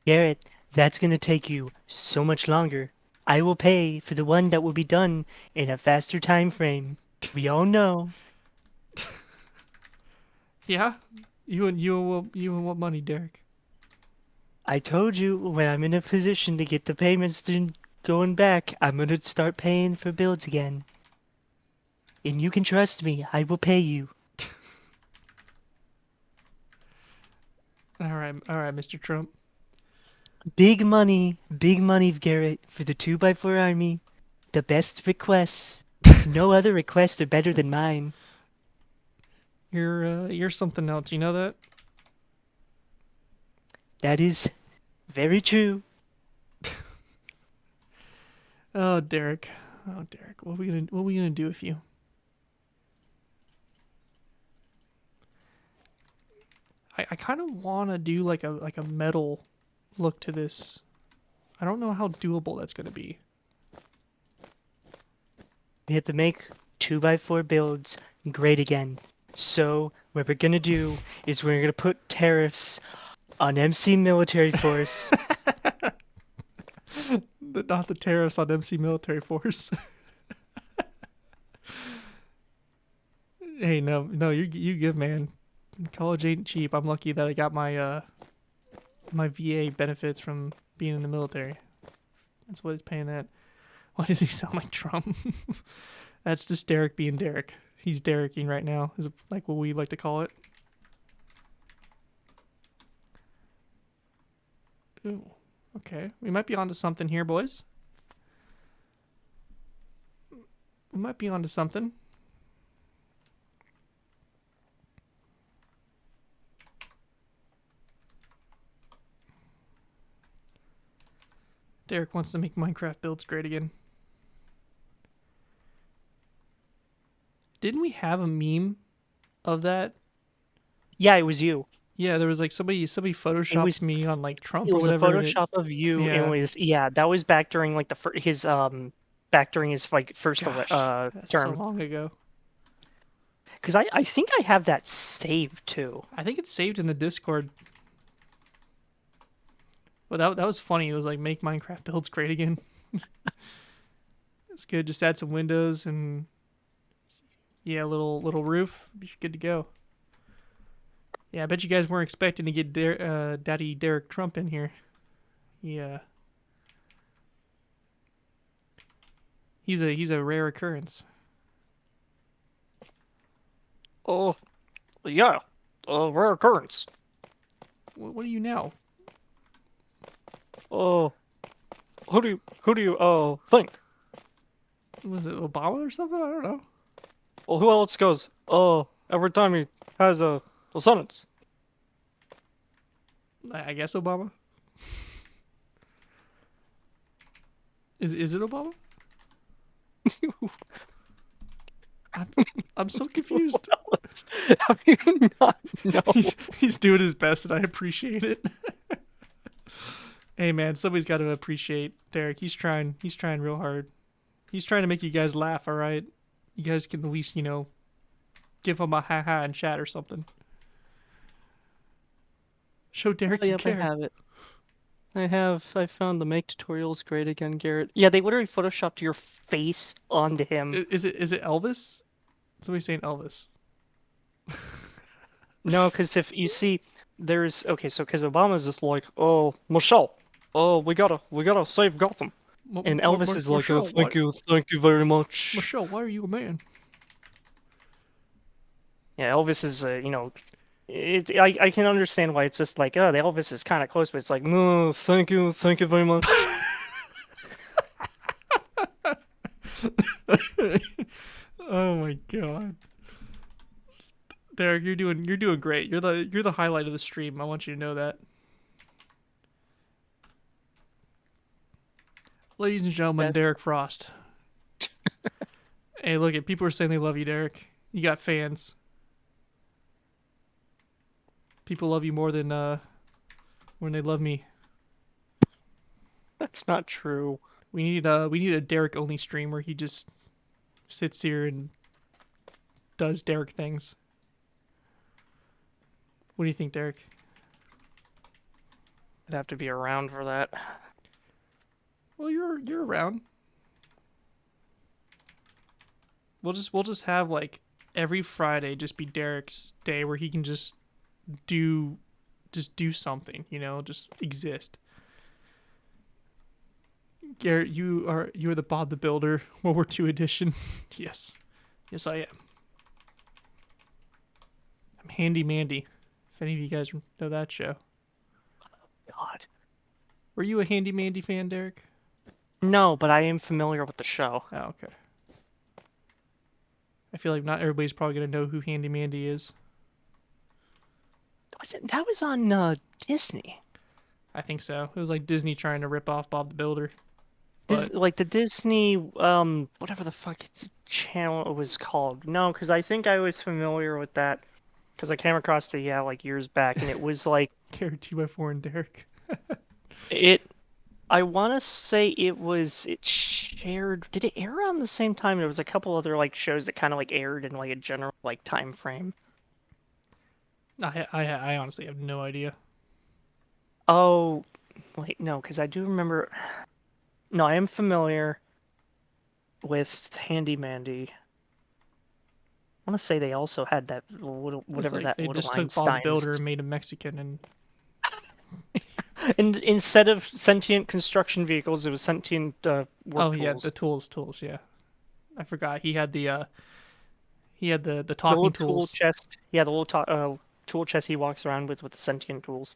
Garrett, That's gonna take you so much longer. I will pay for the one that will be done in a faster time frame. We all know. Yeah, you and what money, Derek? I told you when I'm in a position to get the payments going back, I'm gonna start paying for builds again. And you can trust me, I will pay you. All right, Mr. Trump. Big money, Garrett, for the 2x4 army. The best requests. No other requests are better than mine. You're something else. You know that? That is very true. Oh, Derek. Oh, Derek. What are we gonna do with you? I kind of want to do like a metal look to this. I don't know how doable that's gonna be. We have to make 2x4 builds great again. So, what we're gonna do is we're gonna put tariffs on MC military force. Not the tariffs on MC military force. Hey, no, you good, man. College ain't cheap. I'm lucky that I got my VA benefits from being in the military. That's what it's paying at. Why does he sound like Trump? That's just Derek being Derek. He's Dereking right now, is like what we like to call it. Ooh, okay. We might be onto something here, boys. We might be onto something. Derek wants to make Minecraft builds great again. Didn't we have a meme of that? Yeah, it was you. Yeah, there was like somebody It was photoshopped me on like it Trump or was a whatever, and it Photoshop of you. It yeah. was yeah, that was back during like his back during his like first Gosh, that's so term. long ago. Because I think I have that saved too. I think it's saved in the Discord. But that was funny. It was like make Minecraft builds great again. It's good. Just add some windows and yeah, little roof. Be good to go. Yeah, I bet you guys weren't expecting to get Daddy Derek Trump in here. Yeah, he's a rare occurrence. Oh, yeah. Rare occurrence. What are you now? Oh, who do you think? Was it Obama or something? I don't know. Well, who else goes? Every time he has a sentence. I guess Obama. Is it Obama? I'm, I'm so confused. How do you not know? He's doing his best, and I appreciate it. Hey man, somebody's got to appreciate Derek. He's trying. He's trying real hard. He's trying to make you guys laugh. All right, you guys can at least give him a ha ha in chat or something. Show Derek you Yep, I care. have it. I found the make tutorials great again, Garrett. Yeah, they literally photoshopped your face onto him. Is it Elvis? Somebody's saying Elvis. No, because if you see, there's okay, so because Obama's just like, oh, Michelle, oh, we gotta save Gotham, and Elvis is like, oh, Michelle, thank you very much. Michelle, why are you a man? Yeah, Elvis is, I can understand why it's just like, oh, the Elvis is kind of close, but it's like, no, thank you very much. Oh my god. Derek, you're doing great. You're the highlight of the stream. I want you to know that. Ladies and gentlemen, That's Derek Frost. Hey, look at people are saying they love you, Derek. You got fans. People love you more than when they love me. that's not true. We need a Derek only stream where he just sits here and does Derek things. What do you think, Derek? I'd have to be around for that. Well, you're around. We'll just have like every Friday just be Derek's day where he can do do something, you know, just exist. Garrett, you are the Bob the Builder World War II edition. Yes. Yes, I am. I'm Handy Mandy. If any of you guys know that show. God. Were you a Handy Mandy fan, Derek? No, but I am familiar with the show. Oh, okay. I feel like not everybody's probably going to know who Handy Mandy is. That was on Disney. I think so. It was like Disney trying to rip off Bob the Builder. Like the Disney, whatever the fuck channel it was called. No, because I think I was familiar with that. Because I came across it, like years back, and it was like... Derek 2x4 and Derek. I want to say it shared... Did it air around the same time? There was a couple other, like, shows that kind of, like, aired in, like, a general, like, time frame. I honestly have no idea. Oh, wait, no, because I do remember... No, I am familiar with Handy Mandy. I want to say they also had that whatever like that they Little just took Bob the Builder Einstein's... and made him Mexican, and And instead of sentient construction vehicles, it was sentient work tools. yeah, the tools. Yeah, I forgot he had the The talking little tools. tool chest. Yeah, the little tool chest he walks around with the sentient tools.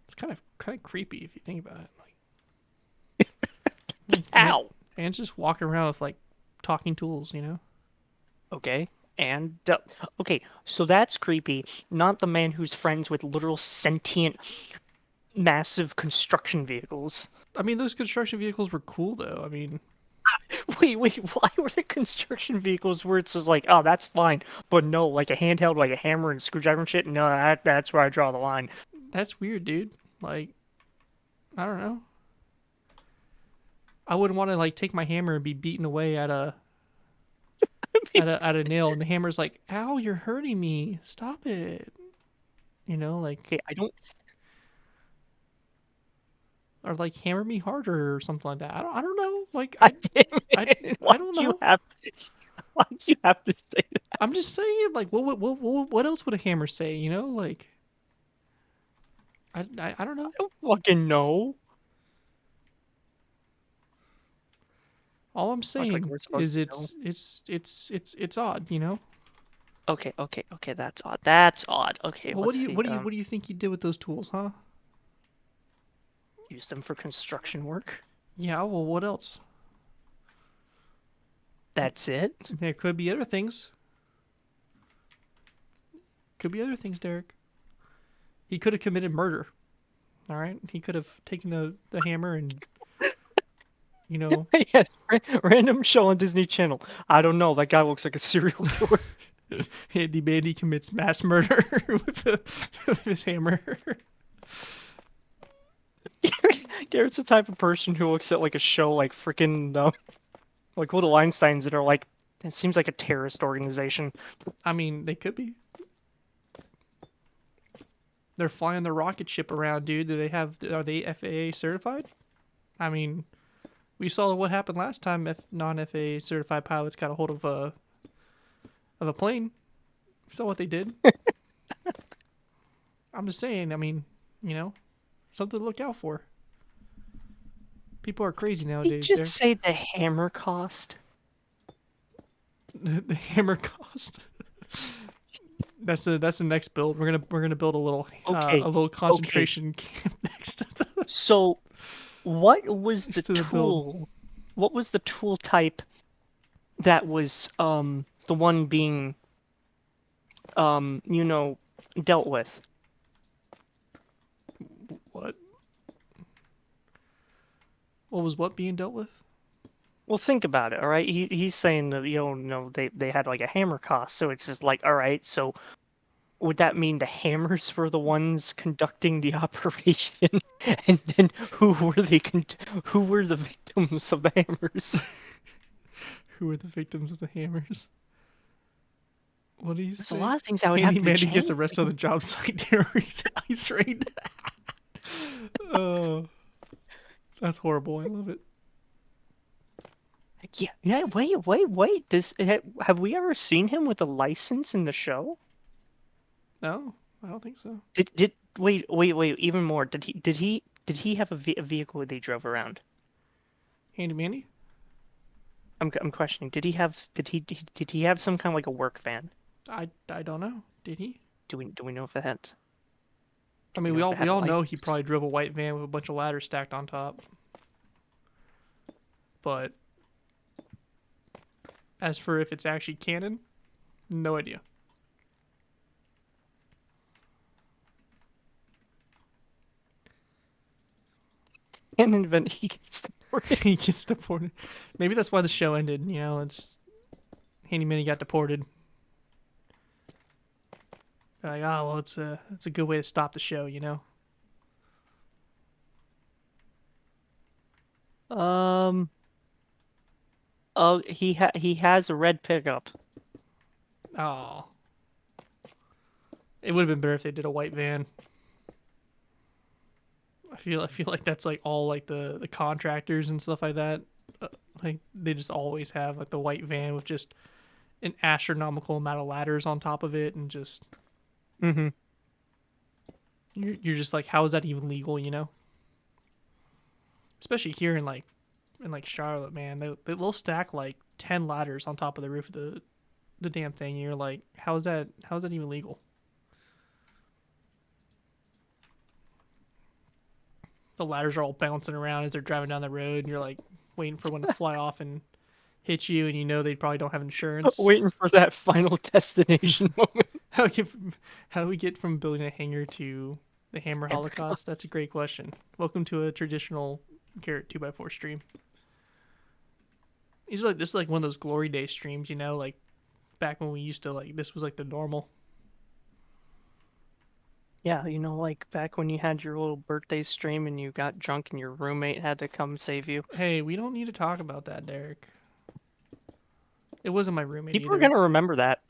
It's kind of creepy if you think about it. Ow! And just walking around with like talking tools, you know. Okay, and okay, so that's creepy. Not the man who's friends with literal sentient, massive construction vehicles. I mean, those construction vehicles were cool, though. I mean, wait, why were the construction vehicles where it's just like, oh, that's fine, but no, like a handheld, like a hammer and screwdriver and shit? No, that's where I draw the line. That's weird, dude. Like, I don't know. I wouldn't want to like take my hammer and be beating away at a nail, and the hammer's like, "Ow, you're hurting me! Stop it!" You know, like, okay, I don't. Or like hammer me harder or something like that. I don't know. Like, I don't know. Why do you have to say that? I'm just saying, like, what else would a hammer say? You know, like, I don't know. I don't fucking know. All I'm saying is it's odd, you know. Okay, that's odd. That's odd. Okay, Well, let's see. what do you think you did with those tools, huh? Use them for construction work. Yeah. Well, what else? That's it. There could be other things. Could be other things, Derek. He could have committed murder. All right. He could have taken the hammer and, you know. Yes, random show on Disney Channel. I don't know. That guy looks like a serial killer. Handy Mandy commits mass murder with his hammer. Garrett's the type of person who looks at like a show like freaking like Little Einsteins that are like, it seems like a terrorist organization. I mean, they could be. They're flying the rocket ship around, dude. Are they FAA certified? I mean, we saw what happened last time. Non-FAA certified pilots got a hold of a plane. We saw what they did. I'm just saying. I mean, you know, something to look out for. People are crazy nowadays. Did you just say the hammer cost? The hammer cost. That's the next build. We're gonna build a little concentration camp next to the. So, what was the tool? What was the tool type that was the one being dealt with? What? What was what being dealt with? Well, think about it, all right? He's saying that, they had like a hammer cost, so it's just like, all right, so would that mean the hammers were the ones conducting the operation, and then who were the victims of the hammers? Who were the victims of the hammers? What do you say? There's a lot of things I would have to change. Mandy gets arrested on the job site. Terrorist ice raid. That's horrible. I love it. Yeah, yeah. Wait. Have we ever seen him with a license in the show? No, I don't think so. Did wait. Even more. Did he have a vehicle that he drove around? Handy Mandy? I'm questioning. Did he have some kind of like a work van? I don't know. Did he? Do we know if it had? I Do we mean, know if it we had a all know he license? probably drove a white van with a bunch of ladders stacked on top. But as for if it's actually canon, no idea. And in event he gets deported. He gets deported. Maybe that's why the show ended. You know, it's Handy Manny got deported. They're like, oh well, it's a good way to stop the show. You know. Um. Oh, he has a red pickup. Oh, it would have been better if they did a white van. I feel like that's like all like the contractors and stuff like that. Like they just always have like the white van with just an astronomical amount of ladders on top of it, and just Mm-hmm. you're just like, how is that even legal? You know, especially here in like Charlotte, man, they'll stack like 10 ladders on top of the roof of the damn thing. And you're like, how is that even legal? The ladders are all bouncing around as they're driving down the road, and you're like waiting for one to fly off and hit you, and you know they probably don't have insurance. Waiting for that final destination moment. How do, we get from, how do we get from building a hangar to the Hammer Holocaust? That's a great question. Welcome to a traditional Garrett 2x4 stream. This is like one of those glory day streams, you know, like back when we used to like this was like the normal. Yeah, like back when you had your little birthday stream and you got drunk and your roommate had to come save you. Hey, we don't need to talk about that, Derek. It wasn't my roommate People are either. gonna remember that.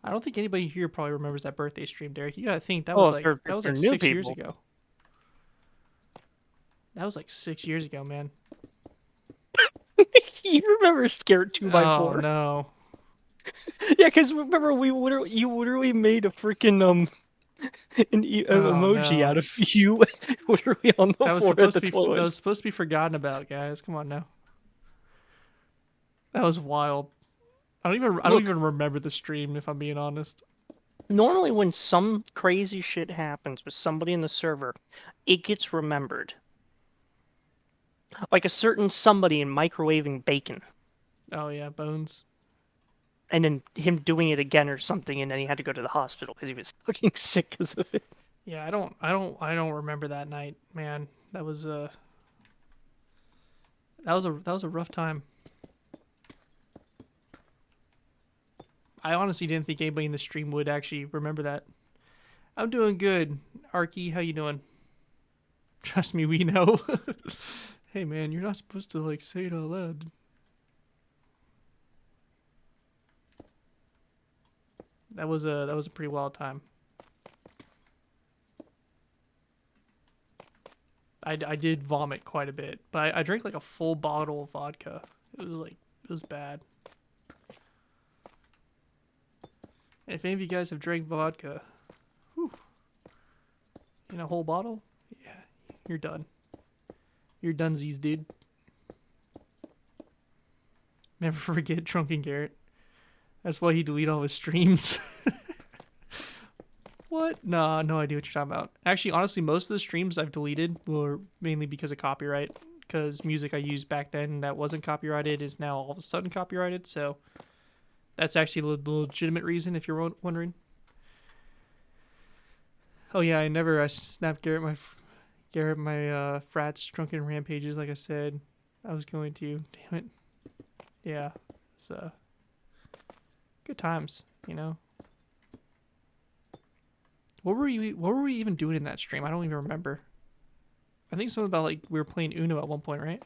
I don't think anybody here probably remembers that birthday stream, Derek. You gotta think that was Oh, if like they're that if was they're like new 6 years people. ago. That was like 6 years ago, man. You remember Scared 2 by Oh 4 no. Yeah, because remember you literally made a freaking Oh emoji no. out of you literally on the floor at the That toilet. was supposed to be forgotten about, guys. Come on now. That was wild. I don't Look, even remember the stream if I'm being honest. normally when some crazy shit happens with somebody in the server, it gets remembered. Like a certain somebody in microwaving bacon, Oh yeah, Bones. and then him doing it again or something, and then he had to go to the hospital because he was fucking sick because of it. Yeah, I don't remember that night, man. That was a rough time. I honestly didn't think anybody in the stream would actually remember that. I'm doing good. Arky, how you doing? Trust me, we know. Hey man, you're not supposed to like say it out loud. That was a pretty wild time. I did vomit quite a bit, but I drank like a full bottle of vodka. It was bad. And if any of you guys have drank vodka, whew, in a whole bottle, yeah, you're done. You're dunesies, dude. Never forget Drunken Garrett. That's why he deleted all his streams. What? Nah, no idea what you're talking about. Actually, honestly, most of the streams I've deleted were mainly because of copyright. Because music I used back then that wasn't copyrighted is now all of a sudden copyrighted. So that's actually the legitimate reason, if you're wondering. Oh yeah, I snapped Garrett my frat's drunken rampages. Like I said, I was going to. Damn it. Yeah. So good times, you know. What were we even doing in that stream? I don't even remember. I think something about like we were playing Uno at one point, right?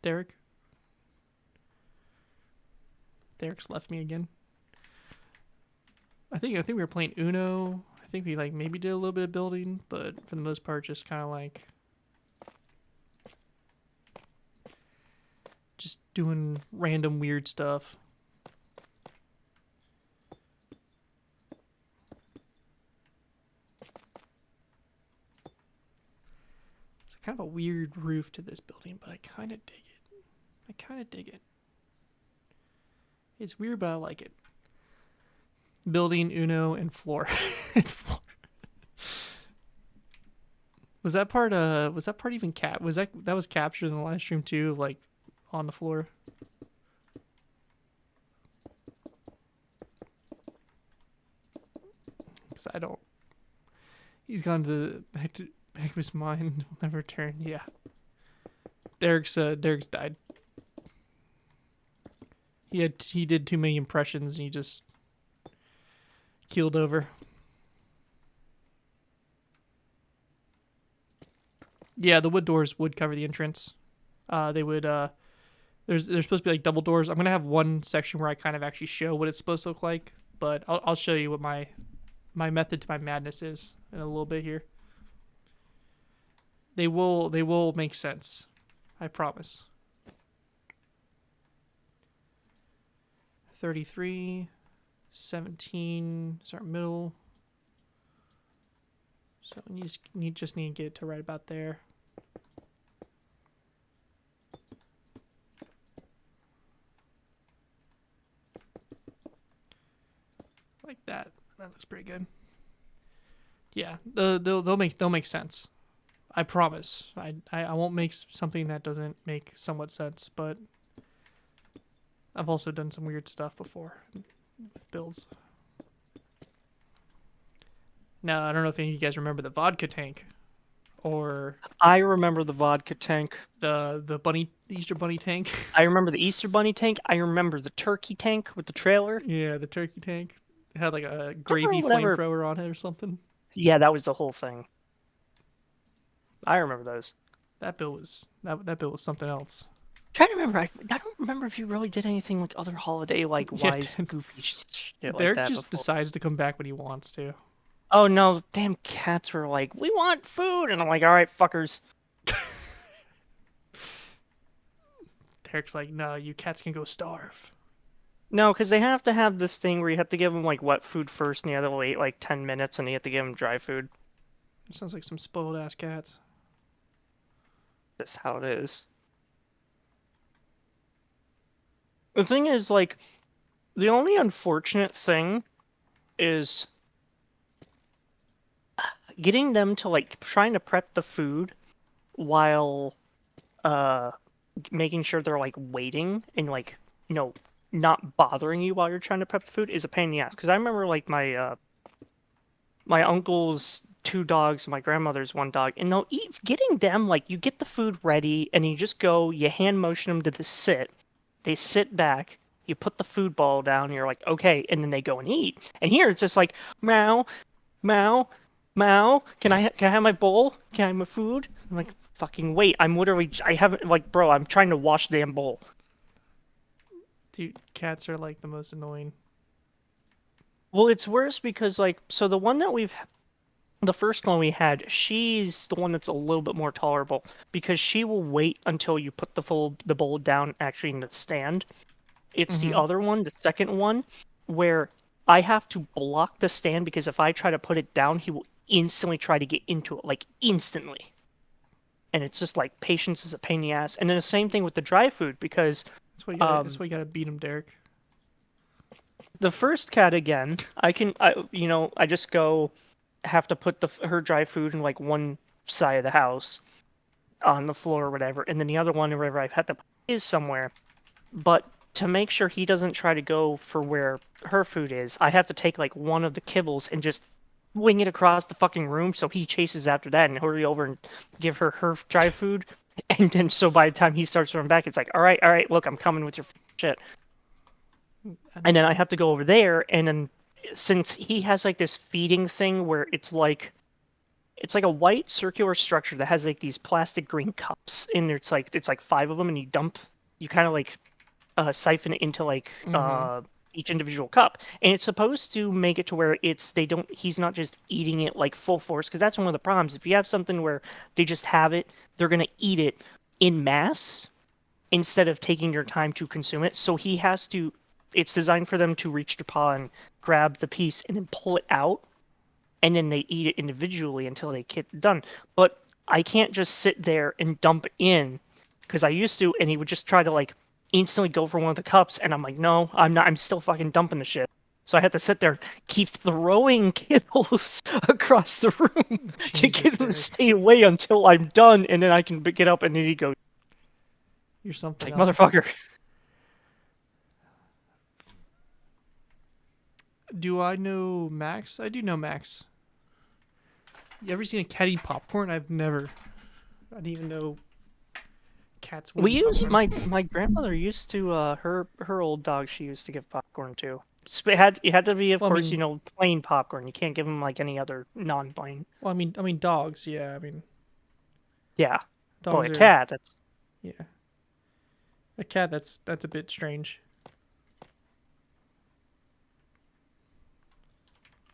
Derek? Derek's left me again. I think we were playing Uno. I think we like maybe did a little bit of building, but for the most part, just kind of like just doing random weird stuff. It's kind of a weird roof to this building, but I kind of dig it. I kind of dig it. It's weird, but I like it. Building, Uno, and floor. Was that part even was that was captured in the live stream too, like on the floor? Cause I don't. He's gone to back of his mind, will never return. Yeah. Derek's died. He did too many impressions and he just keeled over. Yeah, the wood doors would cover the entrance. They would. There's supposed to be like double doors. I'm gonna have one section where I kind of actually show what it's supposed to look like, but I'll show you what my method to my madness is in a little bit here. They will make sense. I promise. 33, 17 is our middle. So you just need to get it to right about there. Like that. That looks pretty good. Yeah, they'll make sense. I promise. I won't make something that doesn't make somewhat sense, but I've also done some weird stuff before with builds. Now, I don't know if any of you guys remember the vodka tank, or I remember the vodka tank. The Easter bunny tank. I remember the Easter bunny tank. I remember the turkey tank with the trailer. Yeah, the turkey tank. It had like a gravy flamethrower on it or something. Yeah, that was the whole thing. I remember those. That build was something else. I'm trying to remember. I don't remember if you really did anything like other holiday like wise goofy shit like that. Derek just decides to come back when he wants to. Oh no, damn cats were like, we want food, and I'm like, all right, fuckers. Derek's like, no, you cats can go starve. No, because they have to have this thing where you have to give them like wet food first, and you have to wait like 10 minutes, and you have to give them dry food. It sounds like some spoiled ass cats. That's how it is. The thing is, like, the only unfortunate thing is getting them to like trying to prep the food while making sure they're like waiting and like, you know, not bothering you while you're trying to prep the food is a pain in the ass. Because I remember like my my uncle's 2 dogs, my grandmother's 1 dog, and no, getting them like you get the food ready and you just go, you hand motion them to the sit, they sit back, you put the food ball down, and you're like, okay, and then they go and eat. And here it's just like meow, meow, meow. Can I have my bowl? Can I have my food? I'm like, fucking wait, I haven't like, bro, I'm trying to wash the damn bowl. Dude, cats are like the most annoying. Well, it's worse because like, so the first one we had, she's the one that's a little bit more tolerable because she will wait until you put the bowl down actually in the stand. It's the other one, the second one, where I have to block the stand because if I try to put it down, he will instantly try to get into it, like instantly. And it's just like patience is a pain in the ass. And then the same thing with the dry food because that's why you gotta beat him, Derek. The first cat again, I just go have to put her dry food in like one side of the house on the floor or whatever, and then the other one, wherever I've had to put is somewhere. But to make sure he doesn't try to go for where her food is, I have to take like one of the kibbles and just wing it across the fucking room so he chases after that and hurry over and give her dry food. And then so by the time he starts running back, it's like, all right, look, I'm coming with your shit. And then I have to go over there, and then since he has like this feeding thing where it's like a white circular structure that has like these plastic green cups, and it's like 5 of them, and you kind of like siphon it into like each individual cup, and it's supposed to make it to where he's not just eating it like full force, because that's one of the problems. If you have something where they just have it, they're gonna eat it in mass instead of taking your time to consume it. So he has to. It's designed for them to reach their paw and grab the piece and then pull it out, and then they eat it individually until they get done. But I can't just sit there and dump in, because I used to, and he would just try to like instantly go for one of the cups, and I'm like, no, I'm not. I'm still fucking dumping the shit. So I had to sit there, keep throwing Kittles across the room to Jesus get him to Christ. stay away until I'm done, and then I can get up, and then he goes, You're it's something like, else. motherfucker. Do I know Max? I do know Max. You ever seen a cat eat popcorn? I didn't even know cats would We eat used popcorn. my grandmother used to her old dog, she used to give popcorn to. It had to be, of Well, I course, mean, plain popcorn. You can't give them like any other non-plain. dogs. Yeah, I mean, Yeah, but dogs a are. cat, that's Yeah, a cat. That's a bit strange.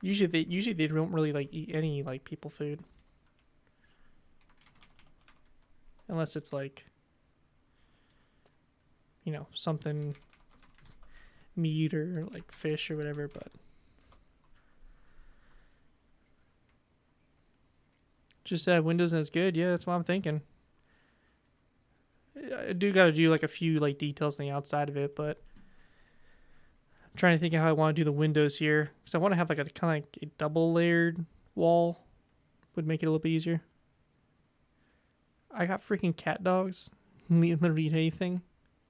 Usually they don't really like eat any like people food unless it's like something meat or like fish or whatever. But just Windows is good. Yeah, that's what I'm thinking. I do got to do like a few like details on the outside of it, but I'm trying to think of how I want to do the windows here because I want to have like a kind of like a double layered wall. Would make it a little bit easier. I got freaking cat dogs. Literally eat anything.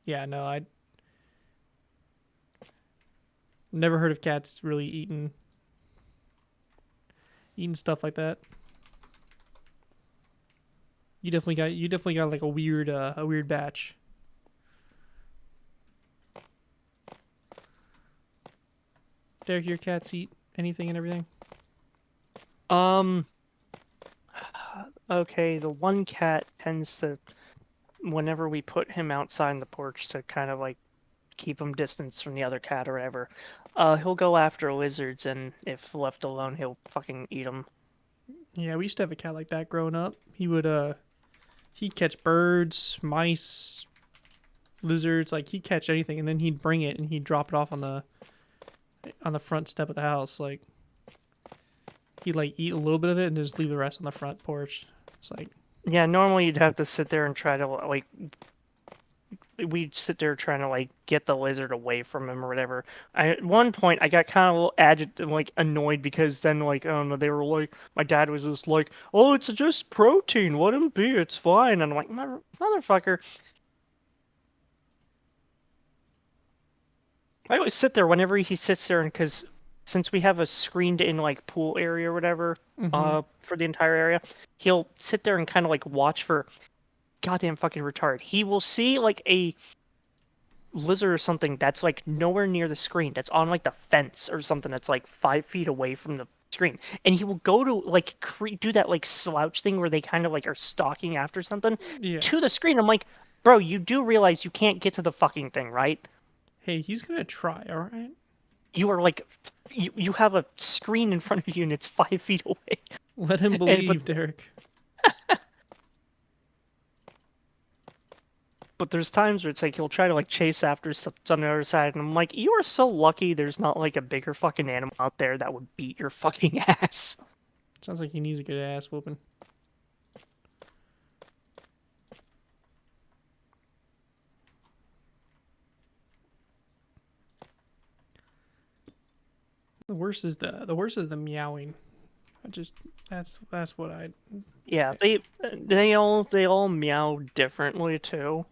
Yeah, no, I never heard of cats really eating stuff like that. You definitely got like a weird batch. Derek, your cats eat anything and everything? um okay, the one cat tends to, whenever we put him outside on the porch to kind of like keep him distance from the other cat or whatever, he'll go after lizards, and if left alone, he'll fucking eat them. Yeah, we used to have a cat like that growing up. He'd catch birds, mice, lizards, like he'd catch anything and then he'd bring it and he'd drop it off on the front step of the house. Like he'd like eat a little bit of it and just leave the rest on the front porch. It's like Yeah, normally you'd have to sit there and try to like we'd sit there trying to like get the lizard away from him or whatever. At one point I got kind of a little like annoyed, because then like, I don't know, they were like, my dad was just like, "Oh, it's just protein. Let him be. It's fine." And I'm like, Motherfucker. I always sit there whenever he sits there, and because since we have a screened in like pool area or whatever, mm-hmm. for the entire area, he'll sit there and kind of like watch for goddamn fucking retard. He will see like a lizard or something that's like nowhere near the screen, that's on like the fence or something, that's like 5 feet away from the screen, and he will go to like do that like slouch thing where they kind of like are stalking after something Yeah. to the screen. I'm like, bro, you do realize you can't get to the fucking thing, right? Hey, he's gonna try, alright? You are like, you have a screen in front of you and it's 5 feet away. Let him and but believe, Derek. but there's times where it's like he'll try to like chase after stuff that's on the other side, and I'm like, you are so lucky there's not like a bigger fucking animal out there that would beat your fucking ass. Sounds like he needs a good ass whooping. The worst is the meowing. I just that's what I Yeah, they all meow differently too.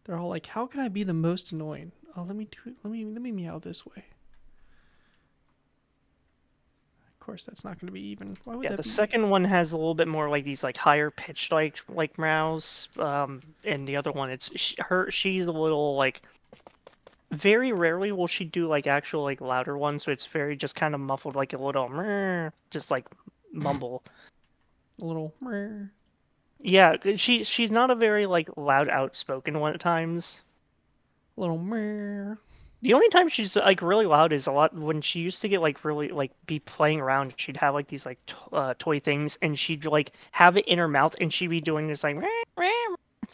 they're all like, how can I be the most annoying? Oh, let me do it. Let me meow this way. Of course, that's not going to be even. Why would Yeah, that the be even? second one has a little bit more like these like higher pitched like meows. And the other one, she's a little like, very rarely will she do like actual like louder ones, so it's very just kind of muffled, like a little meh, just like mumble. A little. Meh. Yeah, she's not a very like loud outspoken one at times. A little. Meh. The only time she's like really loud is a lot when she used to get like really like be playing around. She'd have like these like toy things, and she'd like have it in her mouth, and she'd be doing this like,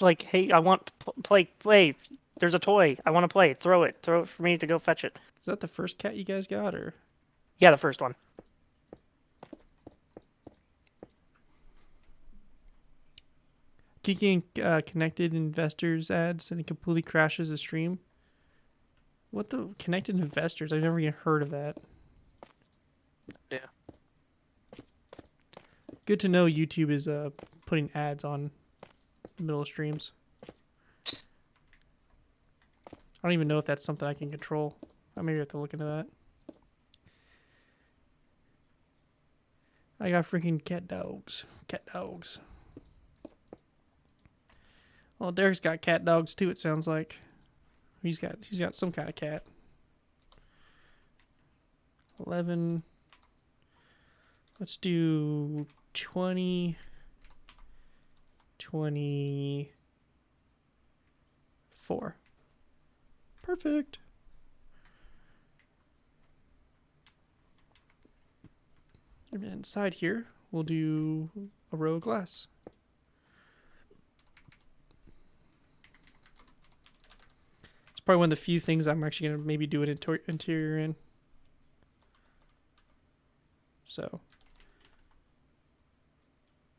like, hey, I want play. There's a toy. I want to play. Throw it for me to go fetch it. Is that the first cat you guys got, or? Yeah, the first one. Keeping connected investors ads and it completely crashes the stream. What the connected investors? I've never even heard of that. Yeah. Good to know YouTube is putting ads on middle of streams. I don't even know if that's something I can control. I maybe have to look into that. I got freaking cat dogs. Cat dogs. Well, Derek's got cat dogs too. It sounds like he's got some kind of cat. 11. Let's do 20. 24. Perfect. And then inside here, we'll do a row of glass. It's probably one of the few things I'm actually going to maybe do an interior in. So,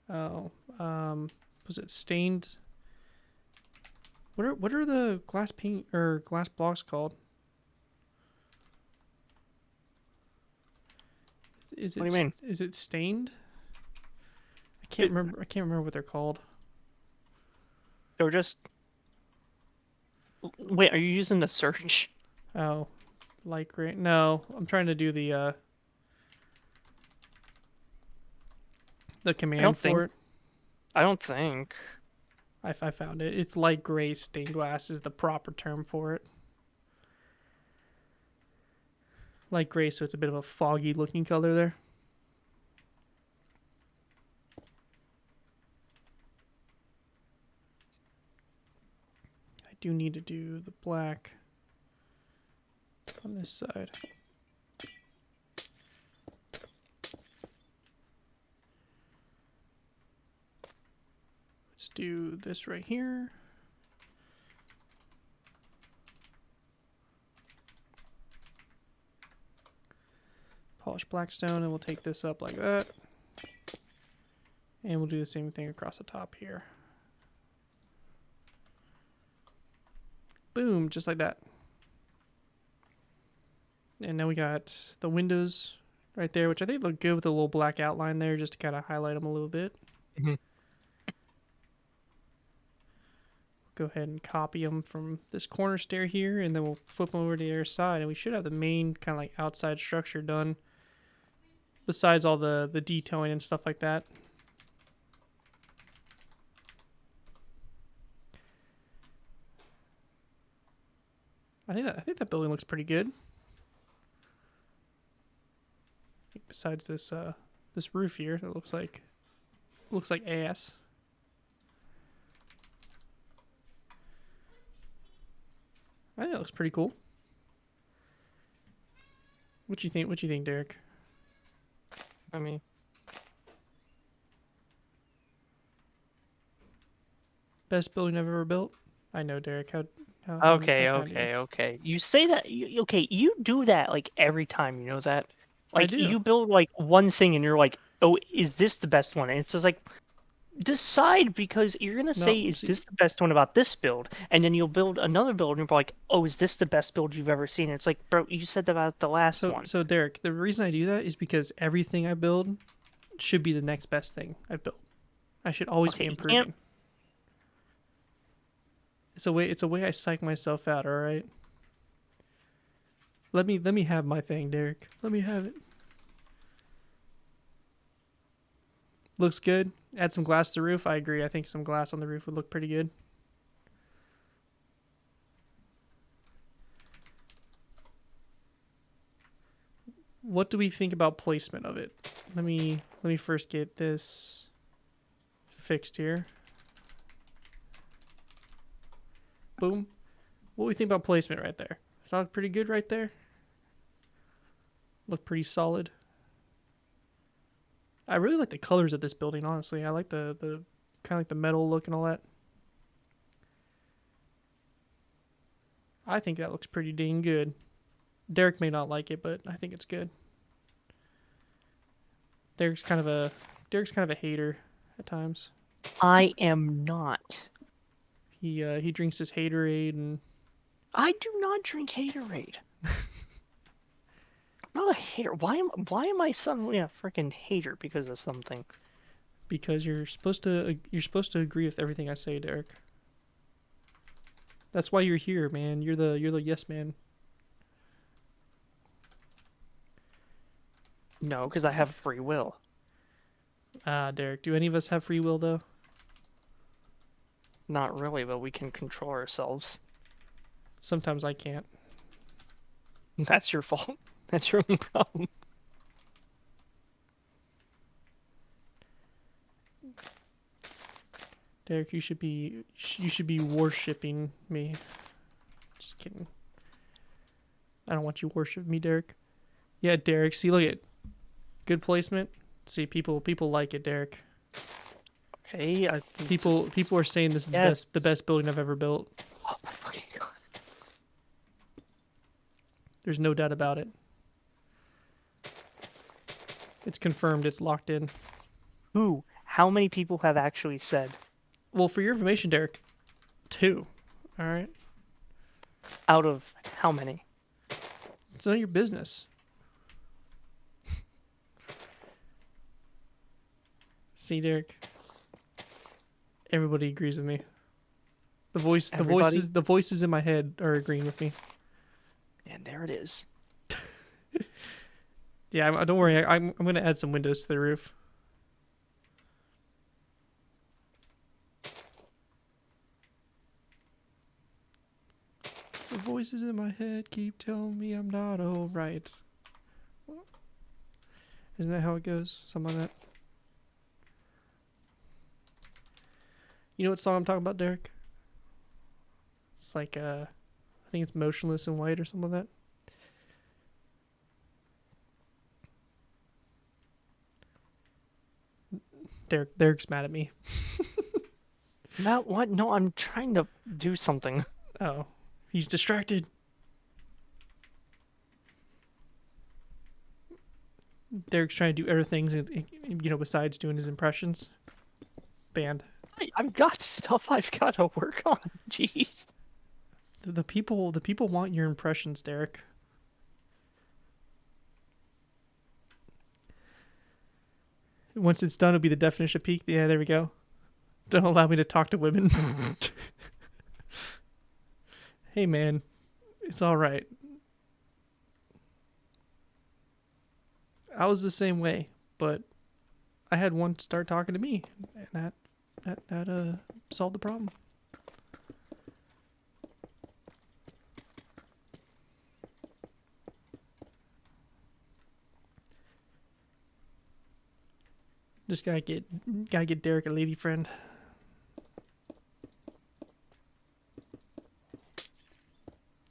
was it stained? What are the glass paint or glass blocks called? What do you mean? Is it stained? I can't remember what they're called. Or just wait. Are you using the search? Oh, light gray. No, I'm trying to do the command for it. I don't think. I found it. It's light gray stained glass is the proper term for it. Light gray, so it's a bit of a foggy looking color there. I do need to do the black on this side. Let's do this right here. Polish blackstone, and we'll take this up like that. And we'll do the same thing across the top here. Boom, just like that. And now we got the windows right there, which I think look good with a little black outline there just to kind of highlight them a little bit. Mm-hmm. Go ahead and copy them from this corner stair here, and then we'll flip them over to the other side, and we should have the main kind of like outside structure done besides all the detailing and stuff like that. I think that building looks pretty good. Besides this this roof here, that looks like ass. I think that looks pretty cool. What you think? What you think, Derek? I mean, best building I've ever built. I know, Derek. How okay. You say that. Okay, you do that like every time. You know that. I Like do. you build like one thing, and you're like, "Oh, is this the best one?" And it's just like, decide, because you're gonna say, "Is this the best one about this build?" And then you'll build another build, and you're like, "Oh, is this the best build you've ever seen?" And it's like, bro, you said that about the last one. So Derek, the reason I do that is because everything I build should be the next best thing I've built. I should always be improving. It's a way I psych myself out, all right? Let me have my thing, Derek. Let me have it. Looks good. Add some glass to the roof. I agree. I think some glass on the roof would look pretty good. What do we think about placement of it? Let me first get this fixed here. Boom. What do we think about placement right there? Does that look pretty good right there? Look pretty solid. I really like the colors of this building, honestly. I like the kind of like the metal look and all that. I think that looks pretty dang good. Derek may not like it, but I think it's good. Derek's kind of a hater at times. I am not. He drinks his haterade and I do not drink haterade. I'm not a hater. Why am I suddenly a freaking hater because of something? because you're supposed to agree with everything I say, Derek. That's why you're here, man. You're the yes man. No, because I have free will. Derek, do any of us have free will though? Not really, but we can control ourselves. Sometimes I can't. That's your fault. That's your own problem. Derek, you should be worshipping me. Just kidding. I don't want you worship me, Derek. Yeah, Derek. See, look at good placement. See, people like it, Derek. Okay, I think People are saying this is the best building I've ever built. Oh my fucking god. There's no doubt about it. It's confirmed. It's locked in. Who? How many people have actually said? Well, for your information, Derek, 2. All right. Out of how many? It's none of your business. See, Derek. Everybody agrees with me. The voices in my head are agreeing with me. And there it is. Yeah, don't worry. I'm gonna add some windows to the roof. The voices in my head keep telling me I'm not alright. Isn't that how it goes? Something like that. You know what song I'm talking about, Derek? It's like I think it's Motionless in White or something like that. Derek's mad at me. Matt, what? No, I'm trying to do something. Oh, he's distracted. Derek's trying to do other things, besides doing his impressions. Banned. I've got stuff I've got to work on. Jeez. The people want your impressions, Derek. Once it's done, it'll be the definition of peak. Yeah, there we go. Don't allow me to talk to women. Hey, man. It's all right. I was the same way, but I had one start talking to me, and that solved the problem. Just gotta get Derek a lady friend.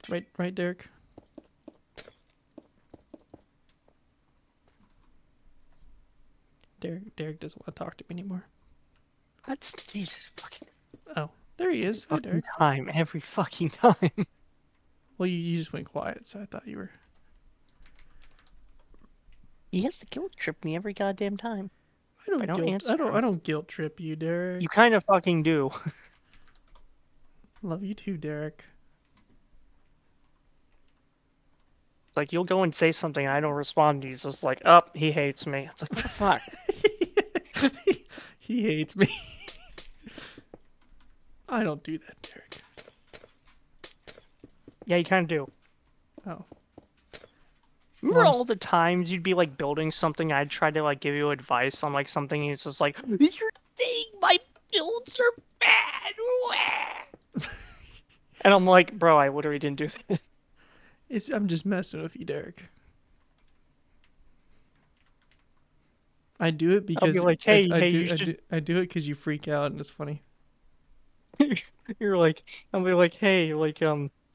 Right, Derek. Derek doesn't want to talk to me anymore. That's Jesus fucking. Oh, there he is. Hey, Derek. Time, every fucking time. Well, you just went quiet, so I thought you were. He has to guilt trip me every goddamn time. I don't guilt trip you, Derek. You kind of fucking do. Love you too, Derek. It's like you'll go and say something and I don't respond. He's just like, oh, he hates me. It's like, what the fuck? He hates me. I don't do that, Derek. Yeah, you kind of do. Oh. Remember all the times you'd be like building something, I'd try to like give you advice on like something, and it's just like, you're saying my builds are bad. And I'm like, bro, I literally didn't do that. I'm just messing with you, Derek. I do it because I'll be like, hey, I do it because you freak out and it's funny. You're like, I'll be like, hey, like,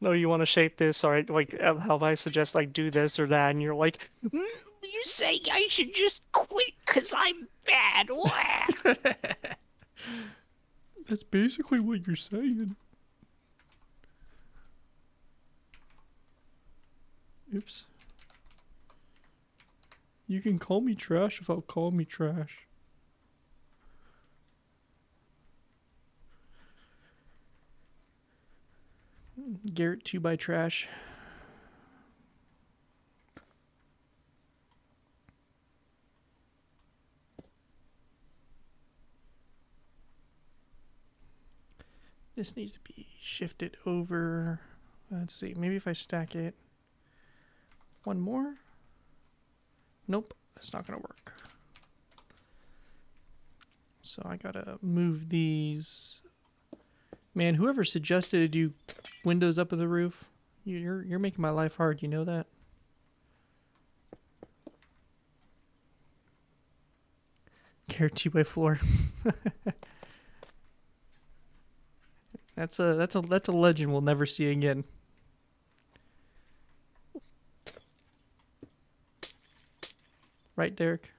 no, you want to shape this, or like how I suggest like do this or that, and you're like, you say I should just quit because I'm bad. Wah." That's basically what you're saying. Oops. You can call me trash without calling me trash. Garrett 2 by trash. This needs to be shifted over. Let's see, maybe if I stack it one more. Nope, that's not gonna work. So I gotta move these. Man, whoever suggested to do windows up in the roof, you're making my life hard. You know that? Garrett 2 by floor. That's a legend we'll never see again. Right, Derek?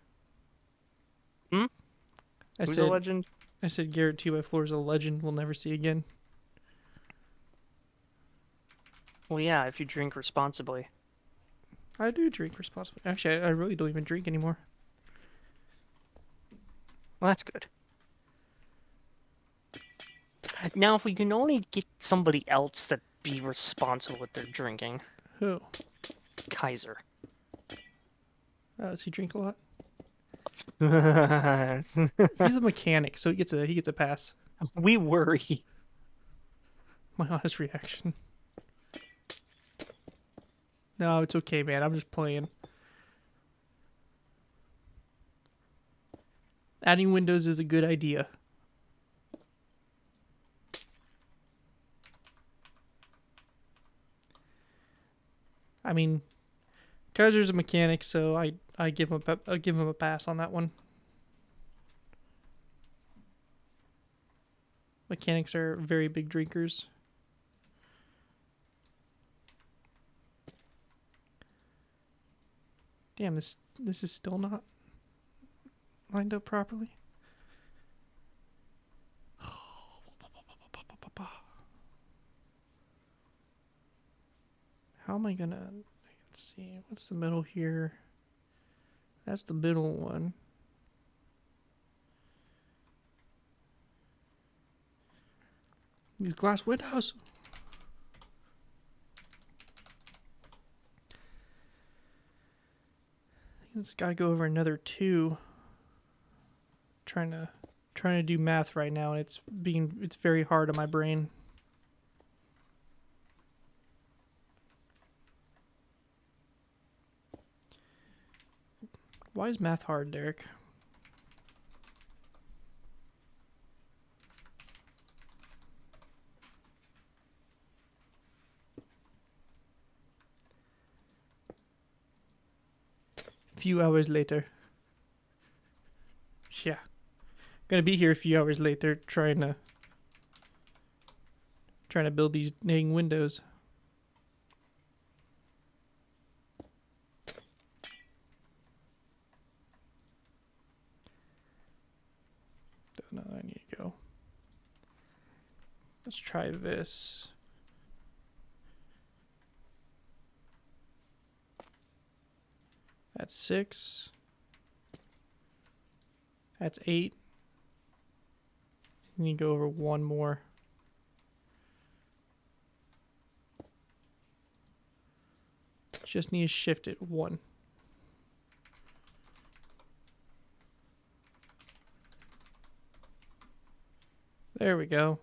Hmm? Who's a legend? I said Garrett 2 by floor is a legend we'll never see again. Well, yeah, if you drink responsibly. I do drink responsibly. Actually, I really don't even drink anymore. Well, that's good. Now, if we can only get somebody else that be responsible with their drinking. Who? Kaiser. Does he drink a lot? We He's a mechanic, so he gets a pass. worry. My honest reaction. No, it's okay, man. I'm just playing. Adding windows is a good idea. I mean, Kaiser's a mechanic, so I give him a pass on that one. Mechanics are very big drinkers. Damn, this is still not lined up properly. How am I gonna... Let's see, what's the middle here? That's the middle one. These glass windows. I think it's got to go over another 2. Trying to do math right now, and it's very hard on my brain. Why is math hard, Derek? Few hours later. Yeah. Gonna be here a few hours later trying to build these dang windows. Don't know, I need to go. Let's try this. That's 6. That's 8. You need to go over one more. Just need to shift it 1. There we go.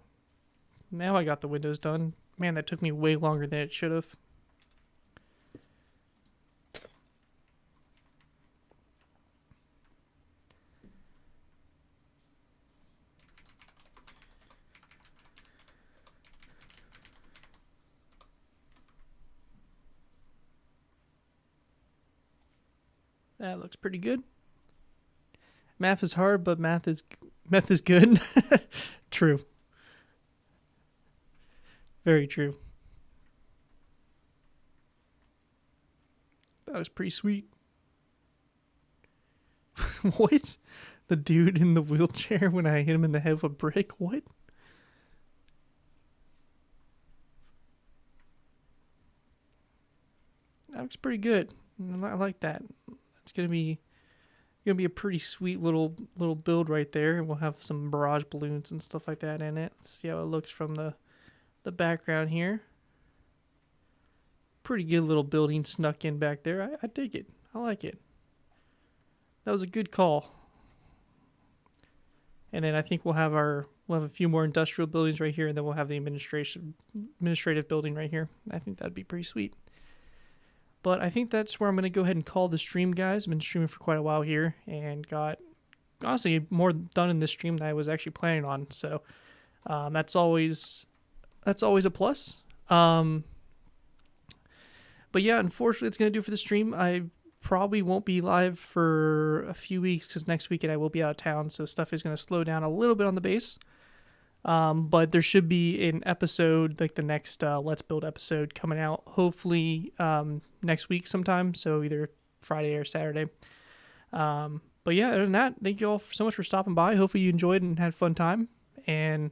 Now I got the windows done. Man, that took me way longer than it should have. That looks pretty good. Math is hard, but math is good. True. Very true. That was pretty sweet. What? The dude in the wheelchair when I hit him in the head with a brick? What? That looks pretty good. I like that. It's gonna be a pretty sweet little build right there, and we'll have some barrage balloons and stuff like that in it. Let's see how it looks from the background here. Pretty good little building snuck in back there. I dig it. I like it. That was a good call. And then I think we'll have a few more industrial buildings right here, and then we'll have the administrative building right here. I think that'd be pretty sweet. But I think that's where I'm going to go ahead and call the stream, guys. I've been streaming for quite a while here and got, honestly, more done in this stream than I was actually planning on. So that's always a plus. But yeah, unfortunately, it's going to do for the stream. I probably won't be live for a few weeks because next weekend I will be out of town. So stuff is going to slow down a little bit on the base. But there should be an episode, like the next Let's Build episode, coming out hopefully next week sometime. So either Friday or Saturday. But yeah, other than that, thank you all so much for stopping by. Hopefully you enjoyed and had a fun time. And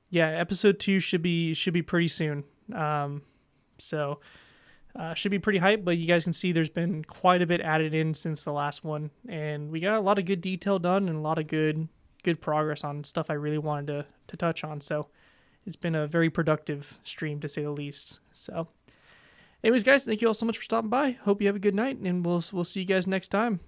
yeah, episode 2 should be pretty soon. So should be pretty hyped, but you guys can see there's been quite a bit added in since the last one, and we got a lot of good detail done and a lot of good progress on stuff I really wanted to touch on. So it's been a very productive stream, to say the least. So anyways, guys, thank you all so much for stopping by. Hope you have a good night, and we'll see you guys next time.